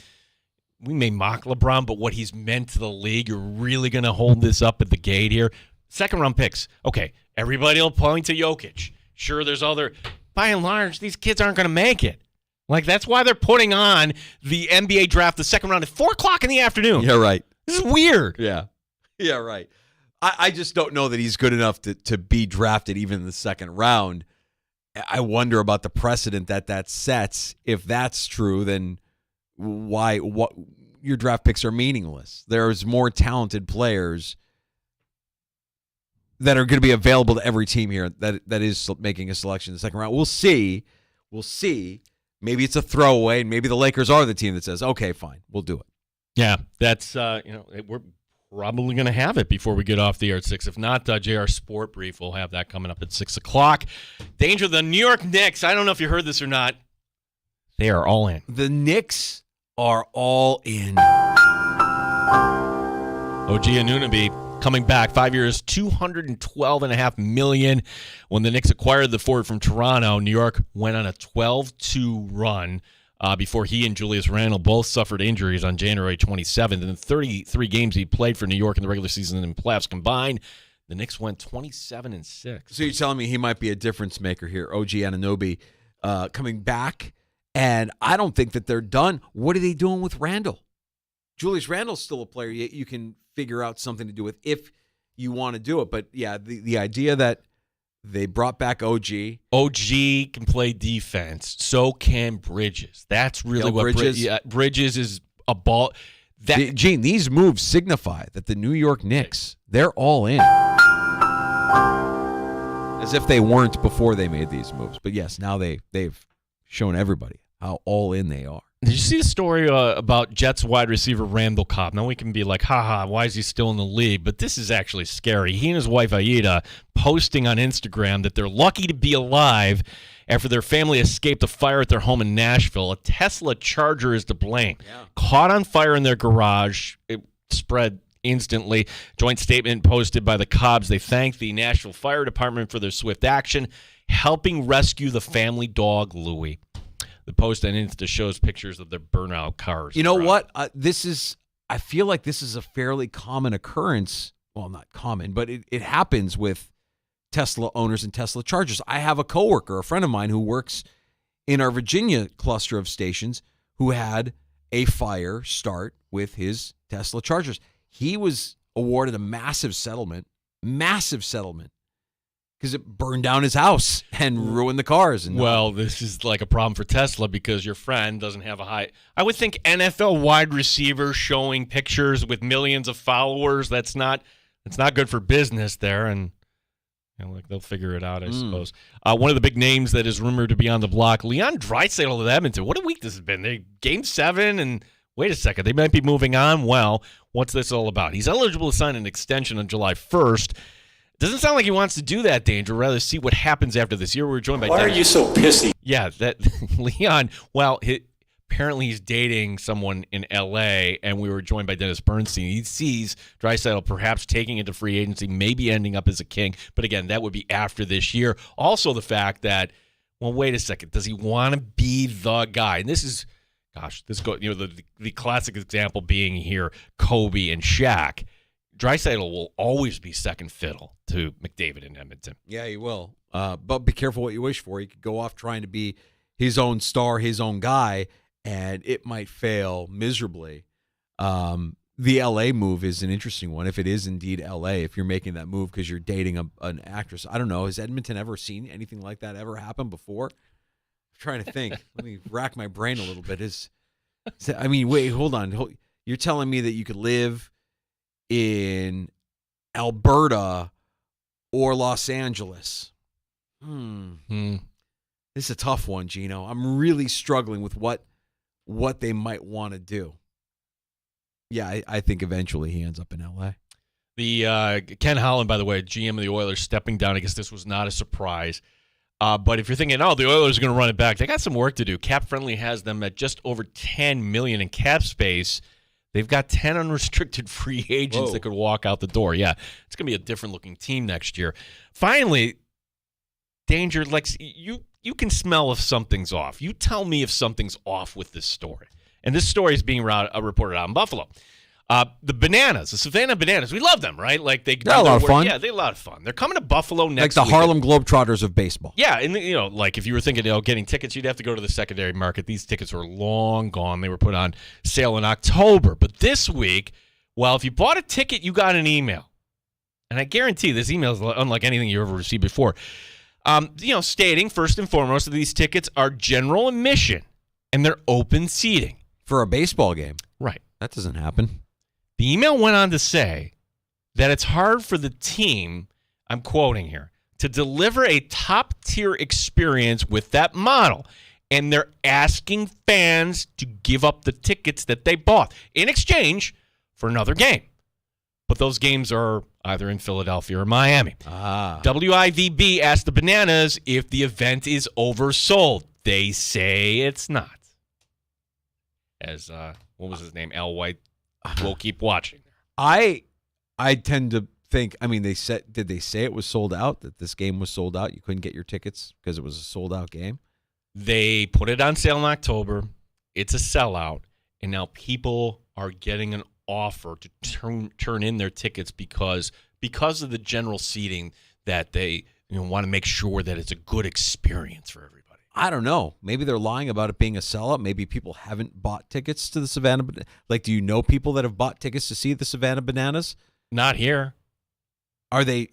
we may mock LeBron, but what he's meant to the league, you're really going to hold this up at the gate here. Second round picks. Okay, everybody will point to Jokic. Sure, there's other. By and large, these kids aren't going to make it. Like, that's why they're putting on the NBA draft, the second round at 4:00 in the afternoon. Yeah, right. This is weird. Yeah, right. I just don't know that he's good enough to be drafted even in the second round. I wonder about the precedent that sets. If that's true, then what your draft picks are meaningless. There's more talented players that are going to be available to every team here that is making a selection in the second round. We'll see. Maybe it's a throwaway, and maybe the Lakers are the team that says, okay, fine, we'll do it. Yeah, that's we're probably going to have it before we get off the air at 6. If not, JR Sport Brief will have that coming up at 6 o'clock. Danger, the New York Knicks. I don't know if you heard this or not. They are all in. The Knicks are all in. OG Anunoby coming back, 5 years, $212.5 million. When the Knicks acquired the forward from Toronto, New York went on a 12-2 run before he and Julius Randle both suffered injuries on January 27th. In the 33 games he played for New York in the regular season and playoffs combined, the Knicks went 27-6. So you're telling me he might be a difference maker here, OG Anunoby, coming back, and I don't think that they're done. What are they doing with Randle? Julius Randle's still a player you can figure out something to do with if you want to do it. But, yeah, the idea that they brought back OG. OG can play defense. So can Bridges. That's really what Bridges. Bridges is a ball. Gene, these moves signify that the New York Knicks, they're all in. As if they weren't before they made these moves. But, yes, now they've shown everybody how all in they are. Did you see the story about Jets wide receiver Randall Cobb? Now we can be like, haha, why is he still in the league? But this is actually scary. He and his wife Aida posting on Instagram that they're lucky to be alive after their family escaped a fire at their home in Nashville. A Tesla Charger is to blame. Yeah. Caught on fire in their garage. It spread instantly. Joint statement posted by the Cobbs. They thanked the Nashville Fire Department for their swift action, helping rescue the family dog, Louie. the post on Insta shows pictures of their burnout cars. You know what? I feel like this is a fairly common occurrence. Well, not common, but it happens with Tesla owners and Tesla chargers. I have a coworker, a friend of mine, who works in our Virginia cluster of stations who had a fire start with his Tesla chargers. He was awarded a massive settlement, because it burned down his house and ruined the cars. And well, this is like a problem for Tesla because your friend doesn't have a high. I would think NFL wide receivers showing pictures with millions of followers. That's not good for business there, and like they'll figure it out, I suppose. One of the big names that is rumored to be on the block, Leon Draisaitl of Edmonton. What a week this has been. They Game 7, and wait a second, they might be moving on. Well, what's this all about? He's eligible to sign an extension on July 1st. Doesn't sound like he wants to do that, Danger. Rather see what happens after this year. We're joined by. Why are you so pissy? Yeah, that Leon. Well, apparently he's dating someone in L.A., and we were joined by Dennis Bernstein. He sees Draisaitl perhaps taking it to free agency, maybe ending up as a King. But again, that would be after this year. Also, the fact that, well, wait a second, does he want to be the guy? And this is, the classic example being here, Kobe and Shaq. Draisaitl will always be second fiddle to McDavid in Edmonton. Yeah, he will. But be careful what you wish for. He could go off trying to be his own star, his own guy, and it might fail miserably. The L.A. move is an interesting one. If it is indeed L.A., if you're making that move because you're dating an actress. I don't know. Has Edmonton ever seen anything like that ever happen before? I'm trying to think. Let me rack my brain a little bit. Wait, hold on. You're telling me that you could live in Alberta or Los Angeles? This is a tough one, Gino. I'm really struggling with what they might want to do. Yeah, I think eventually he ends up in L.A. The Ken Holland, by the way, GM of the Oilers, stepping down. I guess this was not a surprise. But if you're thinking, the Oilers are going to run it back, they got some work to do. Cap Friendly has them at just over $10 million in cap space. They've got 10 unrestricted free agents that could walk out the door. Yeah, it's going to be a different-looking team next year. Finally, Danger, Lex, you can smell if something's off. You tell me if something's off with this story. And this story is being reported out in Buffalo. The Savannah Bananas, we love them, right? Like they're a lot of fun. Yeah, they're a lot of fun. They're coming to Buffalo next week. Like the weekend. Harlem Globetrotters of baseball. Yeah, and like if you were thinking, getting tickets, you'd have to go to the secondary market. These tickets were long gone. They were put on sale in October. But this week, if you bought a ticket, you got an email. And I guarantee this email is unlike anything you ever received before. Stating, first and foremost, that these tickets are general admission and they're open seating. For a baseball game. Right. That doesn't happen. The email went on to say that it's hard for the team, I'm quoting here, to deliver a top-tier experience with that model. And they're asking fans to give up the tickets that they bought in exchange for another game. But those games are either in Philadelphia or Miami. WIVB asked the Bananas if the event is oversold. They say it's not. As, what was his name? Al White. We'll keep watching. I tend to think, did they say it was sold out, that this game was sold out? You couldn't get your tickets because it was a sold-out game? They put it on sale in October. It's a sellout. And now people are getting an offer to turn in their tickets because of the general seating that they want to make sure that it's a good experience for everybody. I don't know. Maybe they're lying about it being a sellout. Maybe people haven't bought tickets to the Savannah. Like, do you know people that have bought tickets to see the Savannah Bananas? Not here. Are they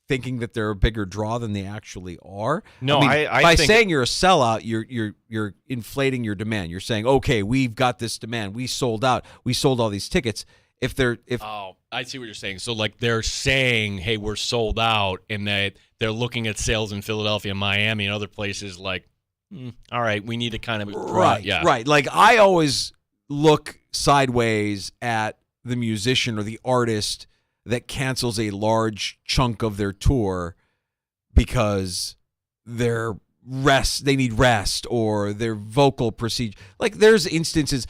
thinking that they're a bigger draw than they actually are? No, I by think saying you're a sellout, you're inflating your demand. You're saying, okay, we've got this demand. We sold out. We sold all these tickets. Oh, I see what you're saying. So like they're saying, hey, we're sold out, and that they're looking at sales in Philadelphia, Miami, and other places like, all right, we need to kind of right. Like I always look sideways at the musician or the artist that cancels a large chunk of their tour because they need rest or their vocal procedure. Like there's instances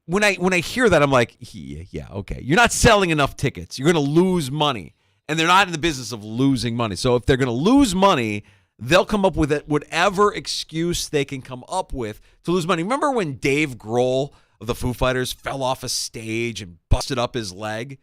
when I hear that, I'm like, yeah, okay. You're not selling enough tickets. You're going to lose money. And they're not in the business of losing money. So if they're going to lose money, they'll come up with whatever excuse they can come up with to lose money. Remember when Dave Grohl of the Foo Fighters fell off a stage and busted up his leg?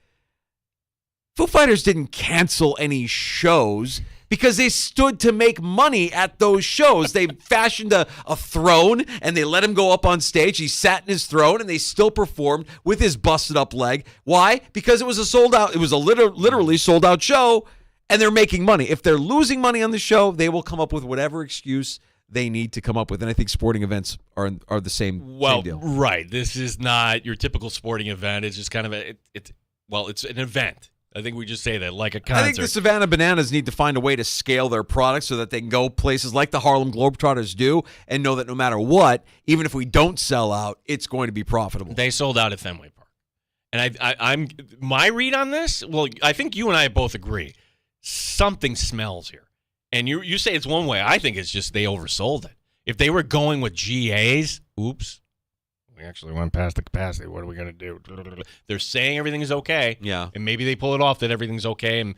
Foo Fighters didn't cancel any shows because they stood to make money at those shows. They fashioned a throne and they let him go up on stage. He sat in his throne and they still performed with his busted up leg. Why? Because it was a sold out. It was a literally sold out show, and they're making money. If they're losing money on the show, they will come up with whatever excuse they need to come up with. And I think sporting events are the same deal. Right. This is not your typical sporting event. It's just kind of it's an event. I think we just say that like a concert. I think the Savannah Bananas need to find a way to scale their products so that they can go places like the Harlem Globetrotters do and know that no matter what, even if we don't sell out, it's going to be profitable. They sold out at Fenway Park. And I'm my read on this, well, I think you and I both agree. Something smells here. And you say it's one way. I think it's just they oversold it. If they were going with GAs, oops. We actually went past the capacity. What are we going to do? They're saying everything is okay. Yeah. And maybe they pull it off that everything's okay. And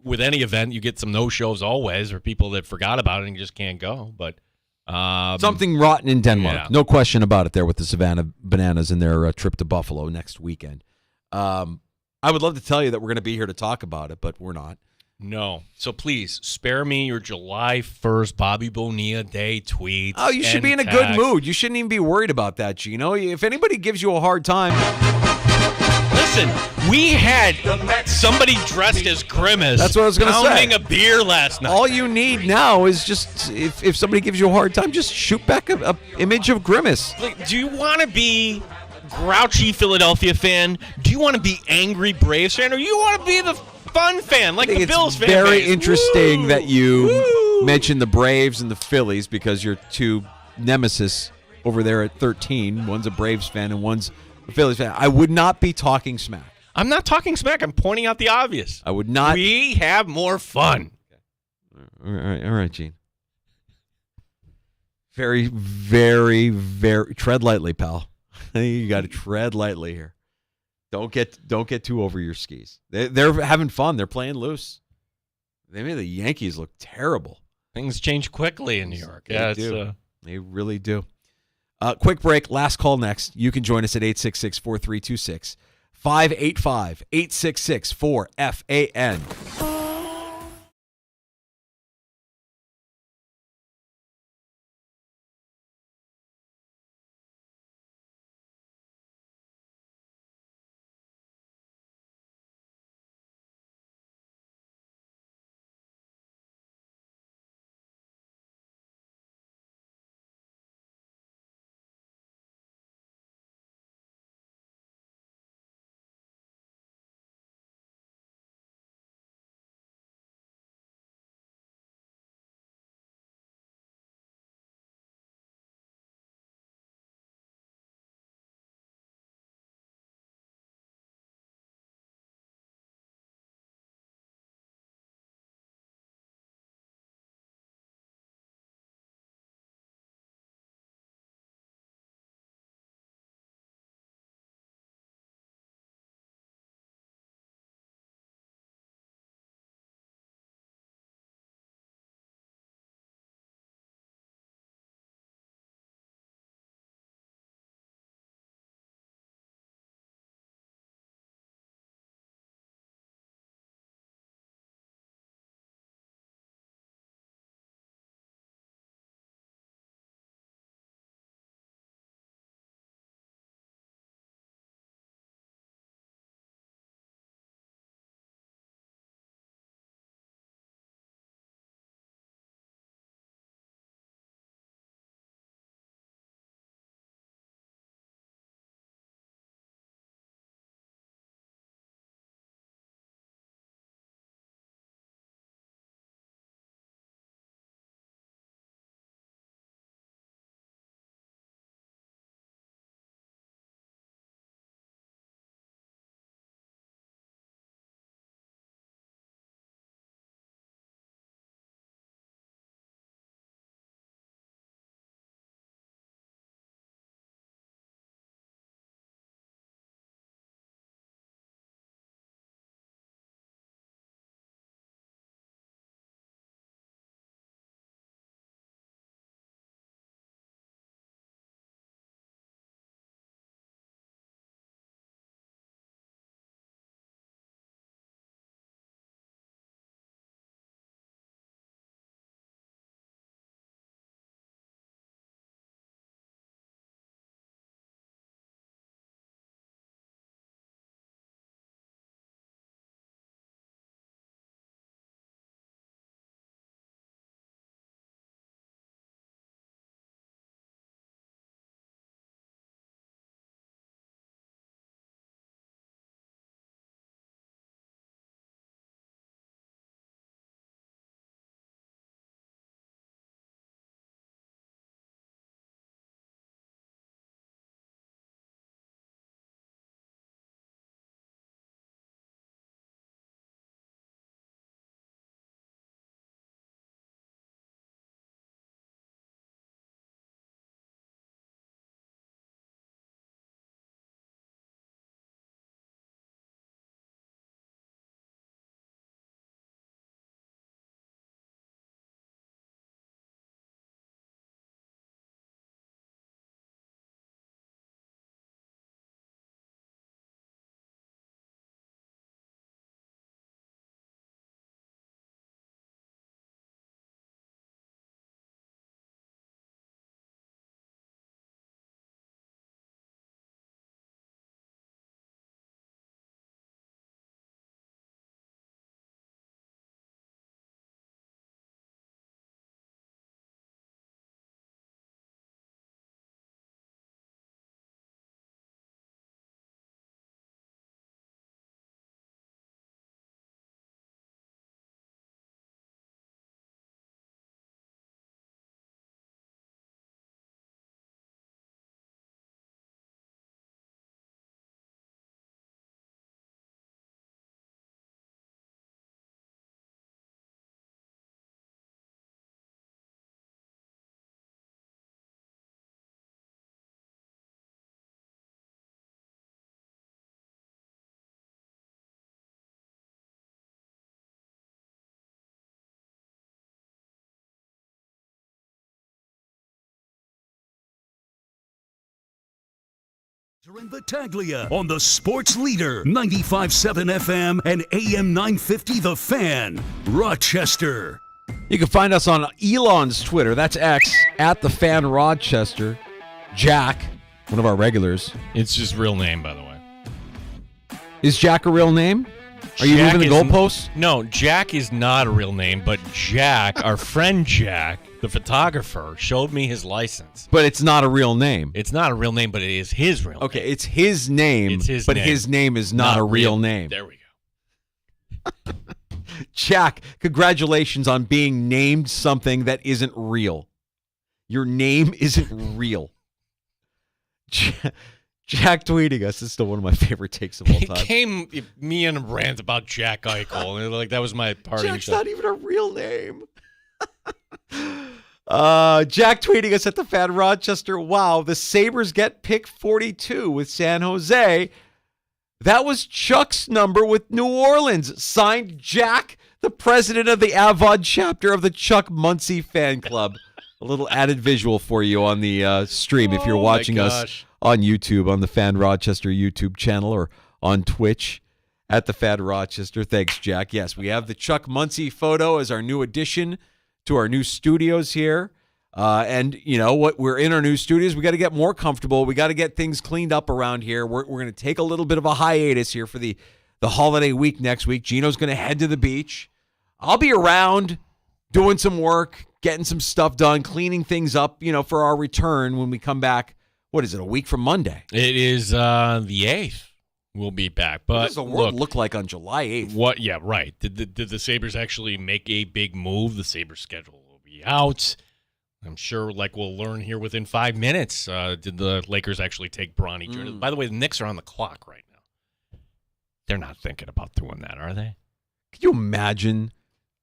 with any event, you get some no-shows always or people that forgot about it and just can't go. But something rotten in Denmark. Yeah. No question about it there with the Savannah Bananas and their trip to Buffalo next weekend. I would love to tell you that we're going to be here to talk about it, but we're not. No. So please, spare me your July 1st Bobby Bonilla Day tweets. Oh, you should be in a good mood. You shouldn't even be worried about that, Gino. If anybody gives you a hard time. Listen, we had somebody dressed as Grimace. That's what I was going to say. Pounding a beer last night. All you need now is just, if somebody gives you a hard time, just shoot back a image of Grimace. Like, do you want to be grouchy Philadelphia fan? Do you want to be angry Braves fan? Or you want to be the fun fan, like the Bills fan? Very base? interesting that you mentioned the Braves and the Phillies because you're two nemesis over there at 13. One's a Braves fan and one's a Phillies fan. I would not be talking smack. I'm not talking smack. I'm pointing out the obvious. I would not. We have more fun. All right, Gene. Very, very, very. Tread lightly, pal. You got to tread lightly here. Don't get too over your skis. They're having fun. They're playing loose. They made the Yankees look terrible. Things change quickly in New York. They do. They really do. Quick break. Last call next. You can join us at 866-4326. 585-866-4FAN. And Battaglia on the Sports Leader, 95.7 FM and AM 950 The Fan, Rochester. You can find us on Elon's Twitter. That's X, at The Fan Rochester. Jack, one of our regulars. It's his real name, by the way. Is Jack a real name? Are you moving the goalposts? No, Jack is not a real name, but Jack, our friend Jack, the photographer, showed me his license. But it's not a real name. It's not a real name, but it is his real name. Okay, it's his name, but his name is not a real name. There we go. Jack, congratulations on being named something that isn't real. Your name isn't real. Jack tweeting us is still one of my favorite takes of all time. He came me in a rant about Jack Eichel, and like that was my parting Jack's shot. not even a real name. Jack tweeting us at the Fan Rochester. Wow, the Sabres get pick 42 with San Jose. That was Chuck's number with New Orleans. Signed Jack, the president of the Avon chapter of the Chuck Muncie fan club. A little added visual for you on the stream if you're watching us on YouTube, on the Fan Rochester YouTube channel, or on Twitch at the Fan Rochester. Thanks, Jack. Yes, we have the Chuck Muncie photo as our new addition to our new studios here. And you know what? We're in our new studios. We got to get more comfortable. We got to get things cleaned up around here. We're going to take a little bit of a hiatus here for the holiday week next week. Gino's going to head to the beach. I'll be around doing some work, getting some stuff done, cleaning things up, for our return when we come back. What is it, a week from Monday? It is the 8th. We'll be back. But what does the world look like on July 8th? What? Yeah, right. Did the Sabres actually make a big move? The Sabres schedule will be out. I'm sure, we'll learn here within 5 minutes. Did the Lakers actually take Bronny Jr.? By the way, the Knicks are on the clock right now. They're not thinking about doing that, are they? Can you imagine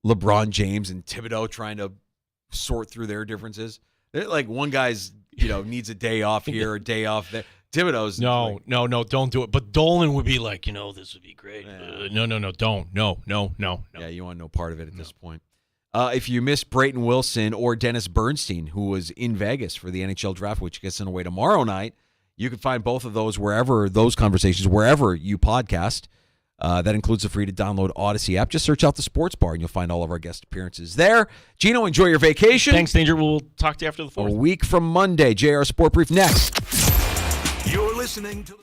LeBron James and Thibodeau trying to sort through their differences? They're like one guy's, needs a day off here, a day off there. Thibodeau's no, don't do it. But Dolan would be like, this would be great. No, don't. No. Yeah, you want no part of it at this point. If you missed Brayton Wilson or Dennis Bernstein, who was in Vegas for the NHL draft, which gets underway tomorrow night, you can find both of those wherever you podcast. That includes the free to download Odyssey app. Just search out the Sports Bar and you'll find all of our guest appearances there. Gino, enjoy your vacation. Thanks, Danger. We'll talk to you after the 4th. A week from Monday. JR Sport Brief next. You're listening to